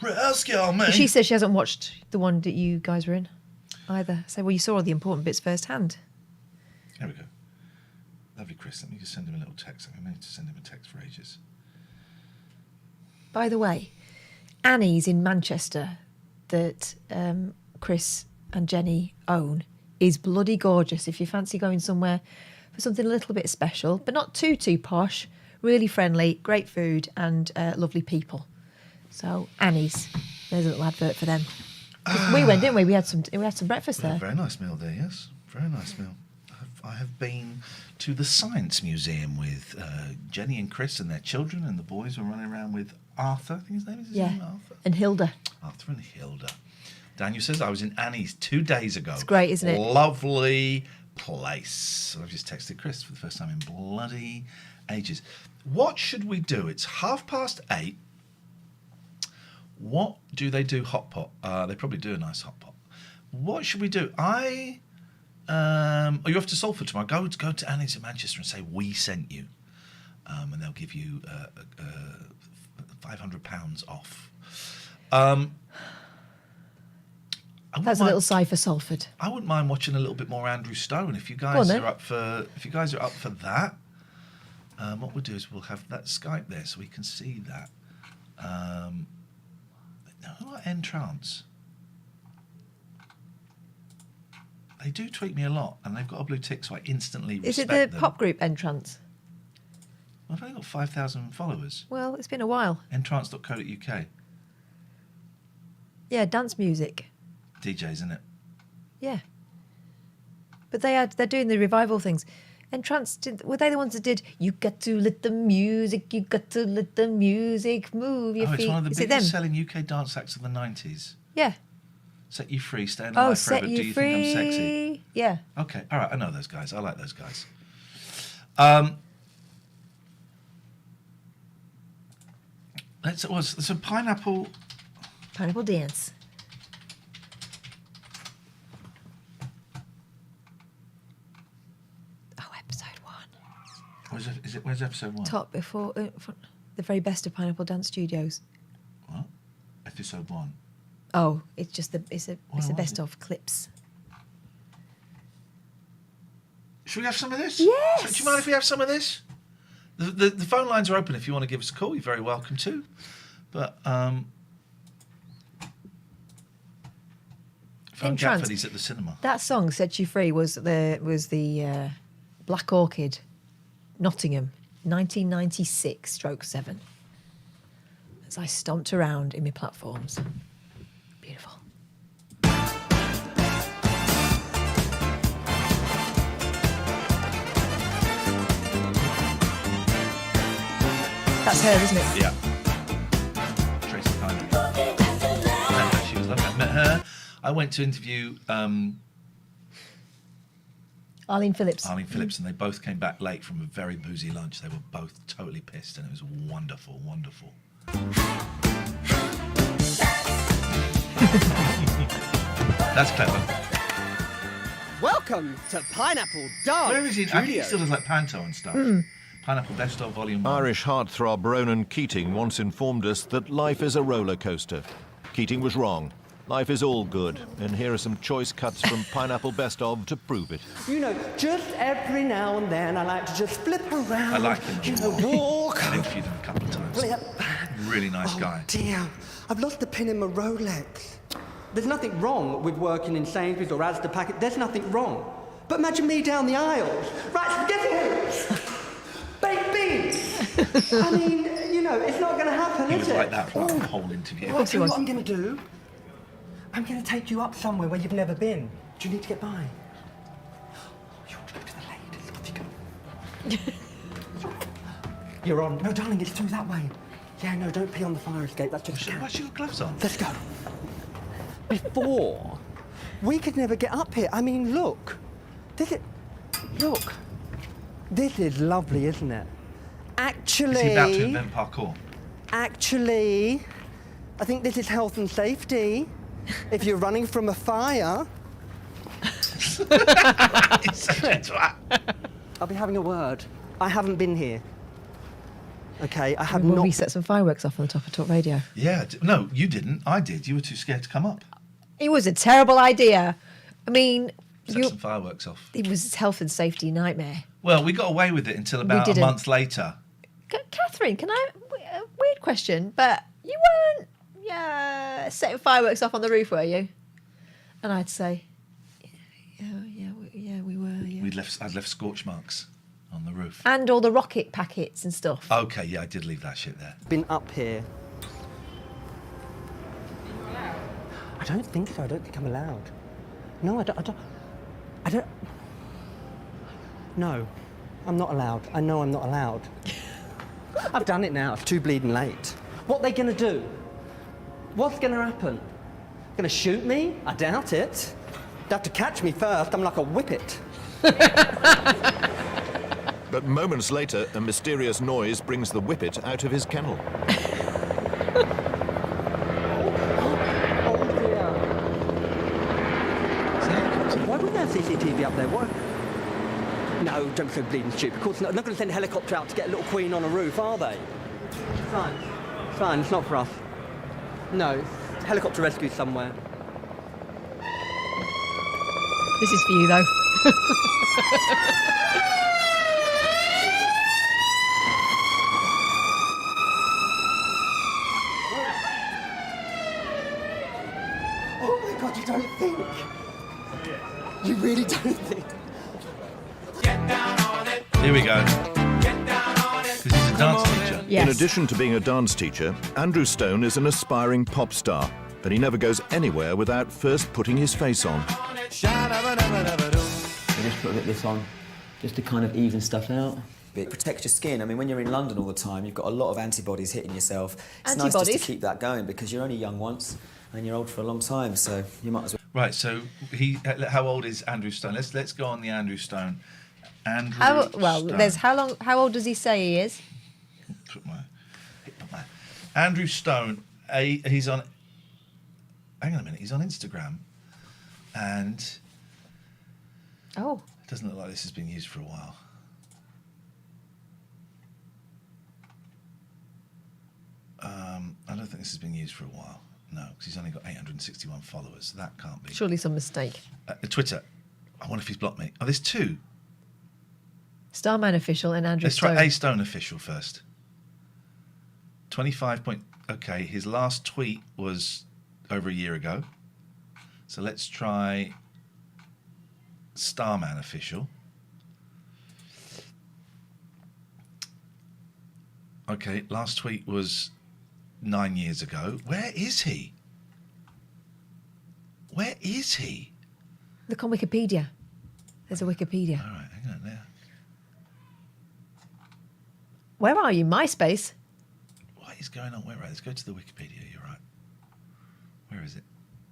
Speaker 1: Rescue me!
Speaker 2: She says she hasn't watched the one that you guys were in either. So, well, you saw all the important bits firsthand.
Speaker 1: There we go. Lovely Chris. Let me just send him a little text. I've been meaning to send him a text for ages.
Speaker 2: By the way, Annie's in Manchester that Chris and Jenny own is bloody gorgeous. If you fancy going somewhere for something a little bit special, but not too posh, really friendly, great food and lovely people. So Annie's, there's a little advert for them. We went, didn't we? We had some breakfast there.
Speaker 1: Very nice meal there, yes. Very nice meal. I have been to the Science Museum with Jenny and Chris and their children, and the boys were running around with Arthur. I think his name is Arthur.
Speaker 2: And Hilda.
Speaker 1: Arthur and Hilda. Daniel says, I was in Annie's 2 days ago.
Speaker 2: It's great, isn't it?
Speaker 1: Lovely place. So I've just texted Chris for the first time in bloody ages. What should we do? It's 8:30. What do they do hot pot? They probably do a nice hot pot. What should we do? Are you off to Salford tomorrow? Go to Annie's in Manchester and say we sent you, and they'll give you £500 off.
Speaker 2: That's a little sigh for Salford.
Speaker 1: I wouldn't mind watching a little bit more Andrew Stone if you guys
Speaker 2: Go on, then.
Speaker 1: are up for. If you guys are up for that, what we'll do is we'll have that Skype there so we can see that. Who are Entrance? They do tweet me a lot, and they've got a blue tick, so I instantly respect
Speaker 2: Is it the
Speaker 1: them.
Speaker 2: pop group Entrance?
Speaker 1: Well, I've only got 5,000 followers.
Speaker 2: Well, it's been a while.
Speaker 1: Entrance.co.uk.
Speaker 2: Yeah, dance music.
Speaker 1: DJs, isn't it?
Speaker 2: Yeah. But they're doing the revival things. Entrance, were they the ones that did "You got to let the music, you got to let the music move your feet"?
Speaker 1: It's one of the
Speaker 2: Is it them?
Speaker 1: biggest selling UK dance acts of the 90s.
Speaker 2: Yeah.
Speaker 1: Set You Free, Staying
Speaker 2: Oh,
Speaker 1: Alive
Speaker 2: Set
Speaker 1: Forever,
Speaker 2: You
Speaker 1: Do You
Speaker 2: Free.
Speaker 1: Think I'm Sexy?
Speaker 2: Yeah.
Speaker 1: Okay, all right, I know those guys. I like those guys. There's a pineapple
Speaker 2: dance. Oh, episode 1.
Speaker 1: Where's episode 1?
Speaker 2: Top before the very best of Pineapple Dance Studios.
Speaker 1: What? Episode 1.
Speaker 2: Oh, it's just the best
Speaker 1: it?
Speaker 2: of clips.
Speaker 1: Should we have some of this?
Speaker 2: Yes.
Speaker 1: Do you mind if we have some of this? The phone lines are open. If you want to give us a call, you're very welcome to. But phone Gatford, he's at the cinema.
Speaker 2: That song "Set You Free" was the Black Orchid, Nottingham, 1996/7. As I stomped around in my platforms. Beautiful. That's her, isn't it?
Speaker 1: Yeah. Tracy Pine. She was lovely. I met her. I went to interview
Speaker 2: Arlene Phillips.
Speaker 1: And they both came back late from a very boozy lunch. They were both totally pissed, and it was wonderful, wonderful. That's clever.
Speaker 17: Welcome to Pineapple Dance.
Speaker 1: Where is he? I think he still does like panto and stuff. Pineapple Best of Volume 1.
Speaker 6: Irish heartthrob Ronan Keating once informed us that life is a roller coaster. Keating was wrong. Life is all good, and here are some choice cuts from Pineapple Best of to prove it.
Speaker 17: You know, just every now and then I like to just flip around.
Speaker 1: I like him.
Speaker 17: You know, walk.
Speaker 1: I've interviewed him a couple of times.
Speaker 17: Flip.
Speaker 1: Really nice guy.
Speaker 17: Dear, I've lost the pin in my Rolex. There's nothing wrong with working in Sainsbury's or Asda Packet. There's nothing wrong. But imagine me down the aisles. Right, spaghetti. Baked beans. I mean, you know, it's not going to happen,
Speaker 1: He
Speaker 17: is
Speaker 1: was
Speaker 17: it?
Speaker 1: like that for the whole interview.
Speaker 17: Well, tell you what I'm going to do. I'm going to take you up somewhere where you've never been. Do you need to get by? You want to go to the ladies? Off you go. You're on. No, darling, it's through that way. Yeah, no, don't pee on the fire escape. That's just...
Speaker 1: Why's she got gloves on?
Speaker 17: Let's go. Before, we could never get up here. I mean, look. Look. This is lovely, isn't it? Actually...
Speaker 1: Is he about to invent parkour?
Speaker 17: Actually, I think this is health and safety. If you're running from a fire...
Speaker 1: He's such a twat.
Speaker 17: I'll be having a word. I haven't been here. Okay, I have
Speaker 2: Will
Speaker 17: not...
Speaker 2: we set some fireworks off on the top of Talk Radio?
Speaker 1: Yeah. No, you didn't. I did. You were too scared to come up.
Speaker 2: It was a terrible idea. I mean...
Speaker 1: Set some fireworks off.
Speaker 2: It was a health and safety nightmare.
Speaker 1: Well, we got away with it until about a month later.
Speaker 2: Catherine, can I... A weird question, but you weren't setting fireworks off on the roof, were you? And I'd say, yeah, we were, yeah.
Speaker 1: I'd left scorch marks on the roof.
Speaker 2: And all the rocket packets and stuff.
Speaker 1: Okay, yeah, I did leave that shit there.
Speaker 17: Been up here. I don't think so. I don't think I'm allowed. No, I don't. No, I'm not allowed. I know I'm not allowed. I've done it now. It's too bleeding late. What are they going to do? What's going to happen? Going to shoot me? I doubt it. They'll have to catch me first. I'm like a whippet.
Speaker 6: But moments later, a mysterious noise brings the whippet out of his kennel.
Speaker 17: Why wouldn't there CCTV up there? What? No, don't be so bleeding stupid. Of course not. They're not going to send a helicopter out to get a little queen on a roof, are they? Fine. Fine, it's not for us. No, helicopter rescue somewhere.
Speaker 2: This is for you, though.
Speaker 17: Oh my God, you don't think? You really don't think?
Speaker 1: Here we go. Because he's a dance teacher.
Speaker 2: Yes.
Speaker 6: In addition to being a dance teacher, Andrew Stone is an aspiring pop star, but he never goes anywhere without first putting his face on.
Speaker 8: I just put a bit of this on, just to kind of even stuff out. It protects your skin. I mean, when you're in London all the time, you've got a lot of antibodies hitting yourself. It's nice just to keep that going because you're only young once and you're old for a long time, so you might as well.
Speaker 1: Right, so how old is Andrew Stone? Let's go on the Andrew Stone.
Speaker 2: There's how old does he say he is?
Speaker 1: Andrew Stone, he's on... Hang on a minute, he's on Instagram and...
Speaker 2: Oh.
Speaker 1: It doesn't look like this has been used for a while. I don't think this has been used for a while. No, because he's only got 861 followers. So that can't be.
Speaker 2: Surely some mistake.
Speaker 1: Twitter. I wonder if he's blocked me. Oh, there's two.
Speaker 2: Starman Official and Andrew
Speaker 1: Let's
Speaker 2: Stone.
Speaker 1: try A Stone Official first. 25 point. Okay, his last tweet was over a year ago. So let's try Starman Official. Okay, last tweet was 9 years ago. Where is he? Where is he?
Speaker 2: Look on Wikipedia. There's a Wikipedia.
Speaker 1: All right, hang on there.
Speaker 2: Where are you? MySpace?
Speaker 1: What is going on? Where? Right, let's go to the Wikipedia. You're right. Where is it?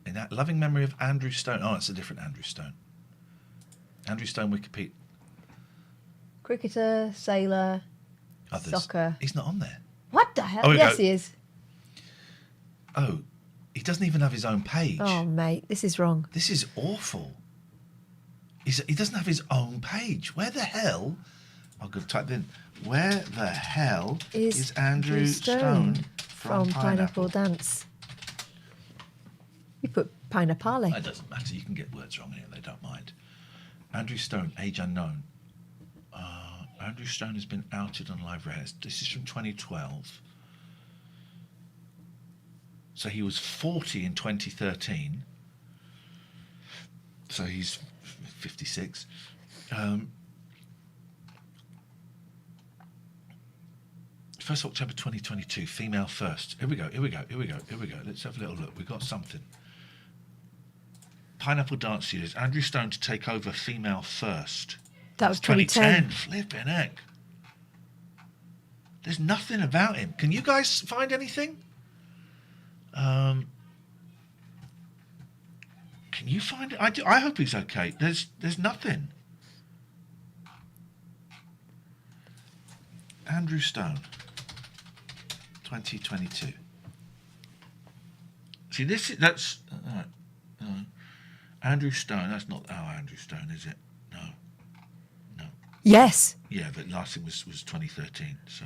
Speaker 1: In that loving memory of Andrew Stone. Oh, it's a different Andrew Stone. Andrew Stone Wikipedia.
Speaker 2: Cricketer, sailor,
Speaker 1: Others.
Speaker 2: soccer.
Speaker 1: He's not on there.
Speaker 2: What the hell?
Speaker 1: Oh, here we
Speaker 2: Yes,
Speaker 1: go.
Speaker 2: he is.
Speaker 1: Oh, he doesn't even have his own page.
Speaker 2: Oh, mate, this is wrong.
Speaker 1: This is awful. He doesn't have his own page. Where the hell? I'll go type in. Where the hell is Andrew Stone from
Speaker 2: Pineapple Dance? You put pineapple.
Speaker 1: It doesn't matter. You can get words wrong here. They don't mind. Andrew Stone, age unknown. Andrew Stone has been outed on live res. This is from 2012. So he was 40 in 2013. So he's 56. 1st October 2022, female first. Here we go. Let's have a little look. We've got something. Pineapple Dance Studios. Andrew Stone to take over female first.
Speaker 2: That was 2010.
Speaker 1: Flipping heck. There's nothing about him. Can you guys find anything? Can you find it? I hope he's okay. There's nothing. Andrew Stone. 2022. See, that's Andrew Stone. That's not our Andrew Stone, is it? No.
Speaker 2: Yes.
Speaker 1: Yeah, but last thing was 2013. So.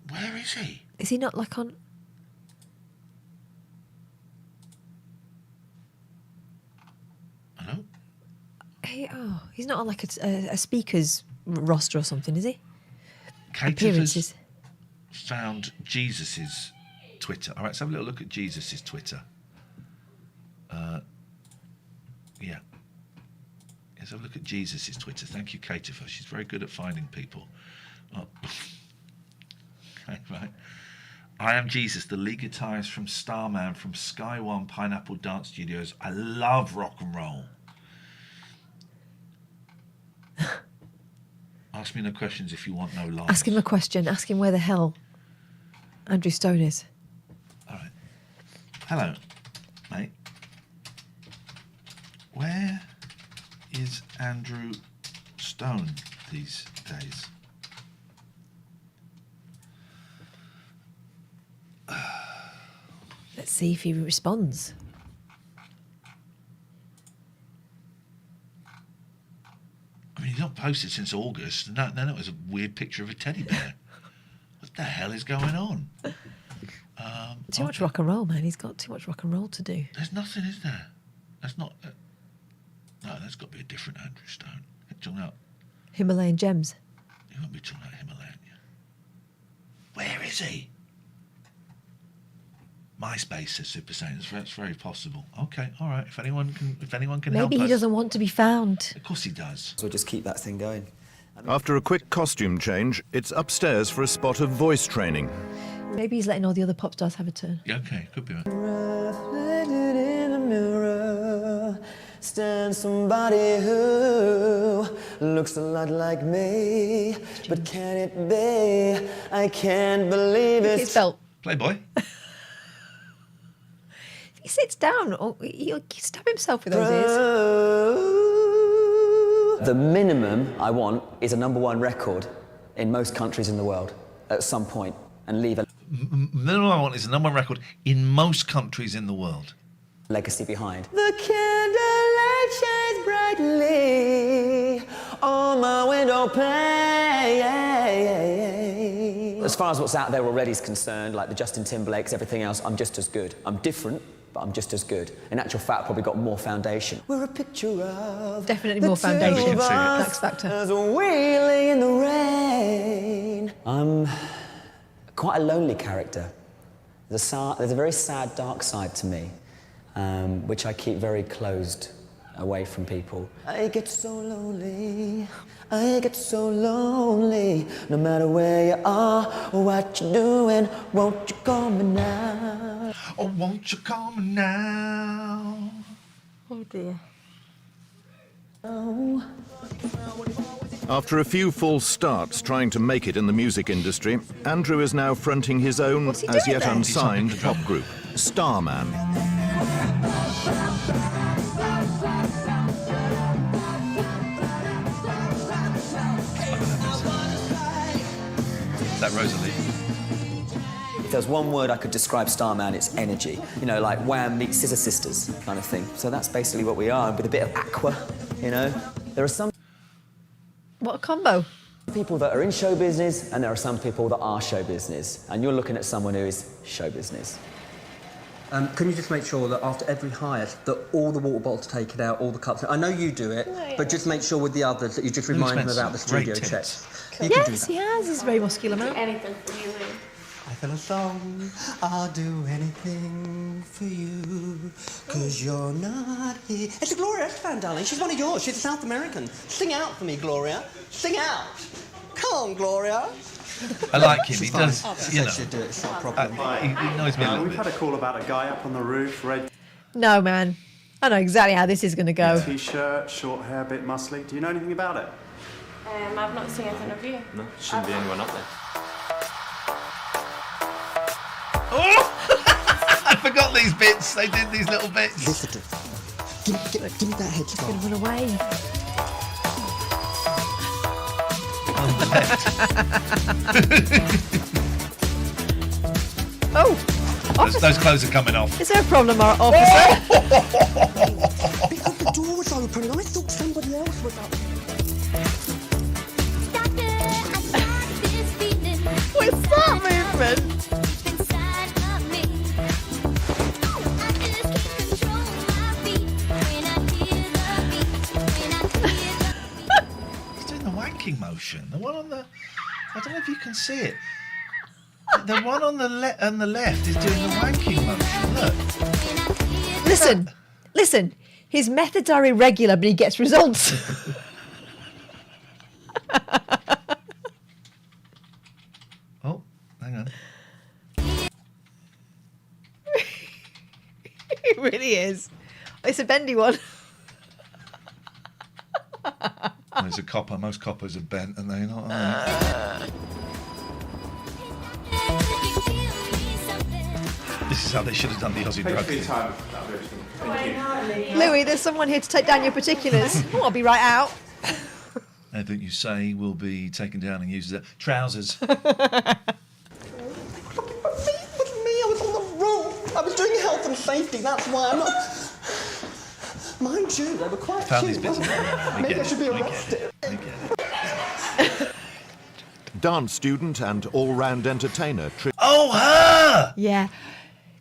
Speaker 1: Where is he?
Speaker 2: Is he not like on?
Speaker 1: Hello?
Speaker 2: He's not on like a speaker's roster or something, is he?
Speaker 1: Appearances. Found Jesus's Twitter. All right, let's have a little look at Jesus's Twitter. Yeah. Let's have a look at Jesus's Twitter. Thank you, Kate. She's very good at finding people. Oh. Okay, right. I am Jesus, the lead guitarist from Starman from Sky One Pineapple Dance Studios. I love rock and roll. Ask me no questions if you want no lies.
Speaker 2: Ask him a question. Ask him where the hell Andrew Stone is.
Speaker 1: All right. Hello, mate. Where is Andrew Stone these days?
Speaker 2: Let's see if he responds.
Speaker 1: I mean, he's not posted since August. And then it was a weird picture of a teddy bear. What the hell is going on?
Speaker 2: Too much rock and roll, man. He's got too much rock and roll to do.
Speaker 1: There's nothing, is there? That's not... no, that's got to be a different Andrew Stone. You're talking about...
Speaker 2: Himalayan Gems.
Speaker 1: You won't be talking about Himalayan. Where is he? MySpace, says Super Saiyan. That's very possible. Okay, all right. If anyone can help us.
Speaker 2: Maybe he doesn't want to be found.
Speaker 1: Of course he does.
Speaker 8: So we'll just keep that thing going.
Speaker 6: After a quick costume change, it's upstairs for a spot of voice training.
Speaker 2: Maybe he's letting all the other pop stars have a turn.
Speaker 1: Yeah, okay, could be right.
Speaker 11: Reflected in a mirror stands somebody who looks a lot like me. But can it be? I can't believe it.
Speaker 2: It's felt.
Speaker 1: Playboy.
Speaker 2: If he sits down, he'll stab himself with those ears.
Speaker 8: The minimum I want is a #1 record in most countries in the world at some point and leave a
Speaker 1: Minimum I want is a #1 record in most countries in the world.
Speaker 8: Legacy behind.
Speaker 11: The candlelight shines brightly on my window pane. As far as what's out there already is concerned, like the Justin Timberlakes, everything else, I'm just as good. I'm different, but I'm just as good. In actual fact, probably got more foundation. We're a picture of
Speaker 2: Definitely more foundation. X Factor.
Speaker 11: As we lay in the rain. I'm quite a lonely character. There's a very sad, dark side to me, which I keep very closed away from people. I get so lonely, I get so lonely. No matter where you are or what you're doing, won't you call me now?
Speaker 1: Oh, won't you call me now?
Speaker 2: Oh dear.
Speaker 11: Oh.
Speaker 6: After a few false starts trying to make it in the music industry, Andrew is now fronting his own, as yet unsigned, pop group, Starman.
Speaker 1: Is that Rosalie?
Speaker 8: If there's one word I could describe Starman, it's energy. You know, like Wham meets Scissor Sisters kind of thing. So that's basically what we are, with a bit of aqua, you know. There are some...
Speaker 2: What a combo.
Speaker 8: People that are in show business, and there are some people that are show business. And you're looking at someone who is show business.
Speaker 17: Can you just make sure that after every hire, that all the water bottles are taken out, all the cups... I know you do it, but just make sure with the others that you just remind them about the studio checks. You can do
Speaker 2: Yes,
Speaker 17: that.
Speaker 2: he has. He's a very muscular man.
Speaker 3: Anything for you, Lee.
Speaker 17: I feel a song, I'll do anything for you, 'cause you're not here. It's a Gloria Estefan, darling. She's one of yours. She's a South American. Sing out for me, Gloria. Sing out. Come on, Gloria.
Speaker 1: I like him. He
Speaker 17: She's fine.
Speaker 1: does, you know.
Speaker 17: She'll do it. It's not a problem.
Speaker 1: He knows me a little
Speaker 18: We've
Speaker 1: bit.
Speaker 18: had a call about a guy up on the roof, red
Speaker 2: No, man. I know exactly how this is going to go.
Speaker 18: t-shirt, short hair, bit muscly. Do you know anything about it?
Speaker 3: I've not seen anything of you.
Speaker 10: No, shouldn't be anyone up there.
Speaker 1: Oh! I forgot these bits. They did these little bits.
Speaker 17: Listen to it. Give me that headphone.
Speaker 2: He's going to run away. Oh!
Speaker 1: Those clothes are coming off.
Speaker 2: Is there a problem, officer?
Speaker 17: Because the door was open and I thought somebody else was up.
Speaker 2: What's that movement?
Speaker 1: He's doing the wanking motion. The one on the... I don't know if you can see it. The one on the left is doing the wanking motion. Look.
Speaker 2: Listen. His methods are irregular, but he gets results.
Speaker 1: Oh, hang on.
Speaker 2: It really is. It's a bendy one.
Speaker 1: There's a copper. Most coppers are bent, and they're not. This is how they should have done the Aussie drug thing.
Speaker 2: Louis, there's someone here to take down your particulars. Oh, I'll be right out.
Speaker 1: Anything you say will be taken down and used as trousers.
Speaker 17: I was on the roof. I was doing health and safety, that's why I'm not... Mind you, they were quite
Speaker 1: Found
Speaker 17: cute.
Speaker 1: these bits.
Speaker 17: Maybe I should be arrested.
Speaker 6: Dance student and all-round entertainer,
Speaker 1: Oh, her!
Speaker 2: Yeah.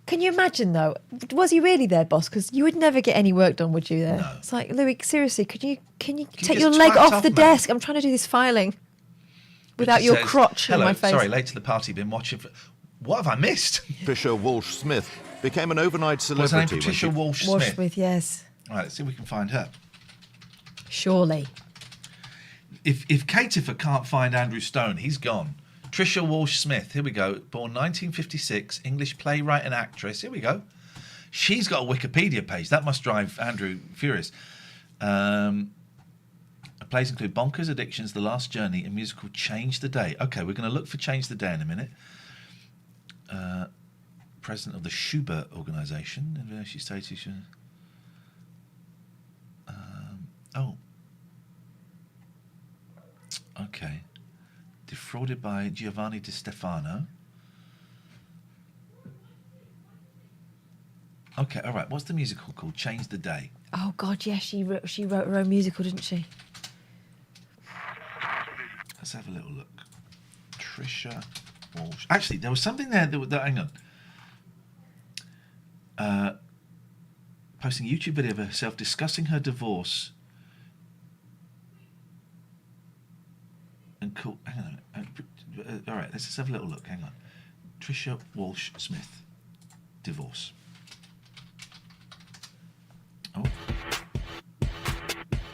Speaker 2: Can you imagine, though? Was he really there, boss? Because you would never get any work done, would you, there?
Speaker 1: No.
Speaker 2: It's like, Louis, seriously, can you take
Speaker 1: just
Speaker 2: your leg
Speaker 1: twat
Speaker 2: off
Speaker 1: off,
Speaker 2: the
Speaker 1: mate?
Speaker 2: desk? I'm trying to do this filing without
Speaker 1: It
Speaker 2: your
Speaker 1: says,
Speaker 2: crotch
Speaker 1: Hello,
Speaker 2: in my face.
Speaker 1: sorry, late to the party, been watching for... What have I missed?
Speaker 6: Patricia Walsh-Smith became an overnight
Speaker 1: What's her name?
Speaker 6: celebrity.
Speaker 1: Patricia Walsh-Smith.
Speaker 2: Walsh-Smith, yes.
Speaker 1: All right, let's see if we can find her.
Speaker 2: Surely.
Speaker 1: If Catifer can't find Andrew Stone, he's gone. Tricia Walsh-Smith, here we go. Born 1956, English playwright and actress. Here we go. She's got a Wikipedia page. That must drive Andrew furious. Her plays include Bonkers, Addictions, The Last Journey, and musical Change the Day. Okay, we're going to look for Change the Day in a minute. President of the Schubert Organisation. She stated... oh. Okay. Defrauded by Giovanni Di Stefano. Okay, all right. What's the musical called? Change the Day.
Speaker 2: Oh, God, yeah, she wrote her own musical, didn't she?
Speaker 1: Let's have a little look. Trisha Walsh. Actually, there was something there that hang on. Posting a YouTube video of herself discussing her divorce. And cool. Hang on a minute. All right, let's just have a little look. Hang on. Trisha Walsh Smith. Divorce. Oh.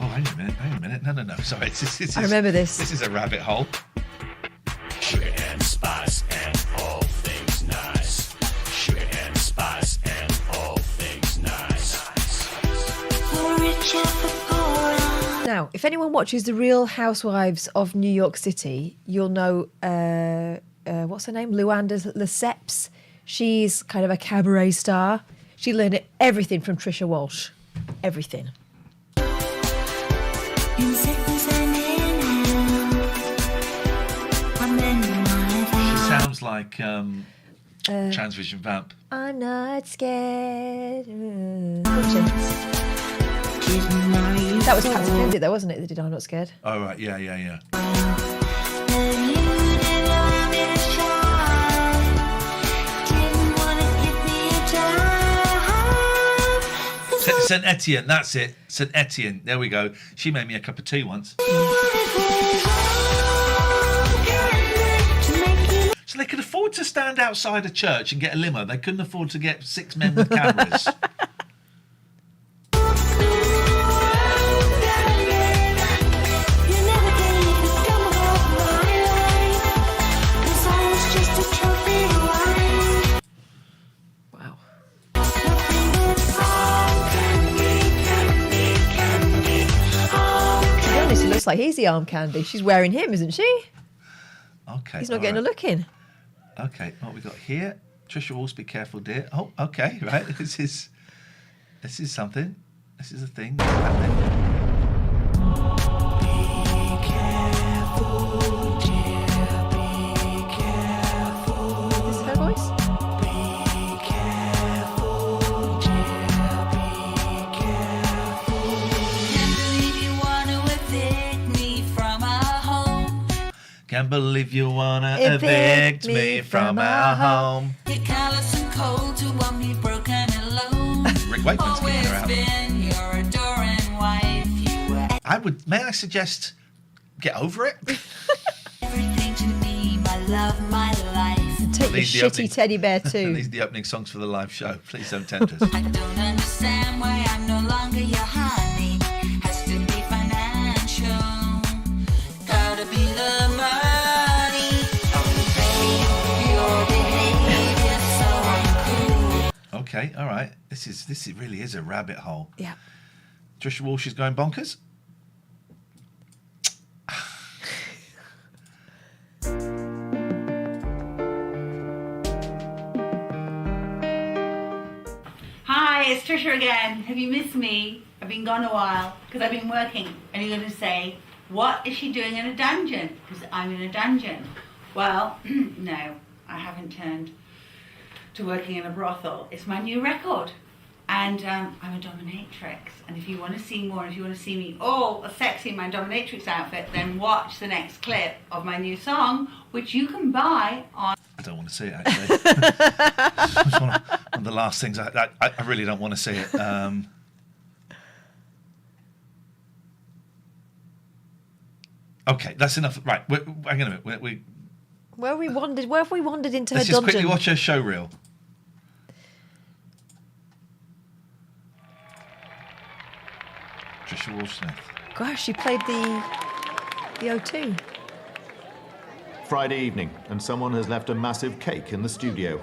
Speaker 1: Oh, hang on a minute. No. Sorry.
Speaker 2: I remember this.
Speaker 1: This is a rabbit hole.
Speaker 5: Sugar and spice and all things nice. Sugar and spice and all things nice.
Speaker 2: Now, if anyone watches The Real Housewives of New York City, you'll know, what's her name? Luanda Lesseps. She's kind of a cabaret star. She learned everything from Trisha Walsh. Everything.
Speaker 1: She sounds like Transvision Vamp.
Speaker 2: I'm not scared. That was Patsy Kensit though, wasn't it, that did I'm Not Scared?
Speaker 1: Oh, right, yeah. St Etienne, that's it. St Etienne, there we go. She made me a cup of tea once. So they could afford to stand outside a church and get a limo. They couldn't afford to get 6 men with cameras.
Speaker 2: Looks like he's the arm candy. She's wearing him, isn't she?
Speaker 1: Okay.
Speaker 2: He's not getting a look in.
Speaker 1: Okay, what we got here? Trisha Walsh, be careful, dear. Oh, okay, right. This is something. This is a thing.
Speaker 2: Is this her voice?
Speaker 1: Can't believe you wanna evict me from our home.
Speaker 5: You're callous and cold to want me broken and alone.
Speaker 1: Rick Wakeman's giving her out.
Speaker 5: Been your adoring wife. You were
Speaker 1: May I suggest, get over it?
Speaker 5: everything to me, my love, my life.
Speaker 2: Take your shitty teddy bear too.
Speaker 1: These are the opening songs for the live show. Please don't tempt us.
Speaker 5: I don't understand why I'm no longer your honey. Has to be financial. Gotta be the money.
Speaker 1: Okay, all right. This really is a rabbit hole.
Speaker 2: Yeah.
Speaker 1: Trisha Walsh is going bonkers.
Speaker 19: Hi, it's Trisha again. Have you missed me? I've been gone a while because I've been working. And you're going to say, what is she doing in a dungeon? Because I'm in a dungeon. Well, no, I haven't turned to working in a brothel. It's my new record. And I'm a dominatrix. And if you want to see more, if you want to see me all sexy in my dominatrix outfit, then watch the next clip of my new song, which you can buy on...
Speaker 1: I don't want to see it, actually. It's one of the last things. I really don't want to see it. Okay, that's enough. Right, hang on a minute.
Speaker 2: Where have we wandered into
Speaker 1: Let's
Speaker 2: her
Speaker 1: just
Speaker 2: dungeon?
Speaker 1: quickly watch her show reel. Trisha Walsh Smith.
Speaker 2: Gosh, she played the O2.
Speaker 6: Friday evening, and someone has left a massive cake in the studio.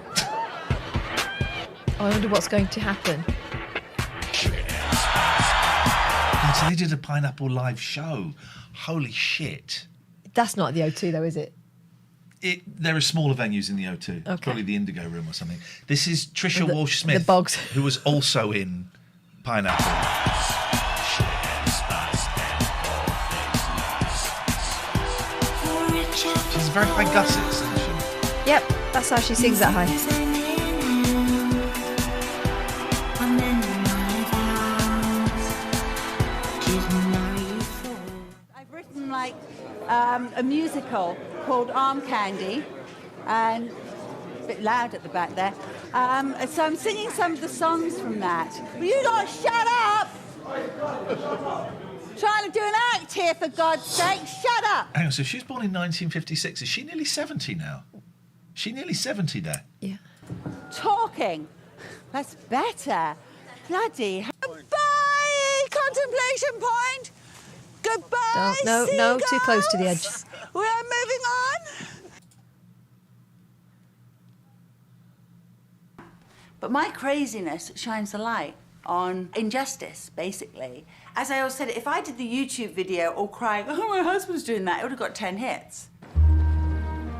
Speaker 2: I wonder what's going to happen.
Speaker 1: And so they did a Pineapple live show. Holy shit.
Speaker 2: That's not the O2 though, is it?
Speaker 1: There are smaller venues in the O2.
Speaker 2: Okay.
Speaker 1: Probably the Indigo Room or something. This is Trisha Walsh Smith,
Speaker 2: the Bogs.
Speaker 1: who was also in Pineapple. She's very high gussets, isn't she?
Speaker 2: Yep, that's how she sings that high.
Speaker 19: I've written like a musical called Arm Candy, and a bit loud at the back there. So I'm singing some of the songs from that. Will you not shut up? Trying to do an act here, for God's sake. Shut up.
Speaker 1: Hang on, so she's born in 1956. Is she nearly 70 now? She nearly 70 there.
Speaker 2: Yeah.
Speaker 19: Talking. That's better. Bloody hell. Goodbye, contemplation point. Goodbye,
Speaker 2: No, too close to the edge.
Speaker 19: We are moving on. But my craziness shines a light on injustice, basically. As I always said, if I did the YouTube video all crying, oh, my husband's doing that, it would have got 10 hits.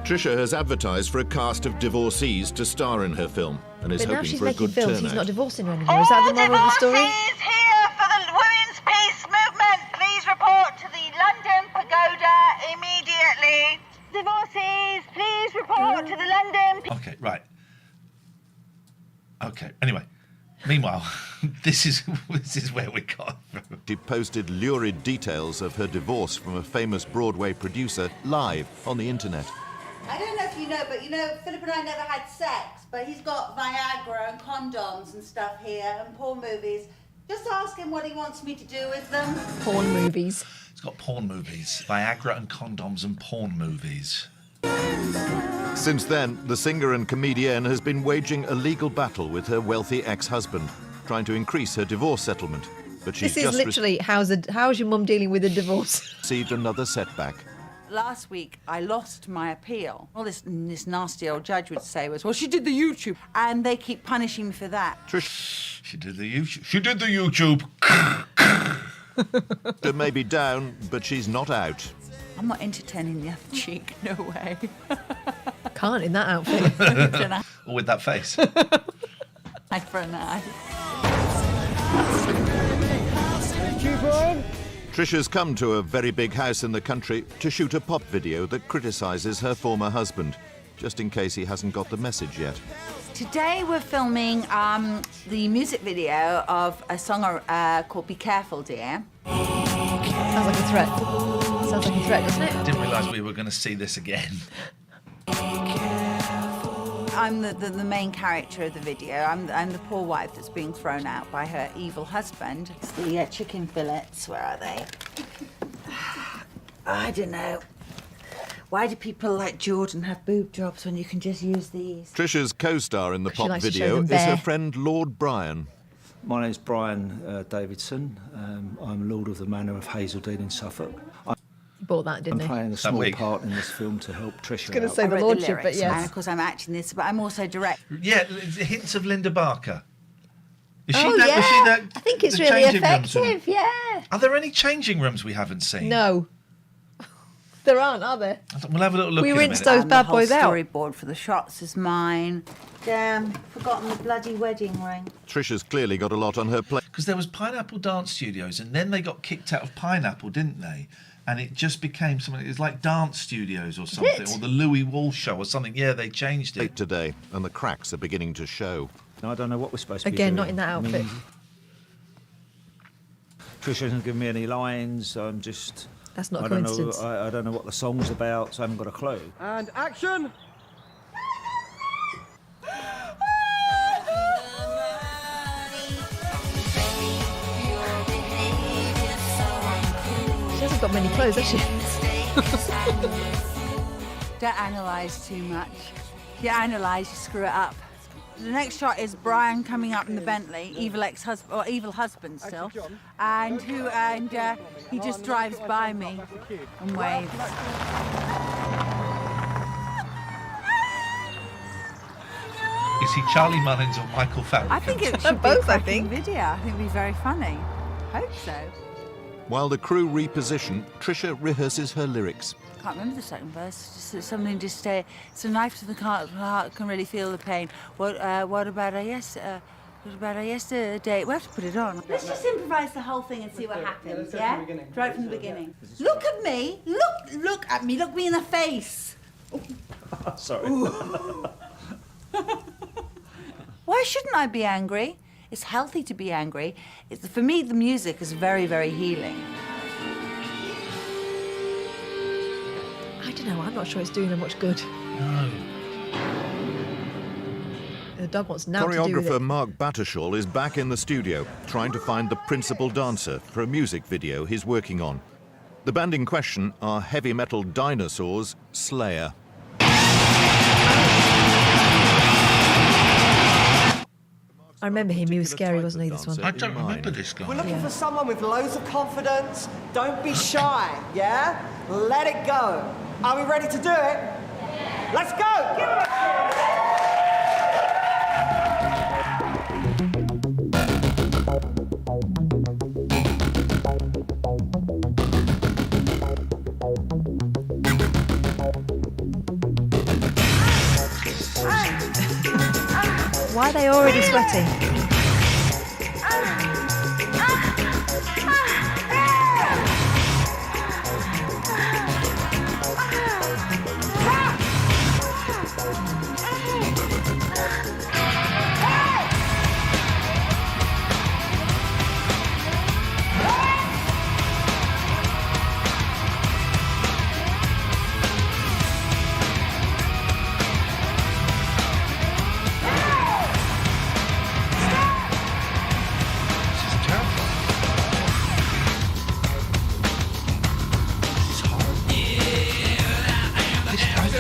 Speaker 6: Trisha has advertised for a cast of divorcees to star in her film and is
Speaker 2: But now
Speaker 6: hoping
Speaker 2: she's
Speaker 6: for a
Speaker 2: making
Speaker 6: good
Speaker 2: films.
Speaker 6: turnout.
Speaker 2: He's not divorcing her anymore. Is that the moral of the story?
Speaker 19: Divorcees here for the women's peace movement. Please report to the London Pagoda immediately. Divorcees, please report to the London...
Speaker 1: Okay, right. Okay, anyway. Meanwhile, this is where we got from.
Speaker 6: She posted lurid details of her divorce from a famous Broadway producer live on the internet.
Speaker 19: I don't know if you know, but you know, Philip and I never had sex, but he's got Viagra and condoms and stuff here and porn movies. Just ask him what he wants me to do with them.
Speaker 2: Porn movies.
Speaker 1: It's got porn movies. Viagra and condoms and porn movies.
Speaker 6: Since then, the singer and comedienne has been waging a legal battle with her wealthy ex-husband, trying to increase her divorce settlement. But she's
Speaker 2: This is
Speaker 6: just
Speaker 2: literally how's your mum dealing with a divorce?
Speaker 6: received another setback.
Speaker 19: Last week, I lost my appeal. All this nasty old judge would say was, well, she did the YouTube. And they keep punishing me for that.
Speaker 1: She did the YouTube. She did the YouTube.
Speaker 6: She may be down, but she's not out.
Speaker 19: I'm not entertaining the other cheek, no way.
Speaker 2: Can't in that outfit.
Speaker 1: Or with that face.
Speaker 19: Eye for an eye.
Speaker 6: Trisha's come to a very big house in the country to shoot a pop video that criticises her former husband, just in case he hasn't got the message yet.
Speaker 19: Today we're filming the music video of a song called Be Careful, Dear.
Speaker 2: Sounds like a threat. Sounds like a threat, doesn't it?
Speaker 1: I didn't realise we were going to see this again.
Speaker 19: I'm the main character of the video. I'm the poor wife that's being thrown out by her evil husband. It's the chicken fillets. Where are they? I don't know. Why do people like Jordan have boob jobs when you can just use these?
Speaker 6: Trisha's co-star in the pop
Speaker 2: likes to show
Speaker 6: video
Speaker 2: them
Speaker 6: is
Speaker 2: bare.
Speaker 6: her friend Lord Brian.
Speaker 20: My name's Brian Davidson. I'm Lord of the Manor of Hazeldean in Suffolk.
Speaker 2: He bought that, didn't
Speaker 20: I'm
Speaker 2: he?
Speaker 20: playing a small part in this film to help Trisha
Speaker 2: gonna
Speaker 20: out.
Speaker 2: say
Speaker 19: I
Speaker 2: the
Speaker 19: wrote
Speaker 2: lordship,
Speaker 19: lyrics,
Speaker 2: but yes.
Speaker 19: And of course I'm acting this, but I'm also direct.
Speaker 1: Yeah, hints of Linda Barker. Is she
Speaker 2: Oh,
Speaker 1: that?
Speaker 2: yeah.
Speaker 1: Was she that?
Speaker 2: I think it's
Speaker 1: the
Speaker 2: really
Speaker 1: changing rooms and-
Speaker 2: effective, yeah.
Speaker 1: Are there any changing rooms we haven't seen?
Speaker 2: No. There aren't, are there?
Speaker 1: We'll have a little look.
Speaker 2: We
Speaker 1: in a
Speaker 2: rinsed
Speaker 1: minute.
Speaker 2: those bad boys out.
Speaker 19: The storyboard for the shots is mine. Damn, forgotten the bloody wedding ring.
Speaker 6: Trisha's clearly got a lot on her plate.
Speaker 1: Because there was Pineapple Dance Studios, and then they got kicked out of Pineapple, didn't they? And it just became something. It was like Dance Studios or something, or the Louis Walsh Show or something. Yeah, they changed it.
Speaker 6: Late today, and the cracks are beginning to show.
Speaker 20: I don't know what we're supposed to be
Speaker 2: Again,
Speaker 20: doing.
Speaker 2: not in that outfit.
Speaker 20: Trisha hasn't given me any lines. I'm just...
Speaker 2: That's not a
Speaker 20: I don't
Speaker 2: coincidence.
Speaker 20: know, I don't know what the song's about, so I haven't got a clue.
Speaker 17: And action!
Speaker 2: She hasn't got many clothes, has she?
Speaker 19: Don't analyse too much. If you analyse, you screw it up. The next shot is Brian coming up in the Bentley, evil ex-husband, or evil husband still, and he just drives by me and waves.
Speaker 1: Is he Charlie Mullins or Michael Fabricant?
Speaker 19: I think it should be
Speaker 2: Both,
Speaker 19: a
Speaker 2: I
Speaker 19: cracking
Speaker 2: think.
Speaker 19: video. I think it'd be very funny. Hope so.
Speaker 6: While the crew reposition, Trisha rehearses her lyrics.
Speaker 19: Can't remember the second verse. Just something just say, it's a knife to the heart, can really feel the pain. What about our yesterday? We have to put it on. Let's just improvise the whole thing and see what happens, yeah? Right from the beginning. Look at me. Look at me. Look me in the face.
Speaker 20: Sorry.
Speaker 19: Why shouldn't I be angry? It's healthy to be angry. For me, the music is very, very healing.
Speaker 2: I'm not sure it's doing her much good.
Speaker 1: No.
Speaker 2: The dog wants now to do with
Speaker 6: Choreographer
Speaker 2: it.
Speaker 6: Mark Battershaw is back in the studio, trying to find the principal dancer for a music video he's working on. The band in question are heavy metal dinosaurs Slayer.
Speaker 2: I remember him. He was scary, wasn't he? This one.
Speaker 1: I don't remember this guy.
Speaker 17: We're looking for someone with loads of confidence. Don't be shy, yeah? Let it go. Are we ready to do it? Let's go! Give it
Speaker 2: Why are they already sweating?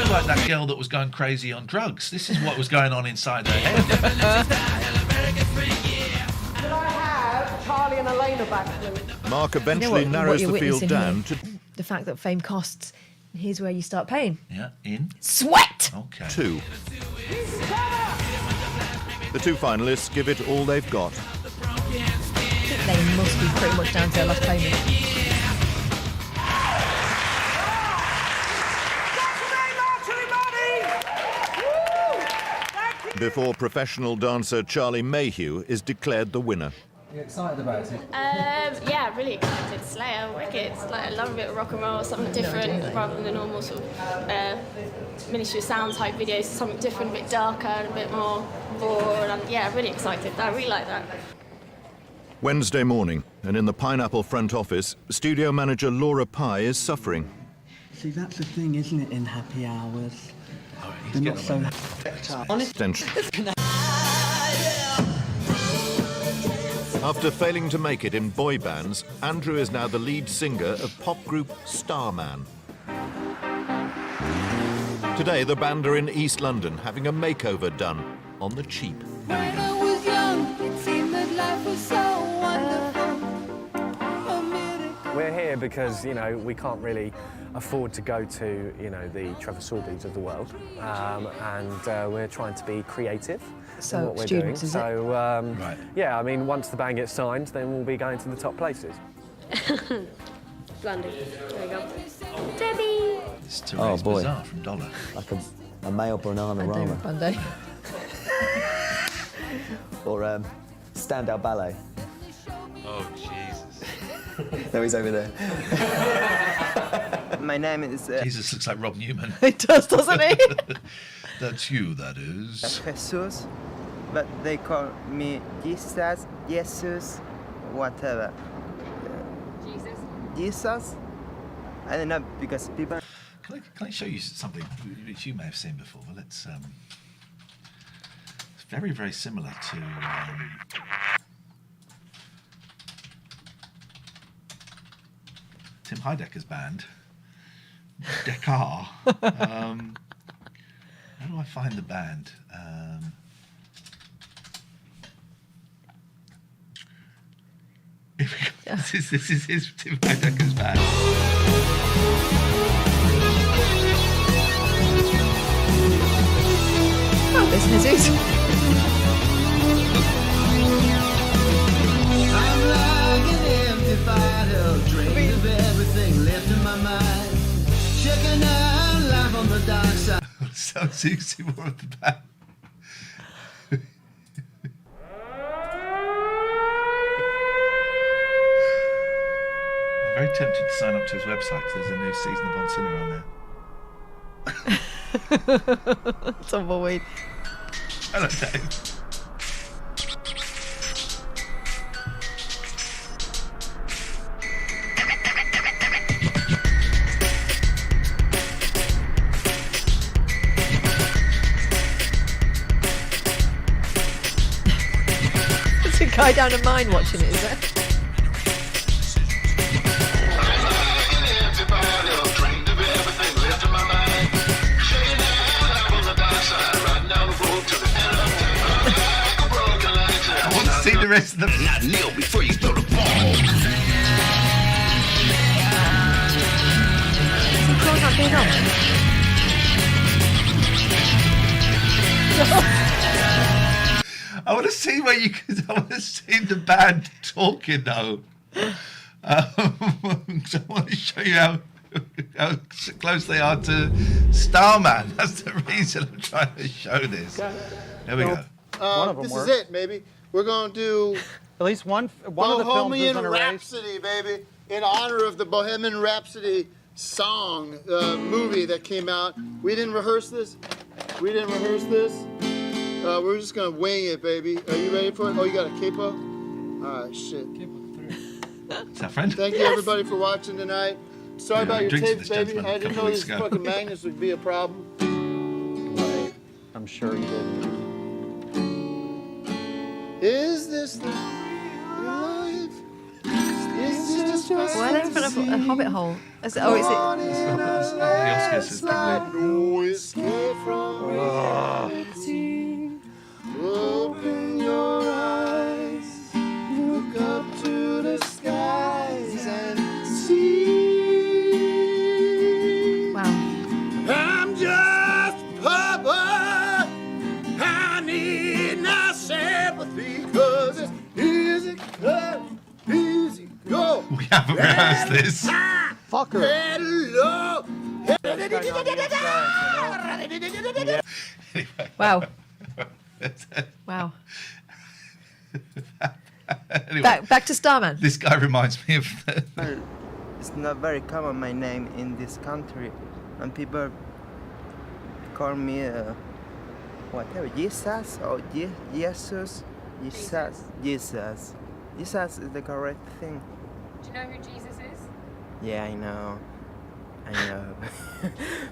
Speaker 1: Like that girl that was going crazy on drugs. This is what was going on inside her head.
Speaker 17: Can I have Charlie and Elena back, please?
Speaker 6: Mark eventually narrows the field down to
Speaker 2: The fact that fame costs. Here's where you start paying.
Speaker 1: Yeah, in
Speaker 2: Sweat!
Speaker 1: Okay.
Speaker 6: 2. The 2 finalists give it all they've got.
Speaker 2: They must be pretty much down to their last payment.
Speaker 6: Before professional dancer Charlie Mayhew is declared the winner.
Speaker 21: You excited about it?
Speaker 3: Yeah, really excited. Slayer, wicked. Like, I love a bit of rock and roll, something different rather than the normal sort of Ministry of Sound type videos. Something different, a bit darker, and a bit more raw. And yeah, really excited. I really like that.
Speaker 6: Wednesday morning, and in the Pineapple front office, studio manager Laura Pye is suffering.
Speaker 22: See, that's the thing, isn't it, in happy hours? They're not so
Speaker 6: Tension. After failing to make it in boy bands, Andrew is now the lead singer of pop group Starman. Today, the band are in East London having a makeover done on the cheap.
Speaker 9: When I was young, it seemed that life was so wonderful.
Speaker 7: We're here because, you know, we can't really afford to go to, you know, the Trevor Sorbies of the world, and we're trying to be creative
Speaker 2: So,
Speaker 7: in what we're
Speaker 2: students,
Speaker 7: doing.
Speaker 2: is it?
Speaker 7: So,
Speaker 1: Right.
Speaker 7: yeah, I mean, once the band gets signed, then we'll be going to the top places.
Speaker 3: Blondie. There you go. Debbie!
Speaker 1: It's Therese
Speaker 8: boy.
Speaker 1: Bazaar from Dollar.
Speaker 8: Like a male banana
Speaker 2: And David
Speaker 8: rama.
Speaker 2: Bundy.
Speaker 8: Or standout ballet.
Speaker 1: Oh, Jesus.
Speaker 8: No, he's over there.
Speaker 22: My name is
Speaker 1: Jesus looks like Rob Newman.
Speaker 2: He does, doesn't he?
Speaker 1: That's you, that is.
Speaker 22: Jesus, but they call me Jesus, whatever. Jesus? I don't know, because people...
Speaker 1: Can I show you something which you may have seen before? Well, it's very, very similar to Tim Heidecker's band, Dekar. How do I find the band? This is his Tim Heidecker's band.
Speaker 2: Oh, there's Jesus.
Speaker 9: I'm like an empty bottle, drained of everything left in my mind. Checking out life on the dark side.
Speaker 1: So Susie more of the band. I'm very tempted to sign up to his website because there's a new season of On Cinema on there.
Speaker 2: Tumbleweed.
Speaker 1: Hello, Dave.
Speaker 2: guy down a mine watching it, is there?
Speaker 1: I want to see the rest of the. Not kneel before you throw the ball.
Speaker 2: What's not going on?
Speaker 1: I want to see where you could. I want to see the band talking though. I want to show you how close they are to Starman. That's the reason I'm trying to show this. There we go.
Speaker 4: This is it, baby. We're gonna do
Speaker 15: at least one of the films is
Speaker 4: Bohemian
Speaker 15: gonna race.
Speaker 4: Rhapsody, baby, in honor of the Bohemian Rhapsody song movie that came out. We didn't rehearse this. We're just gonna wing it, baby. Are you ready for it? Oh, you got a capo? All right, shit.
Speaker 1: Is that friend?
Speaker 4: Thank you, everybody, for watching tonight. Sorry about your
Speaker 1: drinks to
Speaker 4: tapes,
Speaker 1: this
Speaker 4: baby.
Speaker 1: gentleman
Speaker 4: I
Speaker 1: a
Speaker 4: didn't
Speaker 1: couple
Speaker 4: know
Speaker 1: weeks
Speaker 4: these
Speaker 1: ago.
Speaker 4: fucking magnets would be a problem.
Speaker 15: Right. I'm sure you didn't.
Speaker 4: Is this the real life? Is this just
Speaker 2: Why are they in front of a hobbit hole? Is it, oh, is it?
Speaker 1: The Oscars is probably.
Speaker 4: No escape from reality. Open your eyes, look up to the skies and see.
Speaker 2: Wow.
Speaker 4: I'm just Papa. I need no sympathy, 'cause it's easy come, easy go.
Speaker 1: We haven't rehearsed this.
Speaker 15: Fucker.
Speaker 4: Hello.
Speaker 2: Wow. Wow.
Speaker 1: Anyway,
Speaker 2: Back to Starman.
Speaker 1: this guy reminds me of.
Speaker 21: It's not very common, my name in this country, and people call me whatever, Jesus or Jesus. Jesus is the correct thing.
Speaker 23: Do you know who Jesus is?
Speaker 21: Yeah, I know,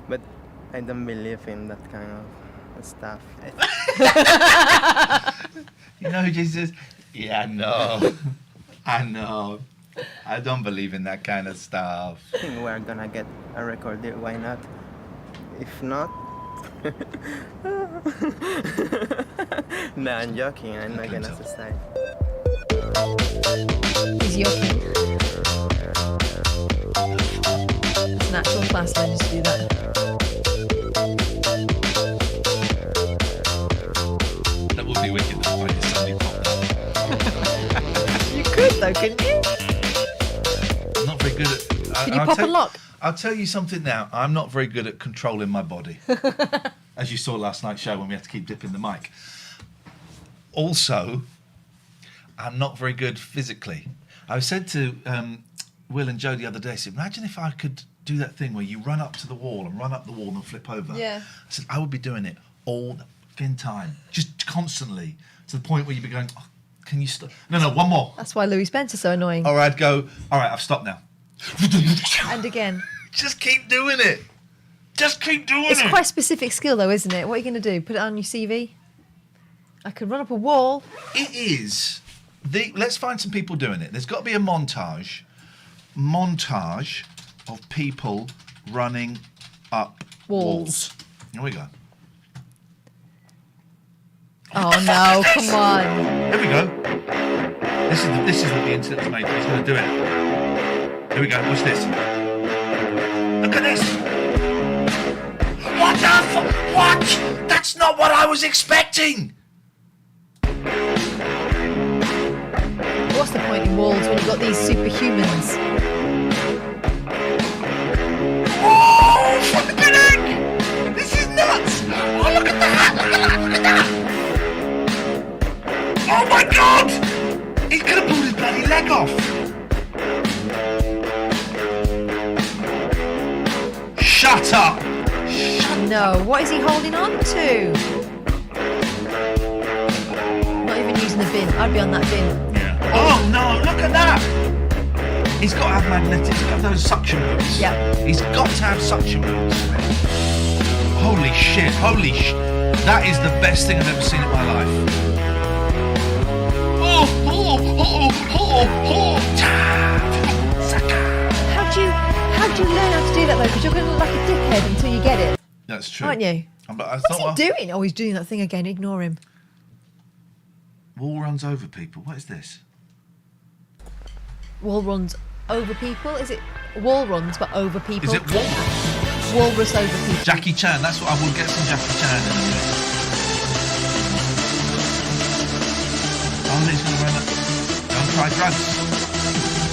Speaker 21: but I don't believe in that kind of stuff.
Speaker 1: You know who Jesus is? Yeah, I know. I don't believe in that kind of stuff.
Speaker 21: I think we're gonna get a record deal. Why not? If not, no, I'm joking. I'm not gonna say.
Speaker 2: He's joking. It's natural class ladies to do that.
Speaker 1: That would be wicked though, if I suddenly popped up.
Speaker 2: You could though, couldn't you?
Speaker 1: I'm not very good at.
Speaker 2: Can you pop a lock?
Speaker 1: I'll tell you something now. I'm not very good at controlling my body. As you saw last night's show when we had to keep dipping the mic. Also, I'm not very good physically. I said to Will and Joe the other day, I said, imagine if I could do that thing where you run up to the wall and flip over.
Speaker 2: Yeah.
Speaker 1: I said, I would be doing it all the fucking time. Just constantly. To the point where you'd be going, oh, can you stop? No, one more.
Speaker 2: That's why Louis Spencer's so annoying.
Speaker 1: Or I'd go, all right, I've stopped now.
Speaker 2: And again.
Speaker 1: Just keep doing it. Just keep doing it.
Speaker 2: It's quite a specific skill though, isn't it? What are you going to do? Put it on your CV? I could run up a wall.
Speaker 1: It is. Let's find some people doing it. There's got to be a montage of people running up walls. Here we go.
Speaker 2: Oh no, come on.
Speaker 1: Here we go. This is what the internet's made. It's going to do it. Here we go. Watch this. Look at this. What the fuck? What? That's not what I was expecting.
Speaker 2: What's the point in walls when you've got these superhumans?
Speaker 1: Oh, fucking heck! This is nuts! Oh, look at that! Look at that! Look at that! Oh my God! He's gonna pull his bloody leg off! Shut up!
Speaker 2: No, what is he holding on to? Not even using the bin. I'd be on that bin.
Speaker 1: Oh no, look at that! He's got to have magnetics, he's got to have those suction boots.
Speaker 2: Yeah.
Speaker 1: He's got to have suction boots. Holy shit, that is the best thing I've ever seen in my life. Oh,
Speaker 2: How do you learn how to do that though? Because you're going to look like a dickhead until you get it.
Speaker 1: That's true.
Speaker 2: Aren't you?
Speaker 1: What's
Speaker 2: What's he doing? Oh, he's doing that thing again. Ignore him.
Speaker 1: Wall runs over people. What is this?
Speaker 2: Wall runs over people? Is it wall runs but over people?
Speaker 1: Is it walrus?
Speaker 2: Walrus over people.
Speaker 1: Jackie Chan. That's what I will get some Jackie Chan in a minute. Oh, he's going to run up. Don't try drugs.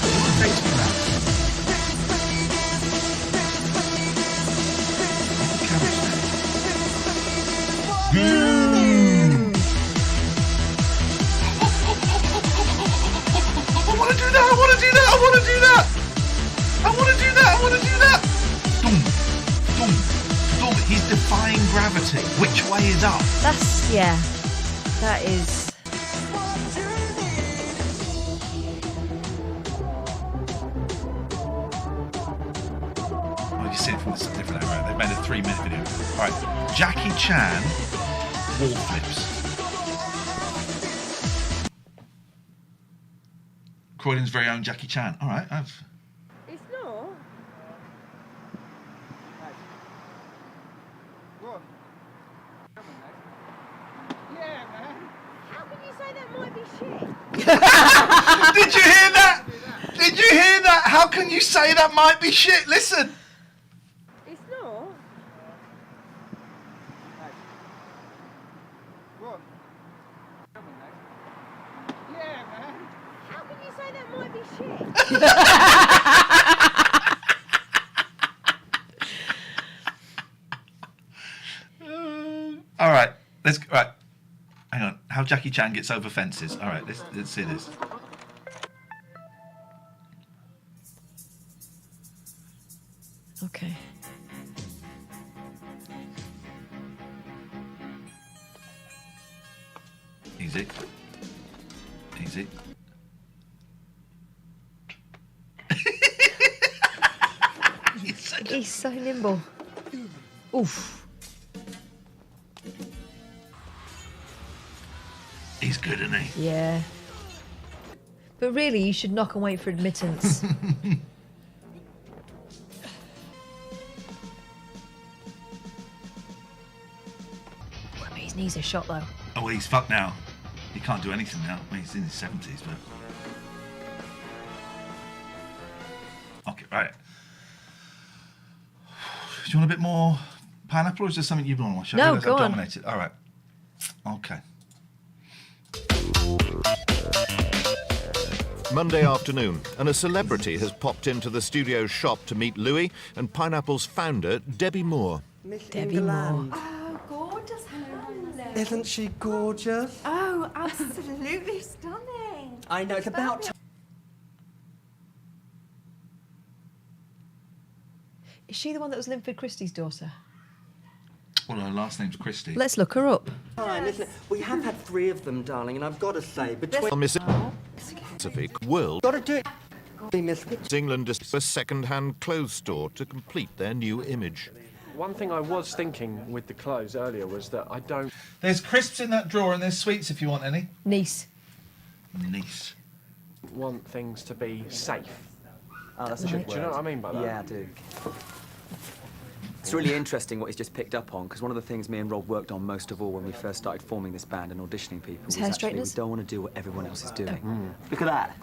Speaker 1: What a taste for that. I want to do that. I want to do that. I want to do that. I want to do that. I want to do that. Dum, dum, dum. He's defying gravity. Which way is up?
Speaker 2: That's, yeah. That is...
Speaker 1: Oh, you see it from this different angle. They made a 3-minute video. All right. Jackie Chan wall flips. Croydon's very own Jackie Chan. All right.
Speaker 3: It's not.
Speaker 4: Yeah, man.
Speaker 3: How can you say that might be shit?
Speaker 1: Did you hear that? Did you hear that? How can you say that might be shit? Listen.
Speaker 3: It's not.
Speaker 4: Yeah, man.
Speaker 3: How can you say that might be shit?
Speaker 1: All right. Right. Hang on. How Jackie Chan gets over fences. All right. Let's see this.
Speaker 2: Okay.
Speaker 1: Easy. Easy.
Speaker 2: He's so nimble. Oof.
Speaker 1: He's good, isn't he?
Speaker 2: Yeah. But really, you should knock and wait for admittance. His knees are shot though.
Speaker 1: Oh, well, he's fucked now. He can't do anything now. Well, he's in his 70s, but... Okay, right. Do you want a bit more pineapple, or is there something you want to watch?
Speaker 2: No, go on.
Speaker 1: Dominated. All right. Okay.
Speaker 6: Monday afternoon, and a celebrity has popped into the studio's shop to meet Louis and Pineapple's founder, Debbie Moore.
Speaker 2: Debbie Moore.
Speaker 12: Oh, gorgeous, Hannah.
Speaker 17: Isn't she gorgeous?
Speaker 12: Oh, absolutely stunning.
Speaker 17: I know, it's about time.
Speaker 2: Is she the one that was Linford Christie's daughter?
Speaker 1: Well, her last name's Christie.
Speaker 2: Let's look her up.
Speaker 17: Time, isn't it? We have had 3 of them, darling, and I've got to say, between...
Speaker 6: Pacific World,
Speaker 17: Got to do it. Miss.
Speaker 6: England is a second-hand clothes store to complete their new image.
Speaker 7: One thing I was thinking with the clothes earlier was that I don't...
Speaker 1: There's crisps in that drawer and there's sweets if you want any.
Speaker 2: Niece.
Speaker 1: Niece.
Speaker 7: want things to be safe.
Speaker 8: Oh, that's a good word.
Speaker 7: Do you know what I mean by that?
Speaker 8: Yeah, I do. It's really interesting what he's just picked up on, because one of the things me and Rob worked on most of all when we first started forming this band and auditioning people was
Speaker 2: hair
Speaker 8: actually we
Speaker 2: straighteners?
Speaker 8: don't want to do what everyone else is doing.
Speaker 1: Mm.
Speaker 8: Look at that.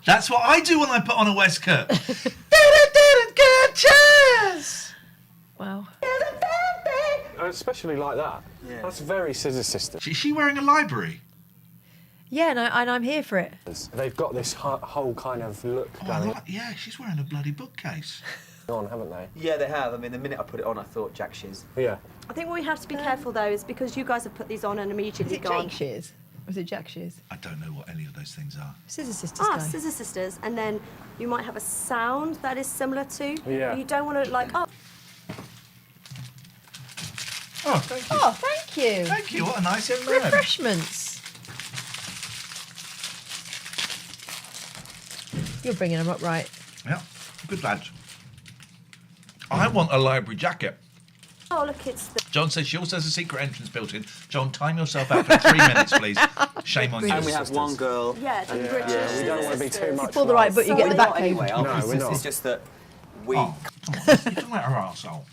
Speaker 1: That's what I do when I put on a waistcoat.
Speaker 2: Wow.
Speaker 7: Especially like that. Yeah. That's very Scissor Sisters.
Speaker 1: Is she wearing a library?
Speaker 2: Yeah, and I'm here for it.
Speaker 7: They've got this whole kind of look going
Speaker 1: Yeah, she's wearing a bloody bookcase.
Speaker 7: on, haven't they?
Speaker 8: Yeah, they have. I mean, the minute I put it on, I thought Jack Shiz.
Speaker 7: Yeah.
Speaker 12: I think what we have to be careful though is because you guys have put these on and immediately
Speaker 2: Is it
Speaker 12: gone.
Speaker 2: Jake Shears? Or is it Jack Shears?
Speaker 1: I don't know what any of those things are.
Speaker 2: Scissor Sisters
Speaker 12: Ah,
Speaker 2: guy.
Speaker 12: Scissor Sisters, and then you might have a sound that is similar to.
Speaker 1: Yeah.
Speaker 12: You don't want to like. Oh.
Speaker 1: Oh, thank you.
Speaker 2: Oh, thank you.
Speaker 1: Thank you. What a nice young man.
Speaker 2: Refreshments. You're bringing them up right.
Speaker 1: Yeah, good lads. I want a library jacket.
Speaker 12: Oh, look, it's the...
Speaker 1: John says she also has a secret entrance built in. John, time yourself out for 3 minutes, please. Shame on you.
Speaker 8: And we have one girl.
Speaker 12: Yeah, the British.
Speaker 7: we don't want to be too much.
Speaker 2: You pull the right button, you get the back page.
Speaker 8: Anyway,
Speaker 7: No, we're not.
Speaker 8: It's just that we
Speaker 1: Oh, come on. You're talking about her arsehole.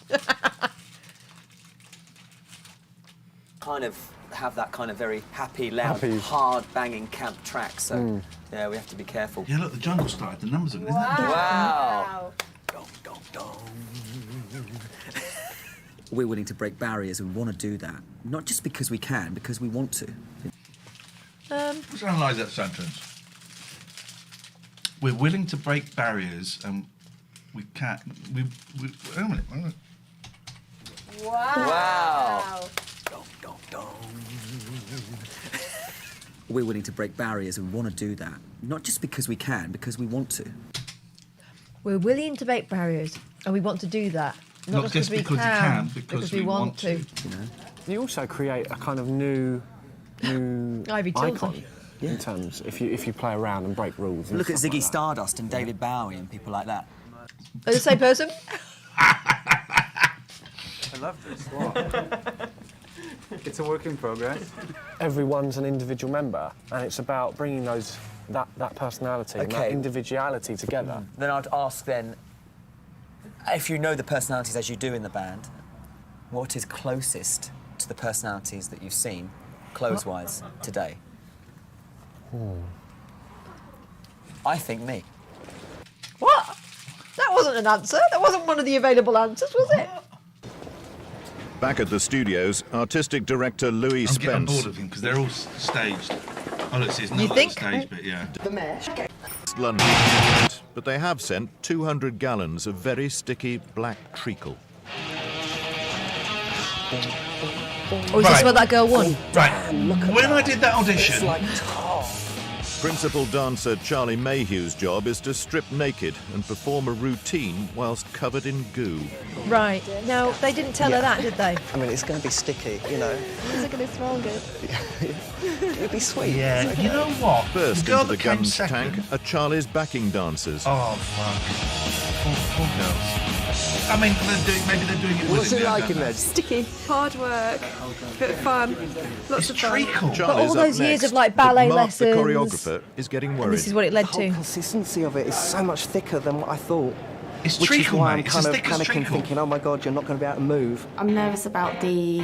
Speaker 8: kind of have that kind of very happy, loud, hard banging camp track. So yeah, we have to be careful.
Speaker 1: Yeah, look, the jungle started. The numbers of it, isn't it?
Speaker 8: Wow. We're willing to break barriers and we want to do that. Not just because we can, because we want to.
Speaker 1: Let's analyse that sentence. We're willing to break barriers and we can't... Wait a minute.
Speaker 8: Wow. We're willing to break barriers and we want to do that. Not just because we can, because we want to.
Speaker 2: We're willing to break barriers, and we want to do that.
Speaker 1: Not just because we can, because we want to.
Speaker 7: You know? You also create a kind of new
Speaker 2: Ivy
Speaker 7: icon
Speaker 2: Tilton.
Speaker 7: in terms if you play around and break rules. And
Speaker 8: Look at
Speaker 7: stuff
Speaker 8: Ziggy
Speaker 7: like that.
Speaker 8: Stardust and David Bowie and people like that.
Speaker 2: Are the same person?
Speaker 18: I love this. What? It's a work in progress.
Speaker 7: Everyone's an individual member, and it's about bringing that personality and that individuality together.
Speaker 8: Then I'd ask then, if you know the personalities as you do in the band, what is closest to the personalities that you've seen, clothes-wise, today? I think me.
Speaker 2: What? That wasn't an answer. That wasn't one of the available answers, was it?
Speaker 6: Back at the studios, artistic director Louis
Speaker 1: I'm getting
Speaker 6: Spence.
Speaker 1: bored of him because they're all staged. Oh, look, see, it's not
Speaker 2: You
Speaker 1: like
Speaker 2: think?
Speaker 1: staged, but yeah.
Speaker 11: The mesh.
Speaker 6: London, but they have sent 200 gallons of very sticky black treacle.
Speaker 2: Or is this where that girl won?
Speaker 1: Right. When I did that audition,
Speaker 6: Principal dancer Charlie Mayhew's job is to strip naked and perform a routine whilst covered in goo.
Speaker 2: Right. Now, they didn't tell her that, did they?
Speaker 11: I mean, it's going to be sticky, you know.
Speaker 12: Is it going to smell good?
Speaker 11: It'll be sweet.
Speaker 1: yeah, you know what?
Speaker 6: First
Speaker 1: the girl
Speaker 6: into the
Speaker 1: that came
Speaker 6: guns
Speaker 1: second.
Speaker 6: tank are Charlie's backing dancers.
Speaker 1: Oh, fuck. Poor girls. I mean, maybe they're doing it
Speaker 11: What's it
Speaker 1: willingly, I
Speaker 11: like
Speaker 1: don't
Speaker 11: in
Speaker 1: know.
Speaker 11: there?
Speaker 12: Sticky, hard work, bit of fun, lots of fun.
Speaker 1: Treacle.
Speaker 2: But
Speaker 6: Charlie's
Speaker 2: all those
Speaker 6: up
Speaker 2: years
Speaker 6: next,
Speaker 2: of, like,
Speaker 6: but
Speaker 2: ballet
Speaker 6: Mark, the
Speaker 2: lessons,
Speaker 6: choreographer, is getting worried.
Speaker 2: This is what it led
Speaker 11: The whole
Speaker 2: to.
Speaker 11: consistency of it is so much thicker than what I thought.
Speaker 1: It's
Speaker 11: Which
Speaker 1: treacle,
Speaker 11: is why
Speaker 1: mate.
Speaker 11: I'm
Speaker 1: It's
Speaker 11: kind
Speaker 1: as
Speaker 11: of
Speaker 1: thick as
Speaker 11: panicking,
Speaker 1: treacle.
Speaker 11: thinking, oh my God, you're not going to be able to move.
Speaker 3: I'm nervous about the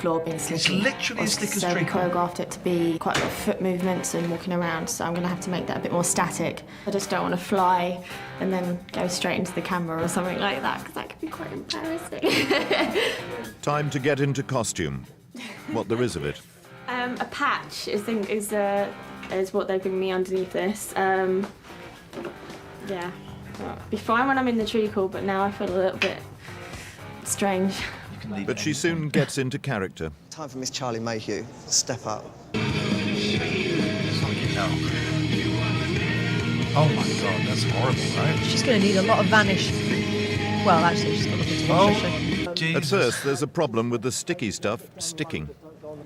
Speaker 3: floor being
Speaker 1: It's
Speaker 3: slicky.
Speaker 1: literally as thick as
Speaker 3: So we
Speaker 1: treacle.
Speaker 3: choreographed it to be quite a lot of foot movements and walking around, so I'm going to have to make that a bit more static. I just don't want to fly and then go straight into the camera or something like that, because that could be quite embarrassing.
Speaker 6: Time to get into costume. What there is of it.
Speaker 3: A patch is what they've given me underneath this. Yeah. It'll be fine when I'm in the treacle, but now I feel a little bit strange.
Speaker 6: But she soon gets into character.
Speaker 11: Time for Miss Charlie Mayhew to step up.
Speaker 1: Oh my God, that's horrible, right?
Speaker 2: She's going to need a lot of vanish. Well, actually, she's got nothing to watch, does she?
Speaker 6: At first, there's a problem with the sticky stuff sticking.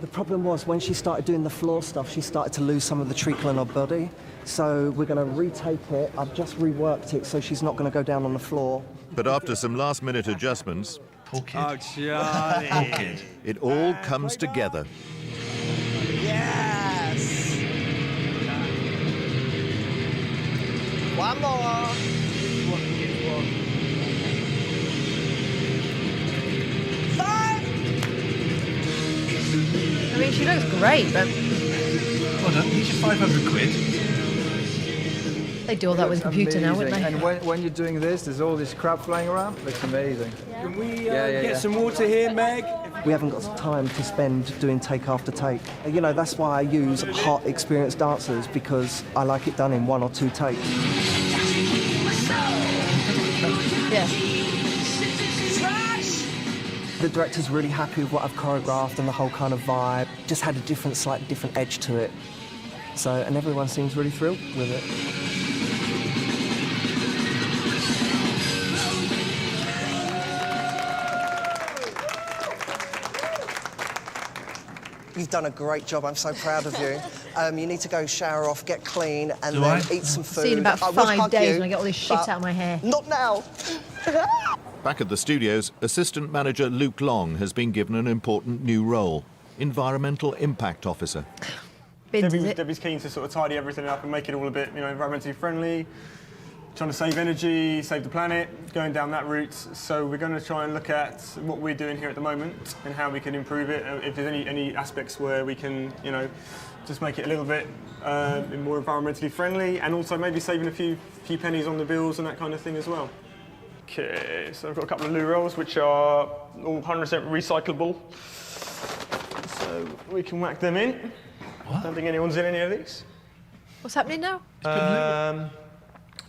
Speaker 11: The problem was when she started doing the floor stuff, she started to lose some of the treacle in her body. So we're going to retake it. I've just reworked it so she's not going to go down on the floor.
Speaker 6: But after some last-minute adjustments,
Speaker 1: Poor kid.
Speaker 18: Oh, Charlie.
Speaker 1: Poor kid.
Speaker 6: it all comes together.
Speaker 11: Yes! One more.
Speaker 2: I mean, she looks great, but
Speaker 1: Well done. Here's your 500 quid.
Speaker 2: they do all that with a computer now, wouldn't they?
Speaker 13: And when you're doing this, there's all this crap flying around. Looks amazing.
Speaker 17: Can we get some water here, Meg?
Speaker 11: We haven't got time to spend doing take after take. You know, that's why I use hot, experienced dancers, because I like it done in 1 or 2 takes.
Speaker 2: Yeah.
Speaker 11: The director's really happy with what I've choreographed and the whole kind of vibe. Just had a slightly different edge to it. So, and everyone seems really thrilled with it. You've done a great job. I'm so proud of you. You need to go shower off, get clean, and
Speaker 1: Do
Speaker 11: then
Speaker 1: I?
Speaker 11: eat some food.
Speaker 2: See you in about
Speaker 11: I would
Speaker 2: 5
Speaker 11: hug
Speaker 2: days
Speaker 11: you,
Speaker 2: when I get all this shit
Speaker 11: but
Speaker 2: out of my hair.
Speaker 11: Not now.
Speaker 6: Back at the studios, assistant manager Luke Long has been given an important new role, Environmental Impact Officer.
Speaker 10: Debbie's keen to sort of tidy everything up and make it all a bit, environmentally friendly, trying to save energy, save the planet, going down that route. So we're going to try and look at what we're doing here at the moment and how we can improve it. If there's any aspects where we can, just make it a little bit more environmentally friendly, and also maybe saving a few pennies on the bills and that kind of thing as well. Okay, so I've got a couple of loo rolls which are all 100% recyclable. So we can whack them in. I don't think anyone's in any of these.
Speaker 2: What's happening now?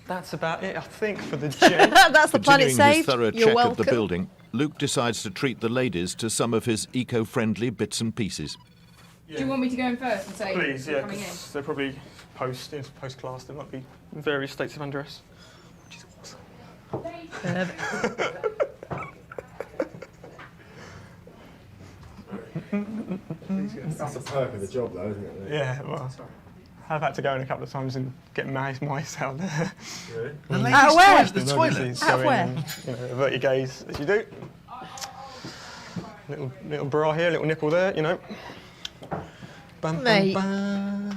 Speaker 10: That's about it, I think, for the gym.
Speaker 2: That's the planet
Speaker 6: Continuing
Speaker 2: saved.
Speaker 6: his thorough
Speaker 2: You're
Speaker 6: check
Speaker 2: welcome.
Speaker 6: of the building, Luke decides to treat the ladies to some of his eco-friendly bits and pieces.
Speaker 23: Do you want me to go in first and say
Speaker 10: Please,
Speaker 23: you're
Speaker 10: yeah,
Speaker 23: coming in?
Speaker 10: 'cause they're probably post-class. There might be various states of undress, which is awesome.
Speaker 4: That's a perk of the job, though, isn't it?
Speaker 10: Yeah, well, I've had to go in a couple of times and get mice out there.
Speaker 4: Really?
Speaker 1: The ladies' toilet, the toilet.
Speaker 10: Emergencies,
Speaker 2: Out
Speaker 10: so
Speaker 2: where?
Speaker 10: Avert your gaze as you do. Little bra here, little nipple there, Bam,
Speaker 2: Mate.
Speaker 10: bam,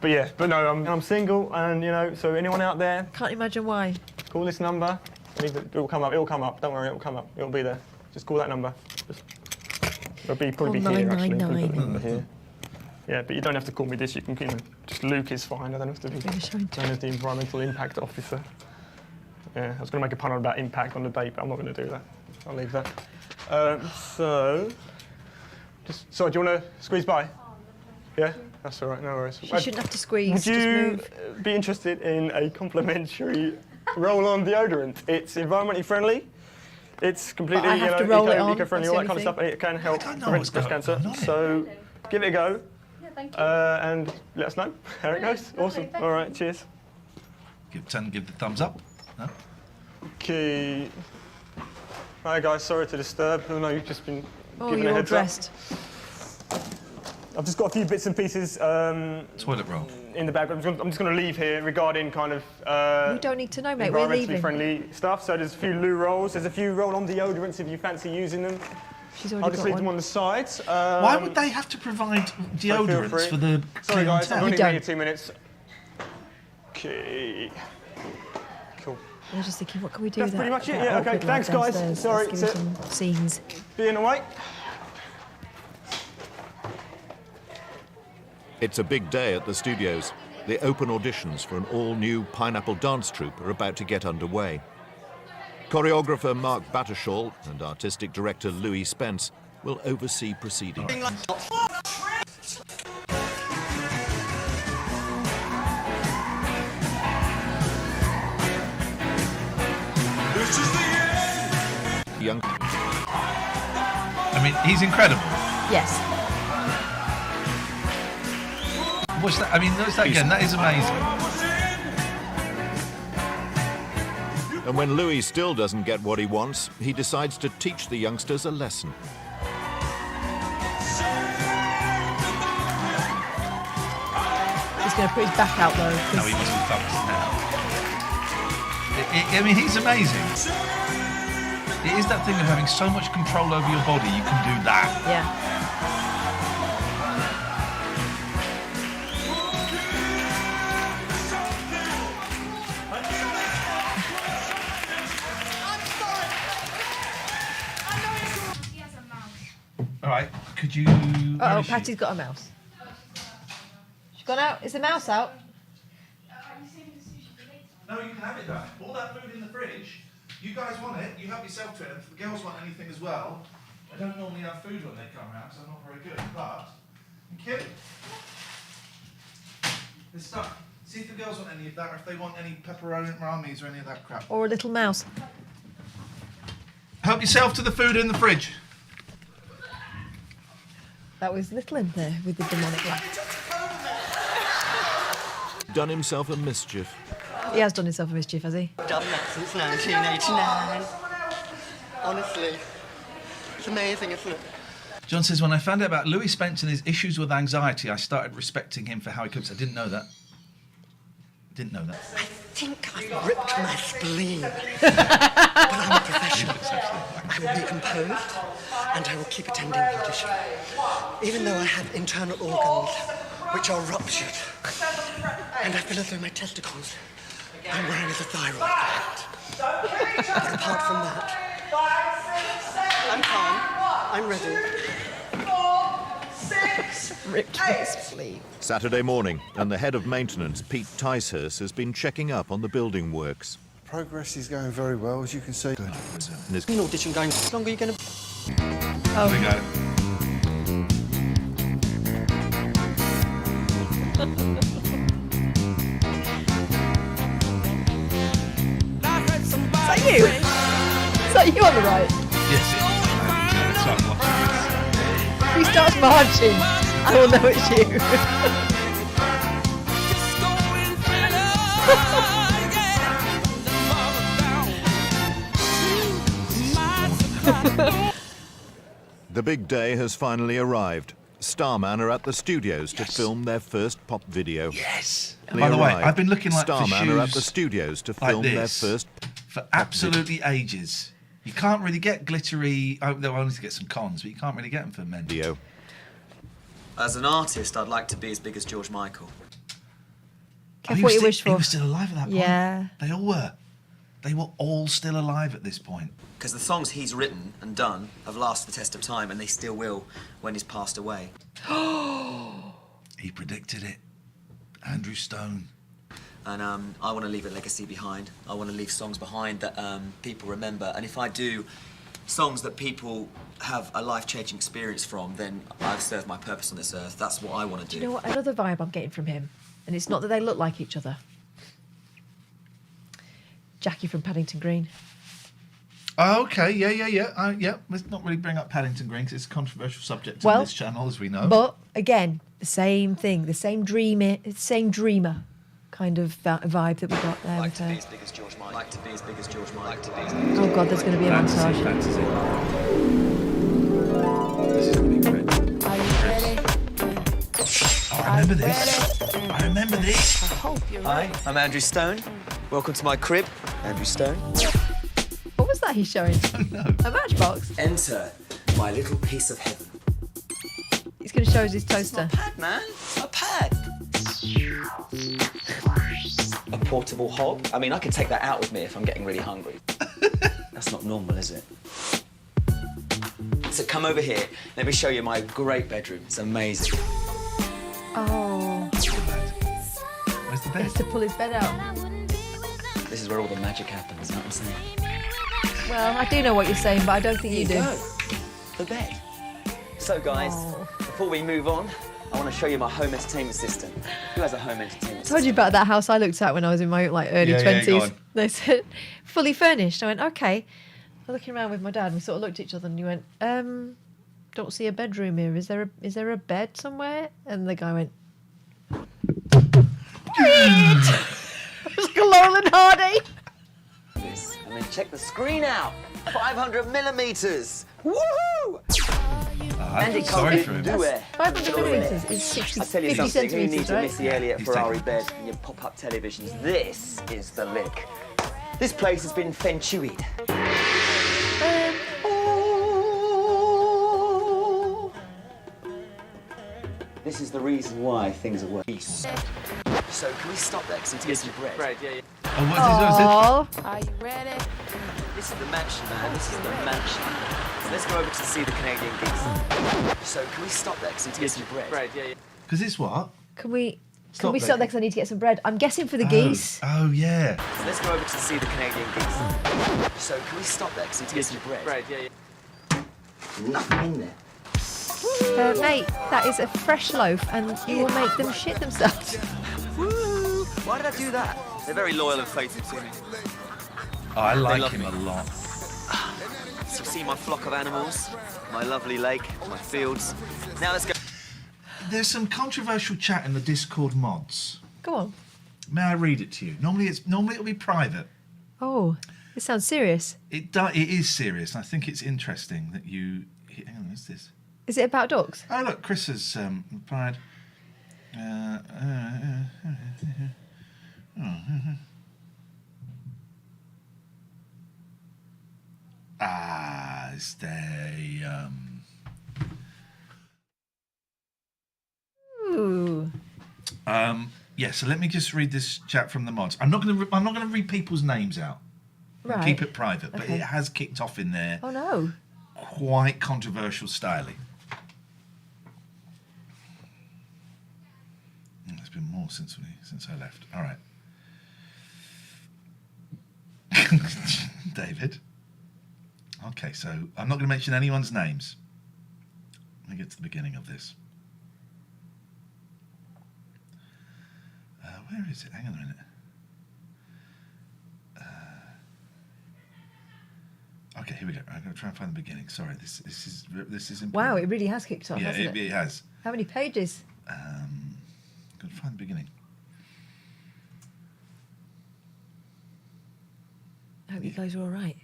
Speaker 10: bam. But no, I'm single, and so anyone out there,
Speaker 2: Can't imagine why.
Speaker 10: call this number. It will come up. Don't worry, it will come up. It'll be there. Just call that number. It'll probably be
Speaker 2: Call
Speaker 10: here actually.
Speaker 2: 999.
Speaker 10: Probably put the number here. Yeah, but you don't have to call me this. You can, just Luke is fine. I don't have to be known as the environmental impact officer. Yeah, I was going to make a pun about impact on the date, but I'm not going to do that. I'll leave that. Sorry, do you want to squeeze by? Yeah, that's all right. No worries.
Speaker 2: She shouldn't have to squeeze.
Speaker 10: Would
Speaker 2: Just
Speaker 10: you
Speaker 2: move.
Speaker 10: be interested in a complimentary roll-on deodorant? It's environmentally friendly. It's completely
Speaker 2: But I have to roll it on,
Speaker 10: eco-friendly,
Speaker 2: that's
Speaker 10: all
Speaker 2: the
Speaker 10: that kind of
Speaker 2: only
Speaker 10: stuff, and it can help
Speaker 1: don't know
Speaker 10: prevent
Speaker 1: what's
Speaker 10: breast
Speaker 1: going
Speaker 10: cancer.
Speaker 1: on
Speaker 10: So give it a go.
Speaker 23: Yeah, thank you.
Speaker 10: And let us know how it goes. Awesome.
Speaker 23: thank
Speaker 10: All right, cheers.
Speaker 1: Give the thumbs up. No?
Speaker 10: Okay. Hi guys, sorry to disturb. I know you've just been
Speaker 2: Oh,
Speaker 10: given
Speaker 2: you're
Speaker 10: a
Speaker 2: all
Speaker 10: heads
Speaker 2: dressed.
Speaker 10: up. I've just got a few bits and pieces
Speaker 1: Toilet roll.
Speaker 10: in the bag. I'm just going to leave here regarding kind of
Speaker 2: We don't need to know, mate. We're
Speaker 10: environmentally
Speaker 2: leaving.
Speaker 10: friendly stuff. So there's a few loo rolls. There's a few roll-on deodorants if you fancy using them.
Speaker 2: She's
Speaker 10: I'll
Speaker 2: already
Speaker 10: just
Speaker 2: got
Speaker 10: leave them
Speaker 2: one.
Speaker 10: on the side.
Speaker 1: Why would they have to provide
Speaker 10: feel
Speaker 1: deodorants
Speaker 10: free.
Speaker 1: for the
Speaker 10: Sorry guys,
Speaker 1: clientele?
Speaker 10: I'm only
Speaker 2: don't.
Speaker 10: here 2 minutes. Okay. Cool.
Speaker 2: I was just thinking, what can we do
Speaker 10: That's
Speaker 2: with
Speaker 10: pretty
Speaker 2: that?
Speaker 10: much it,
Speaker 2: that
Speaker 10: yeah, okay,
Speaker 2: awkward lad
Speaker 10: thanks, guys.
Speaker 2: downstairs?
Speaker 10: Sorry,
Speaker 2: Let's give
Speaker 10: sit.
Speaker 2: him some scenes.
Speaker 10: Being away.
Speaker 6: It's a big day at the studios. The open auditions for an all-new Pineapple dance troupe are about to get underway. Choreographer Mark Battershall and artistic director Louis Spence will oversee proceedings. Young.
Speaker 1: I mean, he's incredible.
Speaker 2: Yes.
Speaker 1: Watch that. I mean, notice that again. That is amazing.
Speaker 6: And when Louis still doesn't get what he wants, he decides to teach the youngsters a lesson.
Speaker 2: He's going to put his back out though.
Speaker 1: No, he must be fucked now. I mean, he's amazing. It is that thing of having so much control over your body, you can do that.
Speaker 2: Yeah.
Speaker 1: All right, could you...
Speaker 2: Oh, Patty's got a mouse. She's gone out. Is the mouse out?
Speaker 1: No, you can have it though. All that food in the fridge, you guys want it, you help yourself to it. If the girls want anything as well, I don't normally have food when they come around, so I'm not very good. But, Kim, there's stuff. See if the girls want any of that, or if they want any pepperoni ramis or any of that crap.
Speaker 2: Or a little mouse?
Speaker 1: Help yourself to the food in the fridge.
Speaker 2: That was little in there with the demonic laugh.
Speaker 6: Done himself a mischief.
Speaker 2: He has done himself a mischief, has he?
Speaker 17: Done that since 1989. Honestly, it's amazing, isn't it?
Speaker 1: John says, when I found out about Louis Spence and his issues with anxiety, I started respecting him for how he cooks. I didn't know that. Didn't know that.
Speaker 22: think I've ripped my spleen. But I'm a professional. I will be composed and I will keep attending the audition. Even though I have internal organs which are ruptured and I feel as though my testicles I'm wearing as a thyroid gland. But apart from that, I'm calm, I'm ready.
Speaker 2: Ripped my spleen.
Speaker 6: Saturday morning, and the head of maintenance, Pete Ticehurst, has been checking up on the building works.
Speaker 5: Progress is going very well, as you can see.
Speaker 6: And his
Speaker 22: An audition going, how long are you going to...
Speaker 2: Oh.
Speaker 1: We got it.
Speaker 2: Is that you? Is that you on the right?
Speaker 1: Yes, it is. So I'm watching this.
Speaker 2: If he starts marching, I will know it's you.
Speaker 6: The big day has finally arrived. Starman are at the studios to film their first pop video.
Speaker 1: Yes. And by the way, I've been looking like
Speaker 6: Starman
Speaker 1: for
Speaker 6: are at the
Speaker 1: shoes
Speaker 6: studios to
Speaker 1: like
Speaker 6: film their
Speaker 1: this
Speaker 6: first
Speaker 1: for absolutely ages. You can't really get glittery. Oh, they'll only get some cons, but you can't really get them for men.
Speaker 6: video.
Speaker 8: As an artist, I'd like to be as big as George Michael.
Speaker 2: Careful what you wish for.
Speaker 1: He was still alive at that point.
Speaker 2: Yeah.
Speaker 1: They all were. They were all still alive at this point.
Speaker 8: Because the songs he's written and done have lasted the test of time, and they still will when he's passed away.
Speaker 1: He predicted it. Andrew Stone.
Speaker 8: And I want to leave a legacy behind. I want to leave songs behind that people remember. And if I do songs that people have a life-changing experience from, then I've served my purpose on this earth. That's what I want to do.
Speaker 2: Do you know what? Another vibe I'm getting from him, and it's not that they look like each other. Jackie from Paddington Green.
Speaker 1: Oh, okay, yeah. Let's not really bring up Paddington Green because it's a controversial subject on this channel, as we know.
Speaker 2: But again, the same thing, the same dreamer kind of vibe that we got there with her.
Speaker 8: Like to be as big as George Michael. Like to be as big as George Michael. Like to be as big as
Speaker 2: Oh God, there's going to be a montage.
Speaker 1: Fantasy. This is going to be great.
Speaker 2: Are you ready?
Speaker 1: Oh, I remember this. I remember this.
Speaker 2: I hope you're
Speaker 8: Hi, I'm Andrew Stone. Welcome to my crib, Andrew Stone.
Speaker 2: What was that he's showing? A matchbox?
Speaker 8: Enter my little piece of heaven.
Speaker 2: He's going to show us his toaster.
Speaker 8: Man, it's a pad. A portable hob. I mean, I can take that out with me if I'm getting really hungry. That's not normal, is it? So come over here. Let me show you my great bedroom. It's amazing.
Speaker 2: Oh.
Speaker 1: Where's the
Speaker 2: He has to pull his bed out.
Speaker 8: This is where all the magic happens, you know what I'm saying?
Speaker 2: Well, I do know what you're saying, but I don't think you do.
Speaker 8: Go. The bed. So, guys, before we move on, I want to show you my home entertainment system. Who has a home entertainment
Speaker 2: I
Speaker 8: system?
Speaker 2: told you about that house I looked at when I was in my early
Speaker 8: Yeah,
Speaker 2: 20s.
Speaker 8: go on.
Speaker 2: They said, fully furnished. I went, okay. I'm looking around with my dad and we sort of looked at each other and you went, don't see a bedroom here. Is there a bed somewhere? And the guy went, it was like a Laurel and Hardy.
Speaker 8: And then check the screen out. 500 millimeters. Woohoo!
Speaker 1: I feel sorry for him.
Speaker 2: 500 millimetres is 60,
Speaker 8: I tell you
Speaker 2: 50
Speaker 8: something, who
Speaker 2: centimetres,
Speaker 8: needs a
Speaker 2: right?
Speaker 8: Missy Elliott
Speaker 1: He's
Speaker 8: Ferrari
Speaker 1: taking
Speaker 8: bed and your pop-up televisions? This is the lick. This place has been feng shui'd. This is the reason why things are working. So can we stop there because I need to get some bread? Bread, yeah.
Speaker 1: Oh, what is this?
Speaker 3: Are you ready?
Speaker 8: This is the mansion, man. This is the mansion. So let's go over to see the Canadian geese. So can we stop there because I need to get some bread? Bread, yeah.
Speaker 1: Because it's what?
Speaker 2: Can we
Speaker 1: Stop
Speaker 2: stop there because I need to get some bread? I'm guessing for the geese.
Speaker 1: Oh, yeah.
Speaker 8: So let's go over to see the Canadian geese. So can we stop there because I need to get some bread? Bread, yeah. Nothing in there.
Speaker 2: Mate, that is a fresh loaf and you will make them shit themselves.
Speaker 8: Woo! Why did I do that? They're very loyal and faithful to me.
Speaker 1: Oh, I
Speaker 8: They
Speaker 1: like
Speaker 8: love
Speaker 1: him
Speaker 8: me.
Speaker 1: a lot.
Speaker 8: So see my flock of animals, my lovely lake, my fields. Now let's go.
Speaker 1: There's some controversial chat in the Discord mods.
Speaker 2: Go on.
Speaker 1: May I read it to you? Normally it'll be private.
Speaker 2: Oh, this sounds serious.
Speaker 1: It is serious. And I think it's interesting that you. Hang on, what's this?
Speaker 2: Is it about ducks?
Speaker 1: Oh look, Chris has replied. Is there
Speaker 2: Ooh.
Speaker 1: Yeah, so let me just read this chat from the mods. I'm not going to read people's names out. I'll
Speaker 2: Right.
Speaker 1: keep it private, but
Speaker 2: Okay.
Speaker 1: it has kicked off in there.
Speaker 2: Oh no.
Speaker 1: Quite controversial styling. There's been more since I left. All right. David. Okay, so I'm not going to mention anyone's names. Let me get to the beginning of this. Where is it? Hang on a minute. Okay, here we go. I'm going to try and find the beginning. Sorry, this is important.
Speaker 2: Wow, it really has kicked off,
Speaker 1: Yeah,
Speaker 2: hasn't
Speaker 1: it has.
Speaker 2: How many pages?
Speaker 1: Got to find the beginning.
Speaker 2: I hope you guys are all right.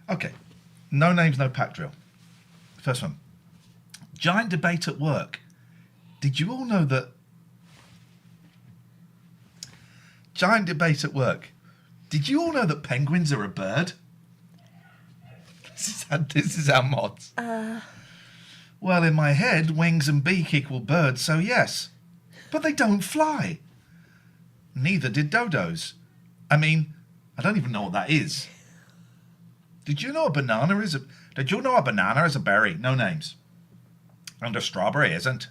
Speaker 1: Okay, no names, no pack drill. First one. Giant debate at work. Did you all know that? Giant debate at work. Did you all know that penguins are a bird? This is our mods. Well, in my head, wings and beak equal birds, so yes. But they don't fly. Neither did dodos. I mean, I don't even know what that is. Did you know a banana is a berry? No names. And a strawberry isn't.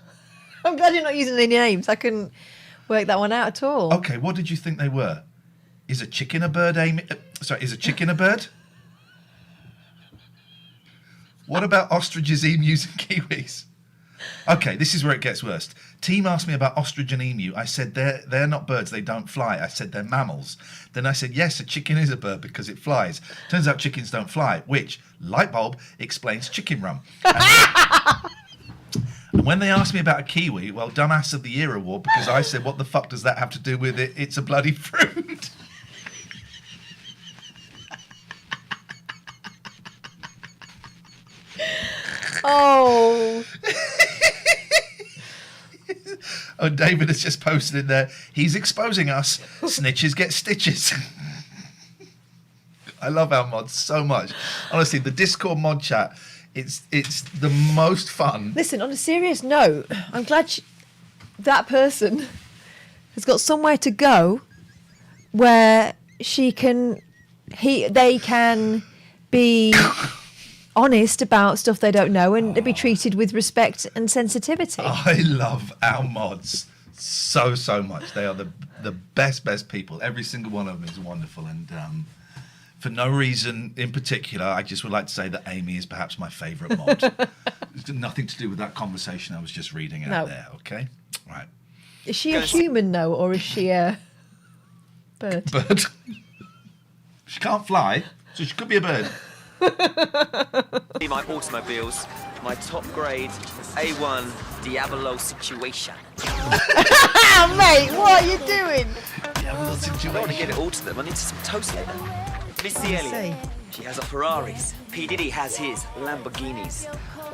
Speaker 2: I'm glad you're not using any names. I couldn't work that one out at all.
Speaker 1: Okay, what did you think they were? Is a chicken a bird, Amy? Is a chicken a bird? What about ostriches, emus, and kiwis? Okay, this is where it gets worse. Team asked me about ostrich and emu. I said they're not birds, they don't fly. I said they're mammals. Then I said, yes, a chicken is a bird because it flies. Turns out chickens don't fly, which, light bulb, explains chicken rum. And when they asked me about a kiwi, well, Dumbass of the Year award, because I said, what the fuck does that have to do with it? It's a bloody fruit.
Speaker 2: Oh.
Speaker 1: Oh, David has just posted in there. He's exposing us. Snitches get stitches. I love our mods so much. Honestly, the Discord mod chat, it's the most fun.
Speaker 2: Listen, on a serious note, I'm glad that person has got somewhere to go where they can be honest about stuff they don't know and be treated with respect and sensitivity.
Speaker 1: I love our mods so much. They are the best people. Every single one of them is wonderful, and for no reason in particular, I just would like to say that Amy is perhaps my favourite mod. It's got nothing to do with that conversation I was just reading out there, okay? Right.
Speaker 2: Is she a human, though, or is she a bird?
Speaker 1: Bird. She can't fly, so she could be a bird.
Speaker 8: My automobiles, my top grade A1 Diablo situation.
Speaker 2: Mate, what are you doing?
Speaker 8: I don't want to get it all to them. I need some toast later. Missy Elliott, she has a Ferraris. P. Diddy has his Lamborghinis.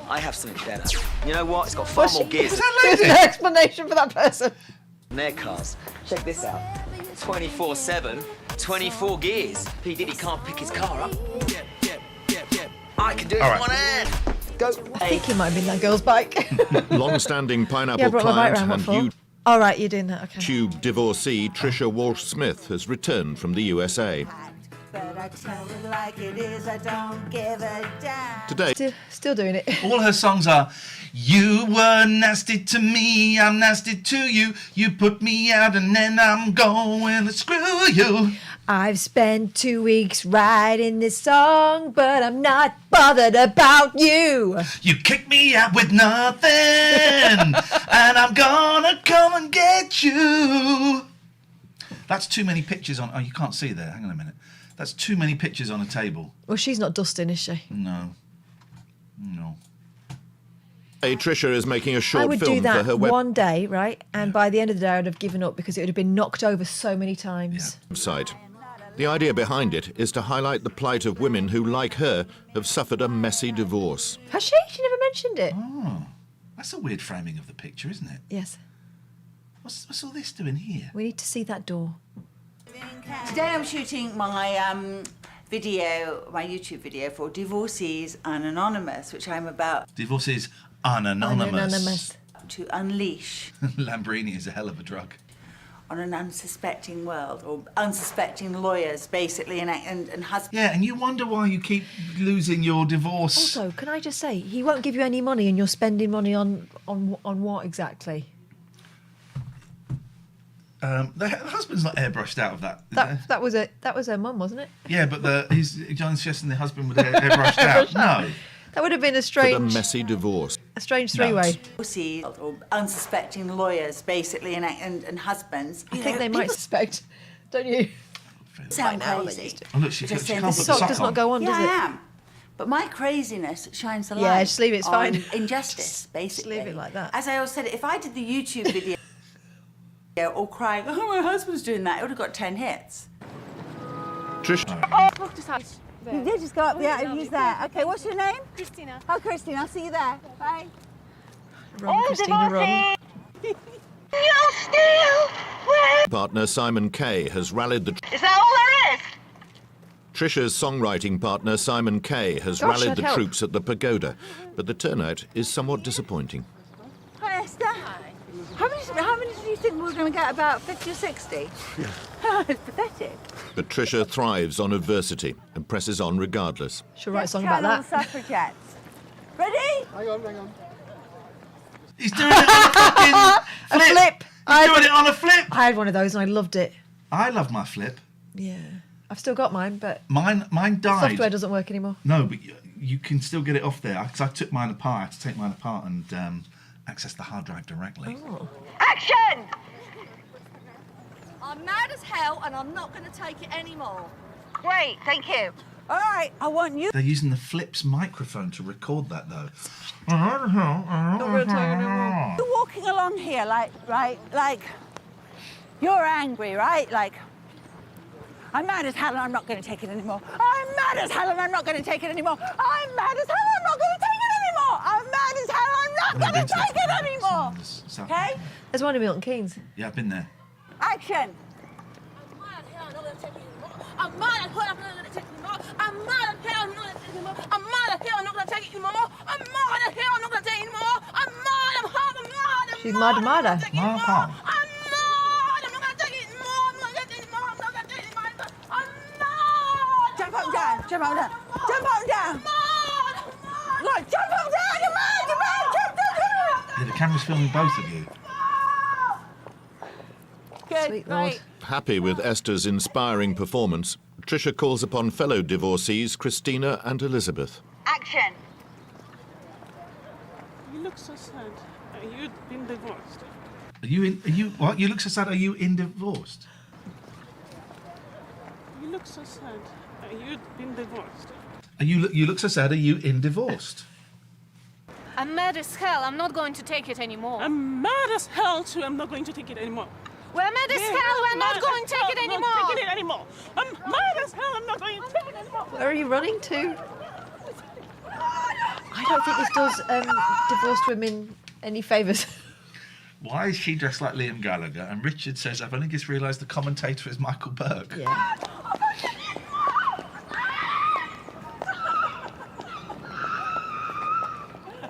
Speaker 8: I have something better. You know what? It's got far more gears.
Speaker 2: There's no explanation for that person.
Speaker 8: than their cars. Check this out. 24/7, 24 gears. P. Diddy can't pick his car up. I can do it
Speaker 1: All
Speaker 8: with
Speaker 1: right.
Speaker 8: one hand. Go.
Speaker 2: I think it might have been that girl's bike.
Speaker 6: Long-standing Pineapple
Speaker 2: Yeah, I brought my bike
Speaker 6: client
Speaker 2: round,
Speaker 6: and
Speaker 2: what for? All right, you're doing that, okay.
Speaker 6: YouTube divorcee Trisha Walsh-Smith has returned from the USA.
Speaker 14: But I tell it like it is, I don't give a damn.
Speaker 6: Today,
Speaker 2: Still doing it.
Speaker 1: All her songs are, you were nasty to me, I'm nasty to you, you put me out and then I'm going to screw you.
Speaker 2: I've spent 2 weeks writing this song, but I'm not bothered about you.
Speaker 1: You kicked me out with nothing, and I'm gonna come and get you. That's too many pictures on, oh, you can't see there, hang on a minute. That's too many pictures on a table.
Speaker 2: Well, she's not dusting, is she?
Speaker 1: No.
Speaker 6: Trisha is making a
Speaker 2: I
Speaker 6: short
Speaker 2: would
Speaker 6: film
Speaker 2: do that
Speaker 6: for her
Speaker 2: one day, right? And by the end of the day, I'd have given up because it would have been knocked over so many times.
Speaker 6: website. The idea behind it is to highlight the plight of women who, like her, have suffered a messy divorce.
Speaker 2: Has she? She never mentioned it.
Speaker 1: Oh, that's a weird framing of the picture, isn't it?
Speaker 2: Yes.
Speaker 1: What's all this doing here?
Speaker 2: We need to see that door.
Speaker 19: Today I'm shooting my
Speaker 22: video, my YouTube video for Divorcees and Anonymous, which I'm about
Speaker 1: Divorcees Anonymous.
Speaker 22: to unleash
Speaker 1: Lambrini is a hell of a drug.
Speaker 22: on an unsuspecting world, or unsuspecting lawyers, basically, and husbands.
Speaker 1: Yeah, and you wonder why you keep losing your divorce.
Speaker 2: Also, can I just say, he won't give you any money, and you're spending money on what exactly?
Speaker 1: The husband's not airbrushed out of that.
Speaker 2: That was her mum, wasn't it?
Speaker 1: Yeah, but John's suggesting the husband would airbrushed out. No.
Speaker 2: That would have been a
Speaker 6: For
Speaker 2: strange...
Speaker 6: a messy divorce.
Speaker 2: A strange three-way.
Speaker 22: Divorcees, or unsuspecting lawyers, basically, and husbands.
Speaker 2: I think they might suspect, don't you?
Speaker 22: Sound
Speaker 2: By now,
Speaker 22: crazy.
Speaker 1: Oh, look, she can't put the
Speaker 2: sock
Speaker 1: sock
Speaker 2: does
Speaker 1: on.
Speaker 2: not go on,
Speaker 22: Yeah,
Speaker 2: does
Speaker 22: I
Speaker 2: it?
Speaker 22: am. But my craziness shines the light.
Speaker 2: Yeah, just leave it, it's
Speaker 22: on
Speaker 2: fine.
Speaker 22: Injustice, basically.
Speaker 2: Just leave it like that.
Speaker 22: As I always said, if I did the YouTube video all crying, oh, my husband's doing that, it would have got 10 hits.
Speaker 6: Trish.
Speaker 14: You did just go up, yeah, he's there. Okay, what's your name?
Speaker 3: Christina.
Speaker 14: Oh, Christine, I'll see you there. Bye.
Speaker 2: Run, Christina, run.
Speaker 6: Partner Simon Kay has rallied the...
Speaker 14: Is that all there is?
Speaker 6: Trisha's songwriting partner Simon Kay has
Speaker 2: Gosh,
Speaker 6: rallied
Speaker 2: that'd
Speaker 6: the
Speaker 2: help.
Speaker 6: troops at the pagoda, but the turnout is somewhat disappointing.
Speaker 14: Hi, Esther. How many do you think we're going to get? About 50 or 60? It's pathetic.
Speaker 6: But Trisha thrives on adversity and presses on regardless.
Speaker 2: She'll write a song
Speaker 14: Channel
Speaker 2: about that.
Speaker 14: Suffragettes. Ready?
Speaker 4: Hang on.
Speaker 1: He's doing it on a fucking
Speaker 2: A flip.
Speaker 1: He's doing it on a flip.
Speaker 2: I had one of those and I loved it.
Speaker 1: I love my flip.
Speaker 2: Yeah. I've still got mine, but
Speaker 1: Mine died.
Speaker 2: software doesn't work anymore.
Speaker 1: No, but you can still get it off there. Because I took mine apart. I had to take mine apart and access the hard drive directly.
Speaker 2: Oh.
Speaker 14: Action! I'm mad as hell and I'm not going to take it anymore. Great, thank you. All right, I want you.
Speaker 1: They're using the Flip's microphone to record that, though.
Speaker 2: Not gonna take it anymore.
Speaker 14: You're walking along here like you're angry, right? Like, I'm mad as hell and I'm not going to take it anymore. I'm mad as hell and I'm not going to take it anymore. I'm mad as hell and I'm not going to take it anymore. I'm mad as hell and I'm not going to take it anymore. Okay?
Speaker 2: There's one in Milton Keynes.
Speaker 1: Yeah, I've been there.
Speaker 14: Action.
Speaker 3: I'm mad at her, I'm not gonna take it anymore. I'm mad at her, I'm not gonna take it anymore. I'm mad at her, I'm not gonna take it anymore. I'm mad at her, I'm not gonna take it anymore. I'm mad, I'm hard, I'm mad.
Speaker 2: She's mad,
Speaker 3: I'm not gonna take it anymore.
Speaker 1: Mad.
Speaker 3: I'm mad, I'm not gonna take it anymore. I'm not gonna take it anymore. I'm not gonna take it anymore. I'm mad.
Speaker 14: Jump up and down. Jump up and down. Jump up and down. Right, jump up and down. You're mad. You're mad. Jump down.
Speaker 1: Yeah, the camera's filming both of you.
Speaker 14: Good.
Speaker 2: Sweet Lord.
Speaker 14: Right.
Speaker 6: Happy with Esther's inspiring performance, Trisha calls upon fellow divorcees Christina and Elizabeth.
Speaker 14: Action.
Speaker 9: You look so sad. You've been divorced.
Speaker 1: Are you what? You look so sad. Are you in divorced?
Speaker 9: You look so sad. You've been divorced.
Speaker 1: You look so sad. Are you in divorced?
Speaker 3: I'm mad as hell, I'm not going to take it anymore.
Speaker 9: I'm mad as hell too. I'm not going to take it anymore.
Speaker 3: We're mad as hell, we're not going to take it anymore.
Speaker 9: I'm not taking it anymore. I'm mad as hell. I'm not going to take it anymore.
Speaker 2: Where are you running to? I don't think this does divorced women any favours.
Speaker 1: Why is she dressed like Liam Gallagher? And Richard says, I've only just realised the commentator is Michael Burke.
Speaker 2: Yeah.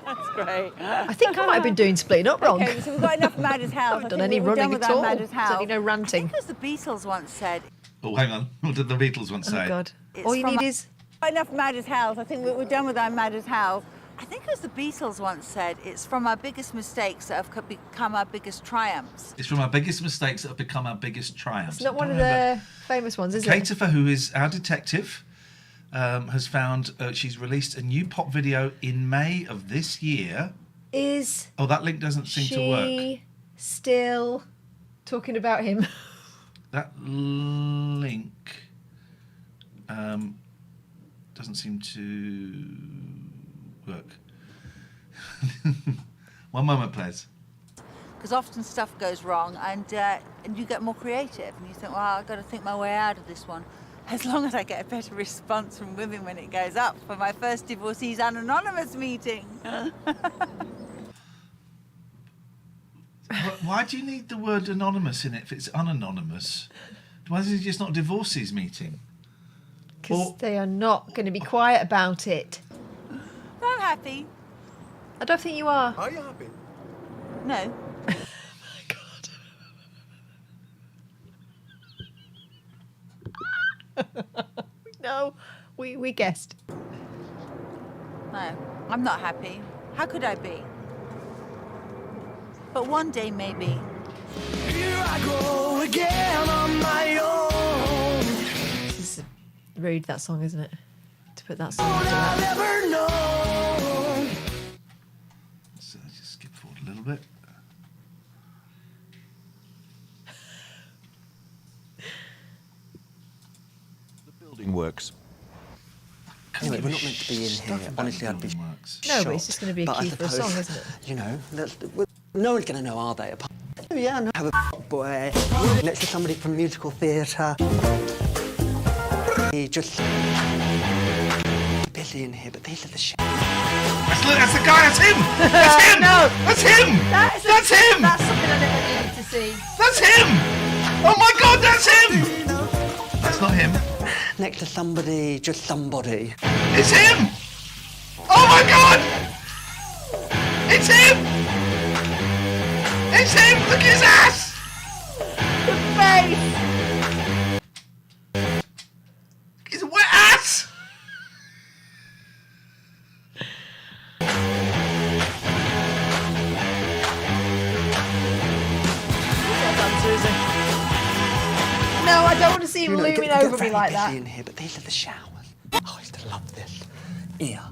Speaker 14: That's great.
Speaker 2: I think I might have been doing splitting up wrong.
Speaker 14: Okay, so we've got enough mad as hell.
Speaker 2: Haven't done any running at all. Certainly no ranting.
Speaker 14: Because the Beatles once said.
Speaker 1: Oh, hang on. What did the Beatles once say?
Speaker 2: Oh, God.
Speaker 14: It's
Speaker 2: All you
Speaker 14: from
Speaker 2: need
Speaker 14: a-
Speaker 2: is...
Speaker 14: Enough mad as hell. I think we're done with our mad as hell. I think as the Beatles once said, it's from our biggest mistakes that have become our biggest triumphs.
Speaker 1: It's from our biggest mistakes that have become our biggest triumphs.
Speaker 2: It's not one of
Speaker 1: Don't remember.
Speaker 2: the famous ones, is it?
Speaker 1: Katefa, who is our detective, has found she's released a new pop video in May of this year.
Speaker 2: Is
Speaker 1: Oh, that link doesn't seem to work.
Speaker 2: she still talking about him?
Speaker 1: That link doesn't seem to work. One moment, please.
Speaker 14: Because often stuff goes wrong and you get more creative and you think, well, I've got to think my way out of this one. As long as I get a better response from women when it goes up for my first Divorcees Anonymous meeting.
Speaker 1: Why do you need the word anonymous in it if it's unanonymous? Why is it just not divorcees meeting?
Speaker 2: Because they are not going to be quiet about it.
Speaker 14: I'm happy.
Speaker 2: I don't think you are.
Speaker 5: Are you happy?
Speaker 14: No.
Speaker 2: No, we guessed.
Speaker 14: No, I'm not happy. How could I be? But one day, maybe.
Speaker 11: Here I go again on my own.
Speaker 2: This is rude, that song, isn't it? To put that song
Speaker 11: All
Speaker 2: into
Speaker 11: I've
Speaker 2: that.
Speaker 11: ever known.
Speaker 1: So let's just skip forward a little bit.
Speaker 6: The building works.
Speaker 17: Anyway, we're not meant to be in here. Honestly, I'd be
Speaker 2: No, but it's just going to be a
Speaker 17: But I
Speaker 2: cue for a song,
Speaker 17: suppose,
Speaker 2: isn't it?
Speaker 17: You know, no one's going to know, are they? Apart- Yeah, no, have a boy next to somebody from musical theatre. He just busy in here, but these are the shit.
Speaker 1: That's the guy. That's him. That's him.
Speaker 2: No.
Speaker 1: That's him. That's him.
Speaker 2: That's something I never needed to see.
Speaker 1: That's him. Oh my God, that's him. That's not him.
Speaker 17: Next to somebody, just somebody.
Speaker 1: It's him. Oh my God. It's him. It's him. Look at his ass.
Speaker 2: The face.
Speaker 1: His wet ass.
Speaker 2: No, I don't want to see him
Speaker 17: You know,
Speaker 2: looming
Speaker 17: get
Speaker 2: over me
Speaker 17: very
Speaker 2: like
Speaker 17: busy
Speaker 2: that.
Speaker 17: in here, but these are the showers. Oh, I used to love this. Here.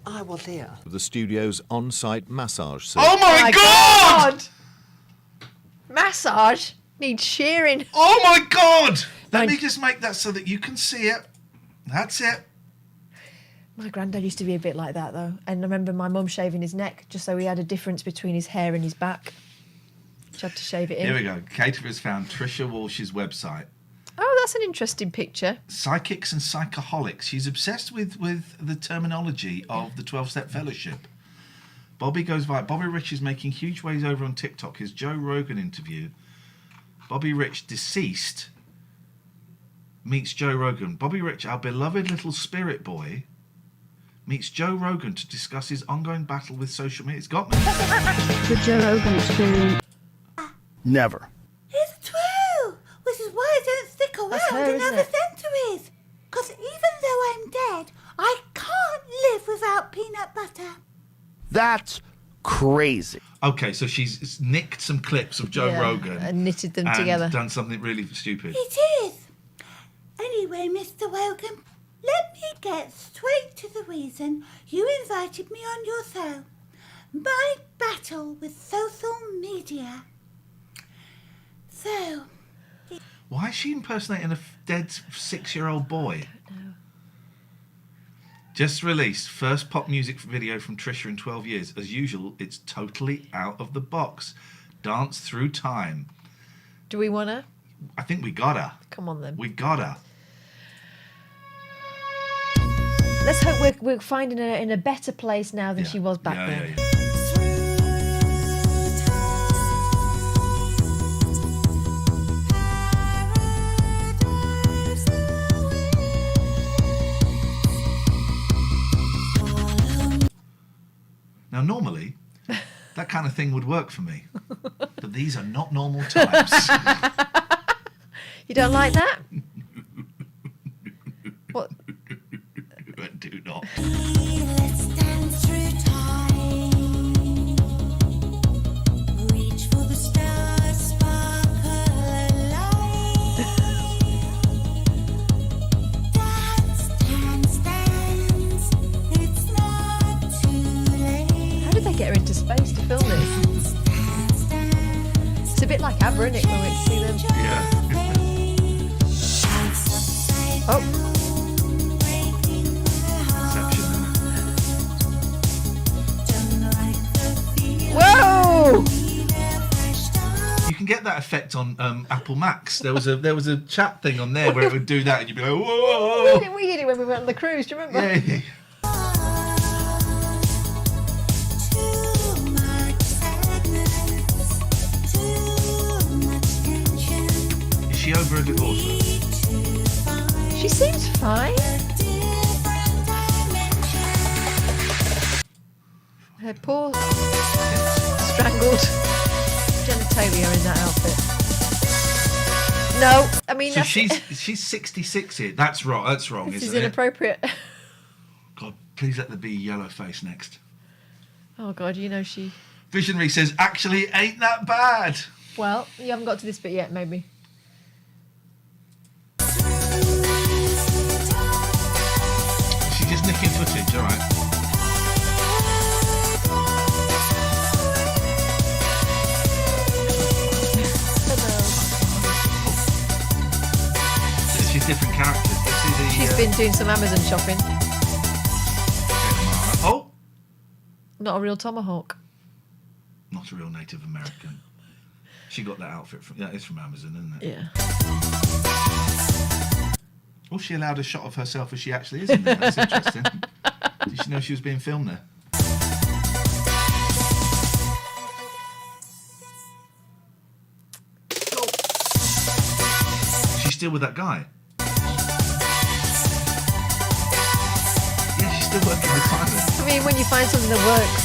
Speaker 17: I was here.
Speaker 6: The studio's on-site massage
Speaker 1: Oh
Speaker 6: service.
Speaker 1: my God.
Speaker 2: Massage needs shearing.
Speaker 1: Oh my God. Let me just make that so that you can see it. That's it.
Speaker 2: My granddad used to be a bit like that, though. And I remember my mum shaving his neck just so he had a difference between his hair and his back. She had to shave it in.
Speaker 1: Here we go. Caterers found Trisha Walsh's website.
Speaker 2: Oh, that's an interesting picture.
Speaker 1: Psychics and psychoholics. She's obsessed with the terminology of the 12-step fellowship. Bobby goes viral. Bobby Rich is making huge waves over on TikTok. His Joe Rogan interview. Bobby Rich, deceased, meets Joe Rogan. Bobby Rich, our beloved little spirit boy, meets Joe Rogan to discuss his ongoing battle with social media. It's got me.
Speaker 15: The Joe Rogan experience.
Speaker 5: Never.
Speaker 16: It's true, which is why I don't stick around
Speaker 2: That's her,
Speaker 16: in
Speaker 2: isn't
Speaker 16: other
Speaker 2: it?
Speaker 16: centuries. Because even though I'm dead, I can't live without peanut butter.
Speaker 5: That's crazy.
Speaker 1: Okay, so she's nicked some clips of Joe
Speaker 2: Yeah,
Speaker 1: Rogan
Speaker 2: and knitted them
Speaker 1: and
Speaker 2: together.
Speaker 1: done something really stupid.
Speaker 16: It is. Anyway, Mr. Wogan, let me get straight to the reason you invited me on your show. My battle with social media. So,
Speaker 1: Why is she impersonating a dead 6-year-old boy? Just released first pop music video from Trisha in 12 years. As usual, it's totally out of the box. Dance through time.
Speaker 2: Do we want to?
Speaker 1: I think we gotta.
Speaker 2: Come on, then.
Speaker 1: We gotta.
Speaker 2: Let's hope we're finding her in a better place now than she was back then.
Speaker 1: Now, normally, that kind of thing would work for me. But these are not normal times.
Speaker 2: You don't like that? What?
Speaker 1: I do not.
Speaker 16: let's dance through time. Reach for the stars, sparkle alive. Dance, dance, dance. It's not too late.
Speaker 2: How did they get her into space to film this? It's a bit like ABBA, isn't it, when we see them?
Speaker 1: Yeah.
Speaker 2: Oh. Whoa!
Speaker 1: You can get that effect on Apple Macs. There was a chat thing on there where it would do that, and you'd be like, whoa!
Speaker 2: We did it when we went on the cruise. Do you remember?
Speaker 1: Yeah. Is she over a divorce?
Speaker 2: She seems fine. Her poor strangled genitalia in that outfit. No, I mean
Speaker 1: So
Speaker 2: that's,
Speaker 1: she's 66 here. That's wrong. That's wrong,
Speaker 2: this is
Speaker 1: isn't it?
Speaker 2: inappropriate.
Speaker 1: God, please let there be yellow face next.
Speaker 2: Oh God, you know she.
Speaker 1: Visionary says, actually, it ain't that bad.
Speaker 2: Well, you haven't got to this bit yet, maybe.
Speaker 1: She's just nicking footage, all right. She's different characters. Let's see the,
Speaker 2: She's been doing some Amazon shopping.
Speaker 1: Oh!
Speaker 2: Not a real tomahawk.
Speaker 1: Not a real Native American. She got that outfit from... That is from Amazon, isn't it?
Speaker 2: Yeah.
Speaker 1: Oh, she allowed a shot of herself as she actually is in there. That's interesting. Did she know she was being filmed there? She's still with that guy? Yeah, she's still working with Simon.
Speaker 2: I mean, when you find something that works,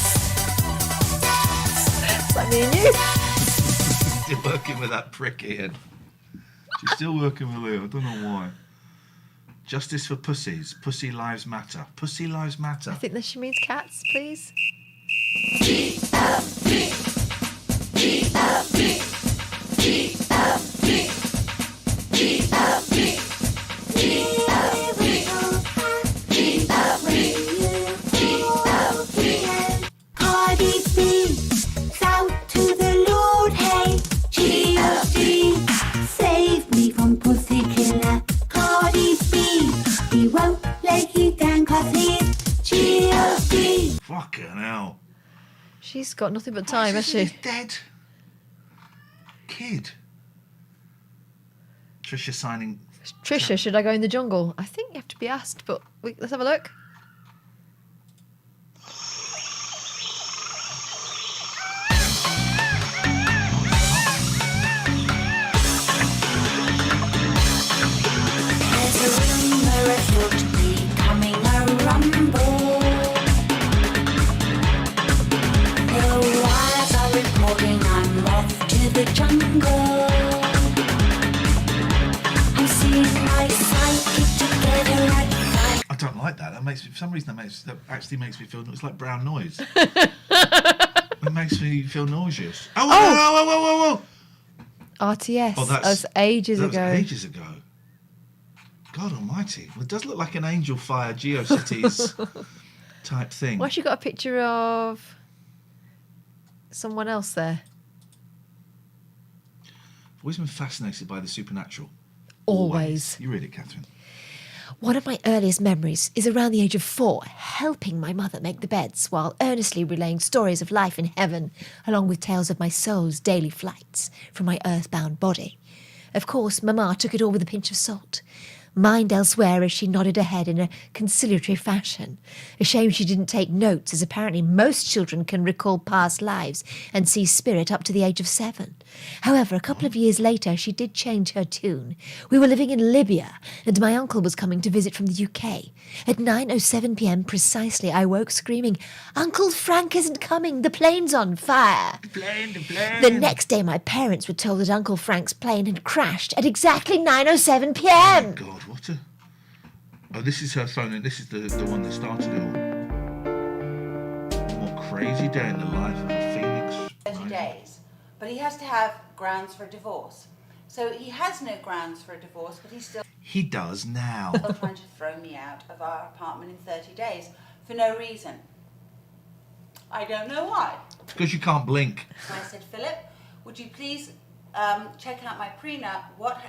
Speaker 2: it's like me and you.
Speaker 1: Still working with that prick, Ian. She's still working with Leo. I don't know why. Justice for pussies. Pussy lives matter. Pussy lives matter.
Speaker 2: I think that she means cats, please.
Speaker 16: Cardi B, shout to the Lord, hey, G.O.D. Save me from pussy killer, Cardi B. He won't let you down 'cause he's G.O.D.
Speaker 1: Fucking hell.
Speaker 2: She's got nothing but time, has she?
Speaker 1: Dead kid. Trisha signing.
Speaker 2: Trisha, should I go in the jungle? I think you have to be asked, but let's have a look.
Speaker 16: There's a rumor afoot becoming a rumble. The wires are reporting I'm off to the jungle. I'm seeing my psychic together at night.
Speaker 1: I don't like that. That makes me, for some reason, that actually makes me feel. It's like brown noise. It makes me feel nauseous. Oh, whoa, whoa, whoa, whoa, whoa!
Speaker 2: RTS.
Speaker 1: Oh,
Speaker 2: that was ages
Speaker 1: that
Speaker 2: ago.
Speaker 1: Was ages ago. God Almighty! Well, it does look like an Angel Fire GeoCities type thing.
Speaker 2: Why has she got a picture of someone else there?
Speaker 1: I've always been fascinated by the supernatural.
Speaker 2: Always.
Speaker 1: You read it, Catherine.
Speaker 2: One of my earliest memories is around the age of 4, helping my mother make the beds while earnestly relaying stories of life in heaven, along with tales of my soul's daily flights from my earthbound body. Of course, Mama took it all with a pinch of salt. Mind elsewhere as she nodded her head in a conciliatory fashion. A shame she didn't take notes, as apparently most children can recall past lives and see spirit up to the age of 7. However, a couple of years later, she did change her tune. We were living in Libya, and my uncle was coming to visit from the UK. At 9:07 p.m. precisely, I woke screaming, "Uncle Frank isn't coming, the plane's on fire!"
Speaker 1: The plane.
Speaker 2: The next day, my parents were told that Uncle Frank's plane had crashed at exactly 9:07 p.m.
Speaker 1: Oh, God, what a... Oh, this is her phone, and this is the one that started it all. What crazy day in the life of a Phoenix.
Speaker 19: 30 days. But he has to have grounds for divorce. So he has no grounds for a divorce, but he's still
Speaker 1: He does now.
Speaker 19: trying to throw me out of our apartment in 30 days for no reason. I don't know why.
Speaker 1: It's because you can't blink.
Speaker 19: I said, Philip, would you please check out my prenup?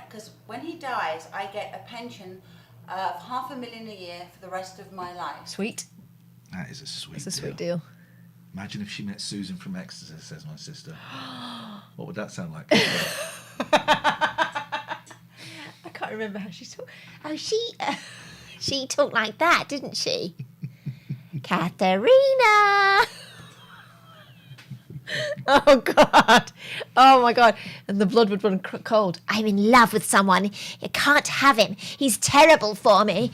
Speaker 19: Because when he dies, I get a pension of $500,000 a year for the rest of my life.
Speaker 2: Sweet.
Speaker 1: That is a sweet
Speaker 2: That's a sweet deal.
Speaker 1: Imagine if she met Susan from Exorcist, says my sister. What would that sound like?
Speaker 2: I can't remember how she talked. Oh, she talked like that, didn't she? Katharina! Oh, God. Oh, my God. And the blood would run cold. I'm in love with someone. You can't have him. He's terrible for me.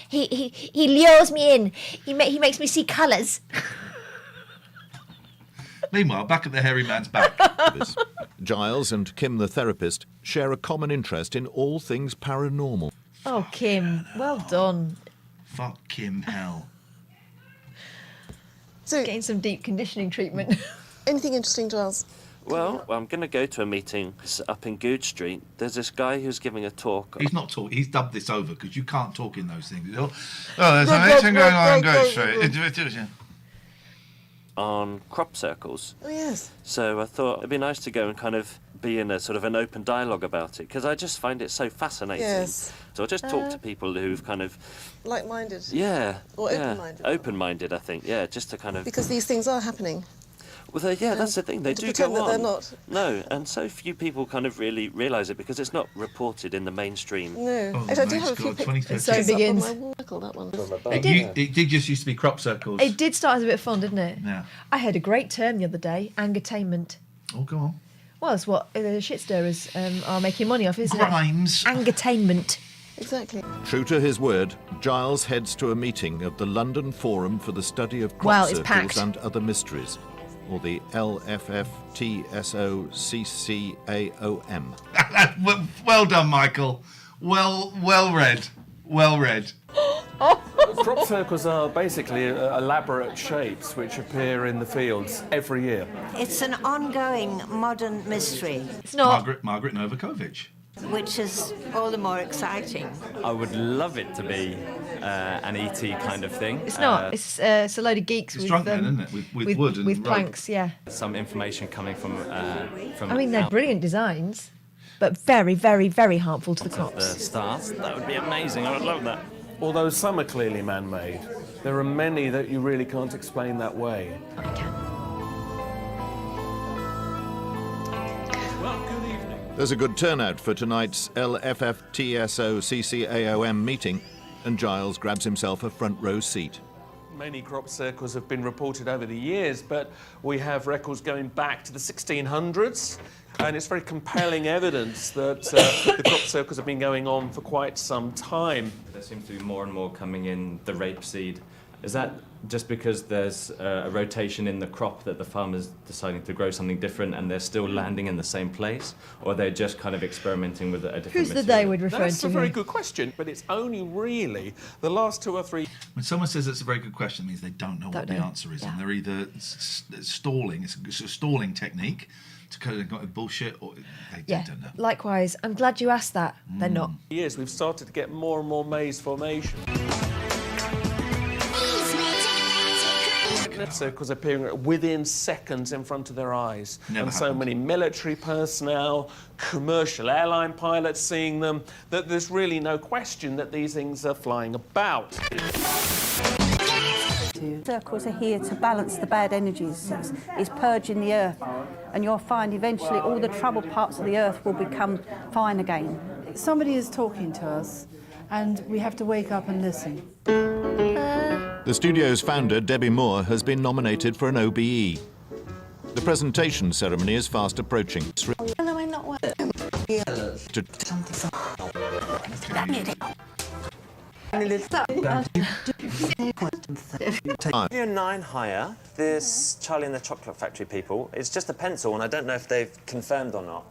Speaker 2: He lures me in. He makes me see colours.
Speaker 1: Meanwhile, back at the hairy man's back.
Speaker 6: Giles and Kim the therapist share a common interest in all things paranormal.
Speaker 2: Oh, Kim, well done.
Speaker 1: Fuck Kim hell.
Speaker 2: So getting some deep conditioning treatment.
Speaker 7: Anything interesting, Giles?
Speaker 20: Well, I'm going to go to a meeting up in Goode Street. There's this guy who's giving a talk.
Speaker 1: He's not talking. He's dubbed this over because you can't talk in those things. Oh, there's an meeting going on in Goode Street.
Speaker 20: On crop circles.
Speaker 7: Oh, yes.
Speaker 20: So I thought it'd be nice to go and kind of be in a sort of an open dialogue about it, because I just find it so fascinating.
Speaker 7: Yes.
Speaker 20: So I just talk to people who've kind of...
Speaker 7: Like-minded?
Speaker 20: Yeah.
Speaker 7: Or
Speaker 20: yeah.
Speaker 7: open-minded?
Speaker 20: Open-minded, I think, yeah, just to kind of...
Speaker 7: Because these things are happening.
Speaker 20: Well, yeah, that's the thing. They do go on.
Speaker 7: That they're not.
Speaker 20: No, and so few people kind of really realise it because it's not reported in the mainstream.
Speaker 7: No.
Speaker 1: Oh,
Speaker 7: Actually, I do have a few pictures so it begins. On my wall, that one.
Speaker 1: It did just used to be crop circles.
Speaker 2: It did start as a bit of fun, didn't it?
Speaker 1: Yeah.
Speaker 2: I heard a great term the other day, angertainment.
Speaker 1: Oh, go on.
Speaker 2: Well, it's what the shit stirrers are making money off, isn't
Speaker 1: Grimes.
Speaker 2: it? Angertainment.
Speaker 7: Exactly.
Speaker 6: True to his word, Giles heads to a meeting of the London Forum for the Study of Crop
Speaker 2: Well, it's
Speaker 6: Circles
Speaker 2: packed.
Speaker 6: and Other Mysteries, or the LFFTSOCCAOM.
Speaker 1: Well done, Michael. Well read. Well read.
Speaker 21: Crop circles are basically elaborate shapes which appear in the fields every year.
Speaker 24: It's an ongoing modern mystery.
Speaker 2: It's not.
Speaker 1: Margaret Novakovic.
Speaker 24: Which is all the more exciting.
Speaker 25: I would love it to be an ET kind of thing.
Speaker 2: It's not. It's a load of geeks
Speaker 1: It's
Speaker 2: with
Speaker 1: drunk men, isn't it? With wood and
Speaker 2: with
Speaker 1: rope.
Speaker 2: planks, yeah.
Speaker 25: Some information coming from
Speaker 2: I mean, they're brilliant designs, but very, very, very harmful to the
Speaker 25: the
Speaker 2: crops.
Speaker 25: stars. That would be amazing. I would love that.
Speaker 21: Although some are clearly man-made, there are many that you really can't explain that way.
Speaker 6: There's a good turnout for tonight's LFFTSOCCAOM meeting, and Giles grabs himself a front row seat.
Speaker 21: Many crop circles have been reported over the years, but we have records going back to the 1600s, and it's very compelling evidence that the crop circles have been going on for quite some time.
Speaker 25: There seems to be more and more coming in the rapeseed. Is that just because there's a rotation in the crop that the farmer's deciding to grow something different and they're still landing in the same place? Or they're just kind of experimenting with a different
Speaker 2: Who's the
Speaker 25: material?
Speaker 2: they would refer to?
Speaker 21: That's a very good question, but it's only really the last 2 or 3...
Speaker 1: When someone says it's a very good question, it means they don't know what the answer is, and they're either stalling. It's a stalling technique to kind of go with bullshit, or they don't know.
Speaker 2: Likewise, I'm glad you asked that. They're not.
Speaker 21: Years we've started to get more and more maize formation. Circles appearing within seconds in front of their eyes.
Speaker 1: Never
Speaker 21: so
Speaker 1: happened.
Speaker 21: many military personnel, commercial airline pilots seeing them, that there's really no question that these things are flying about.
Speaker 26: Circles are here to balance the bad energies. It's purging the earth, and you'll find eventually all the troubled parts of the earth will become fine again.
Speaker 27: Somebody is talking to us, and we have to wake up and listen.
Speaker 6: The studio's founder, Debbie Moore, has been nominated for an OBE. The presentation ceremony is fast approaching.
Speaker 26: Hello, I'm not well.
Speaker 28: Year 9 higher, this Charlie and the Chocolate Factory people, it's just a pencil, and I don't know if they've confirmed or not.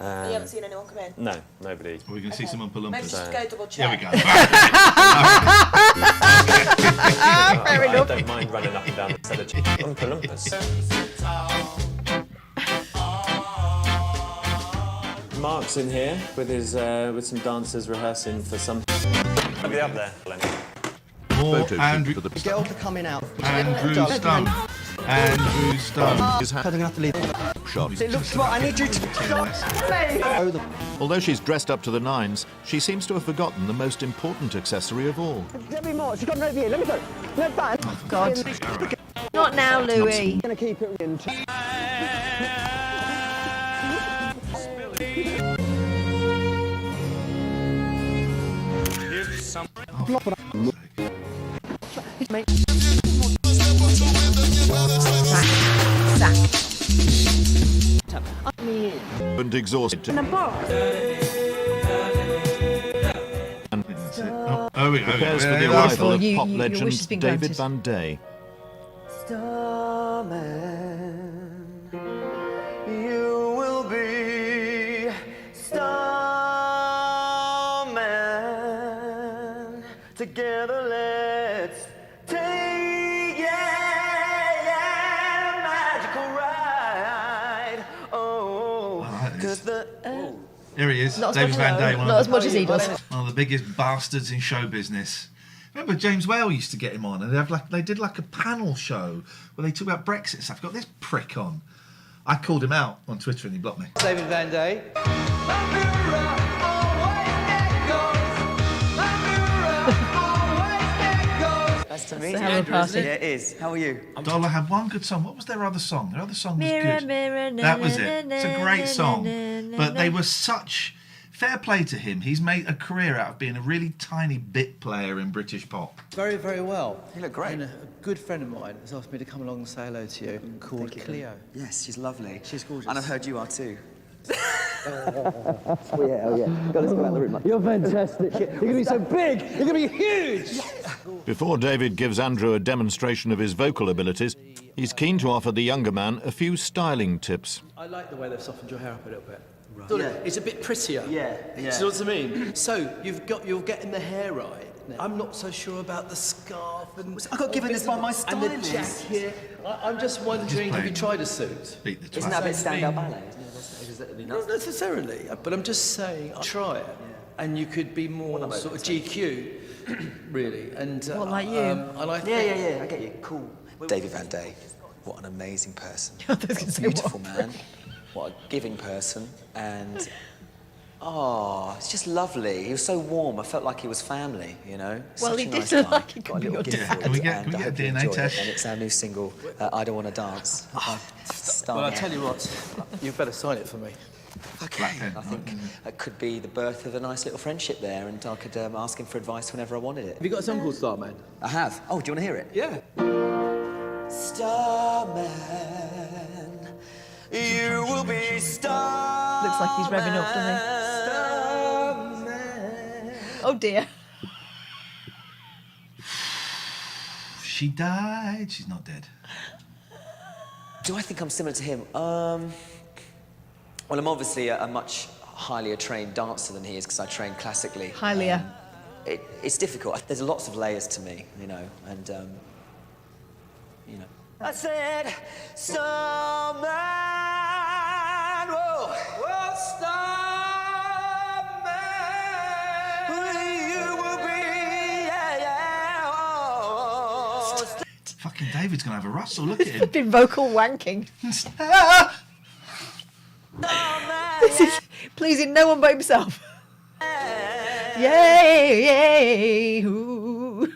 Speaker 12: You haven't seen anyone come in?
Speaker 28: No, nobody.
Speaker 1: Are we going to see some Oompa Loompas?
Speaker 12: Maybe just go double check.
Speaker 1: There we go.
Speaker 28: Fair enough. I don't mind running up and down the cellar. Oompa Loompas. Mark's in here with his with some dancers rehearsing for some. I'll be up there, Lenny.
Speaker 1: More Andrew.
Speaker 17: The girls are coming out.
Speaker 1: Andrew Stone. Andrew Stone.
Speaker 17: Is having to leave.
Speaker 6: Shot.
Speaker 17: It looks what I need you to stop.
Speaker 6: Although she's dressed up to the nines, she seems to have forgotten the most important accessory of all.
Speaker 17: Debbie Moore, she's got an over here. Let me go. No, back.
Speaker 1: Oh,
Speaker 2: God. Not now, Louis.
Speaker 17: I'm going to keep it in.
Speaker 6: And exhausted.
Speaker 1: Oh, we go.
Speaker 6: Prepares for the
Speaker 1: Yeah,
Speaker 6: arrival of
Speaker 2: you-
Speaker 6: pop
Speaker 2: your wish has
Speaker 6: legend
Speaker 2: been
Speaker 6: David
Speaker 2: granted.
Speaker 6: Van Day.
Speaker 11: Starman. Together let's take a magical ride. Oh, cause the
Speaker 1: Here he is,
Speaker 2: Not as
Speaker 1: David
Speaker 2: much-
Speaker 1: Van Day.
Speaker 2: Not as much as he does.
Speaker 1: One of the biggest bastards in show business. Remember James Whale used to get him on, and they did like a panel show where they talk about Brexit and stuff. Got this prick on. I called him out on Twitter and he blocked me.
Speaker 11: David Van Day. Nice to meet you.
Speaker 2: Andrew, isn't it?
Speaker 11: Yeah, it is. How are you?
Speaker 1: Dollar had one good song. What was their other song? Their other song was
Speaker 2: Mirror,
Speaker 1: good.
Speaker 2: mirror,
Speaker 1: That was it. It's a great song.
Speaker 2: na,
Speaker 1: But they
Speaker 2: na.
Speaker 1: were such... Fair play to him. He's made a career out of being a really tiny bit player in British pop.
Speaker 3: Very, very well.
Speaker 11: You look great.
Speaker 3: And a good friend of mine has asked me to come along and say hello to you, called Cleo.
Speaker 11: Yes, she's lovely.
Speaker 3: She's gorgeous.
Speaker 11: And I've heard you are too.
Speaker 3: Oh yeah. Go, let's go out the room. You're fantastic. You're going to be so big. You're going to be huge.
Speaker 6: Before David gives Andrew a demonstration of his vocal abilities, he's keen to offer the younger man a few styling tips.
Speaker 3: I like the way they've softened your hair up a little bit.
Speaker 11: Right.
Speaker 3: Sort of, it's a bit prettier.
Speaker 11: Yeah.
Speaker 3: Do you know what I mean? So you're getting the hair right. I'm not so sure about the scarf and.
Speaker 11: I got given this by my
Speaker 3: and the
Speaker 11: stylist.
Speaker 3: jacket. I'm just wondering, have you tried a suit?
Speaker 1: Beat the
Speaker 11: Isn't that a bit stand-up ballet?
Speaker 3: Not necessarily, but I'm just saying, try it, and you could be more sort of GQ, really. And
Speaker 2: What, like you?
Speaker 3: And I think,
Speaker 11: Yeah, I get you. Cool. David Van Day, what an amazing person.
Speaker 2: I was gonna
Speaker 11: What a
Speaker 2: say,
Speaker 11: beautiful
Speaker 2: what?
Speaker 11: man. What a giving person. And, it's just lovely. He was so warm. I felt like he was family, you know?
Speaker 2: Well,
Speaker 11: Such
Speaker 2: he
Speaker 11: a
Speaker 2: did
Speaker 11: nice
Speaker 2: look
Speaker 11: guy.
Speaker 2: like he could
Speaker 11: Got a
Speaker 2: be
Speaker 11: little
Speaker 2: your
Speaker 11: gift
Speaker 2: dad.
Speaker 11: for
Speaker 1: Can we
Speaker 11: it,
Speaker 1: get-
Speaker 11: and
Speaker 1: can we
Speaker 11: I
Speaker 1: get
Speaker 11: hope you
Speaker 1: a DNA
Speaker 11: enjoy it.
Speaker 1: test?
Speaker 11: And it's our new single, I Don't Wanna Dance.
Speaker 3: well, I tell you what, you better sign it for me.
Speaker 11: Okay, I think it could be the birth of a nice little friendship there, and I could ask him for advice whenever I wanted it.
Speaker 3: Have you got a song called Starman?
Speaker 11: I have. Oh, do you want to hear it?
Speaker 3: Yeah.
Speaker 11: Starman, you will be Starman.
Speaker 2: Looks like he's revving up, doesn't he? Oh dear.
Speaker 1: She died. She's not dead.
Speaker 11: Do I think I'm similar to him? Well, I'm obviously a much highly trained dancer than he is because I train classically.
Speaker 2: Highlier.
Speaker 11: It's difficult. There's lots of layers to me, you know, and, you know. I said, Starman, whoa, Starman, you will be, oh.
Speaker 1: Fucking David's going to have a rustle. Look at him.
Speaker 2: Been vocal wanking. This is pleasing no one but himself. Yay! Ooh.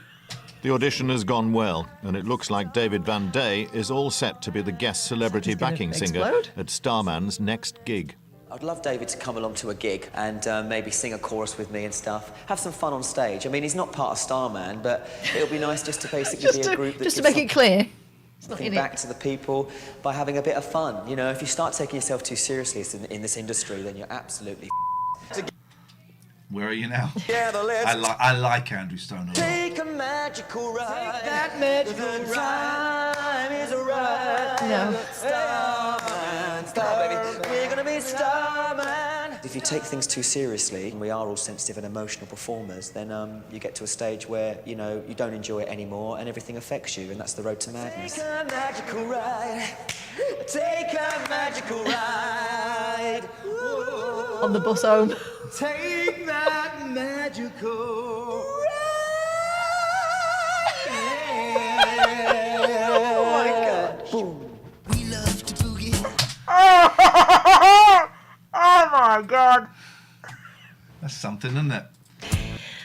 Speaker 6: The audition has gone well, and it looks like David Van Day is all set to be the guest celebrity
Speaker 2: He's gonna
Speaker 6: backing singer
Speaker 2: explode.
Speaker 6: at Starman's next gig.
Speaker 11: I'd love David to come along to a gig and maybe sing a chorus with me and stuff. Have some fun on stage. I mean, he's not part of Starman, but it'll be nice just to basically be a group that
Speaker 2: just to
Speaker 11: gives
Speaker 2: make it clear. It's not
Speaker 11: something
Speaker 2: in
Speaker 11: back
Speaker 2: it.
Speaker 11: to the people by having a bit of fun. You know, if you start taking yourself too seriously in this industry, then you're absolutely
Speaker 1: Where are you now?
Speaker 11: Yeah,
Speaker 1: I like Andrew Stone a lot.
Speaker 11: Take a magical ride. Take that magical time is right.
Speaker 2: No.
Speaker 11: Starman, star, baby. We're gonna be Starman. If you take things too seriously, and we are all sensitive and emotional performers, then you get to a stage where, you know, you don't enjoy it anymore and everything affects you, and that's the road to madness. Take a magical ride. Take a magical ride.
Speaker 2: On the bus home.
Speaker 11: Take that magical ride.
Speaker 2: Oh my God.
Speaker 11: Boom. We love to boogie.
Speaker 2: Oh my God.
Speaker 1: That's something, isn't it?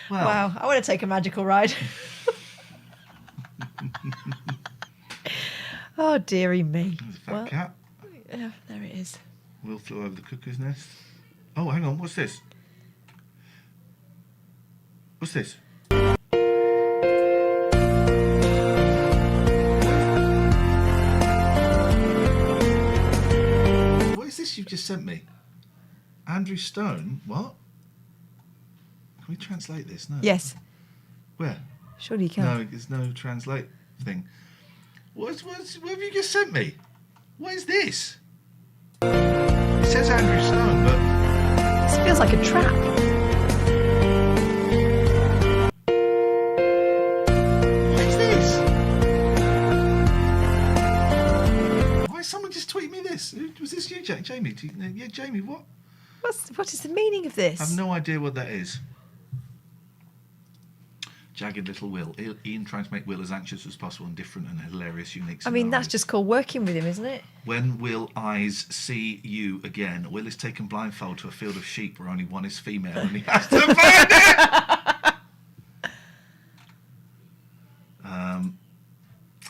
Speaker 1: Well,
Speaker 2: Wow, I want to take a magical ride. Oh, dearie me.
Speaker 1: There's a fat cat.
Speaker 2: Yeah, there it is.
Speaker 1: Will flew over the cuckoo's nest. Oh, hang on. What's this? What's this? What is this you've just sent me? Andrew Stone? What? Can we translate this? No.
Speaker 2: Yes.
Speaker 1: Where?
Speaker 2: Surely you can.
Speaker 1: No, there's no translate thing. What have you just sent me? What is this? It says Andrew Stone, but...
Speaker 2: This feels like a trap.
Speaker 1: this? Was this you, Jamie? Yeah, Jamie, what?
Speaker 2: What is the meaning of this?
Speaker 1: I have no idea what that is. Jagged little Will. Ian trying to make Will as anxious as possible and different and hilarious, unique
Speaker 2: I mean,
Speaker 1: scenarios.
Speaker 2: that's just called working with him, isn't it?
Speaker 1: When will eyes see you again? Will is taken blindfold to a field of sheep where only one is female and he has to find it!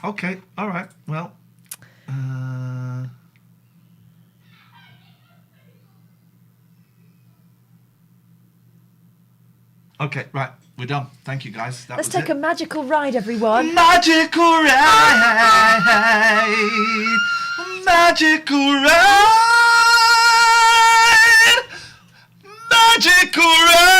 Speaker 1: Okay, all right, well. Okay, right, we're done. Thank you, guys.
Speaker 2: Let's take a magical ride, everyone.
Speaker 1: Magical ride! Magical ride! Magical ride!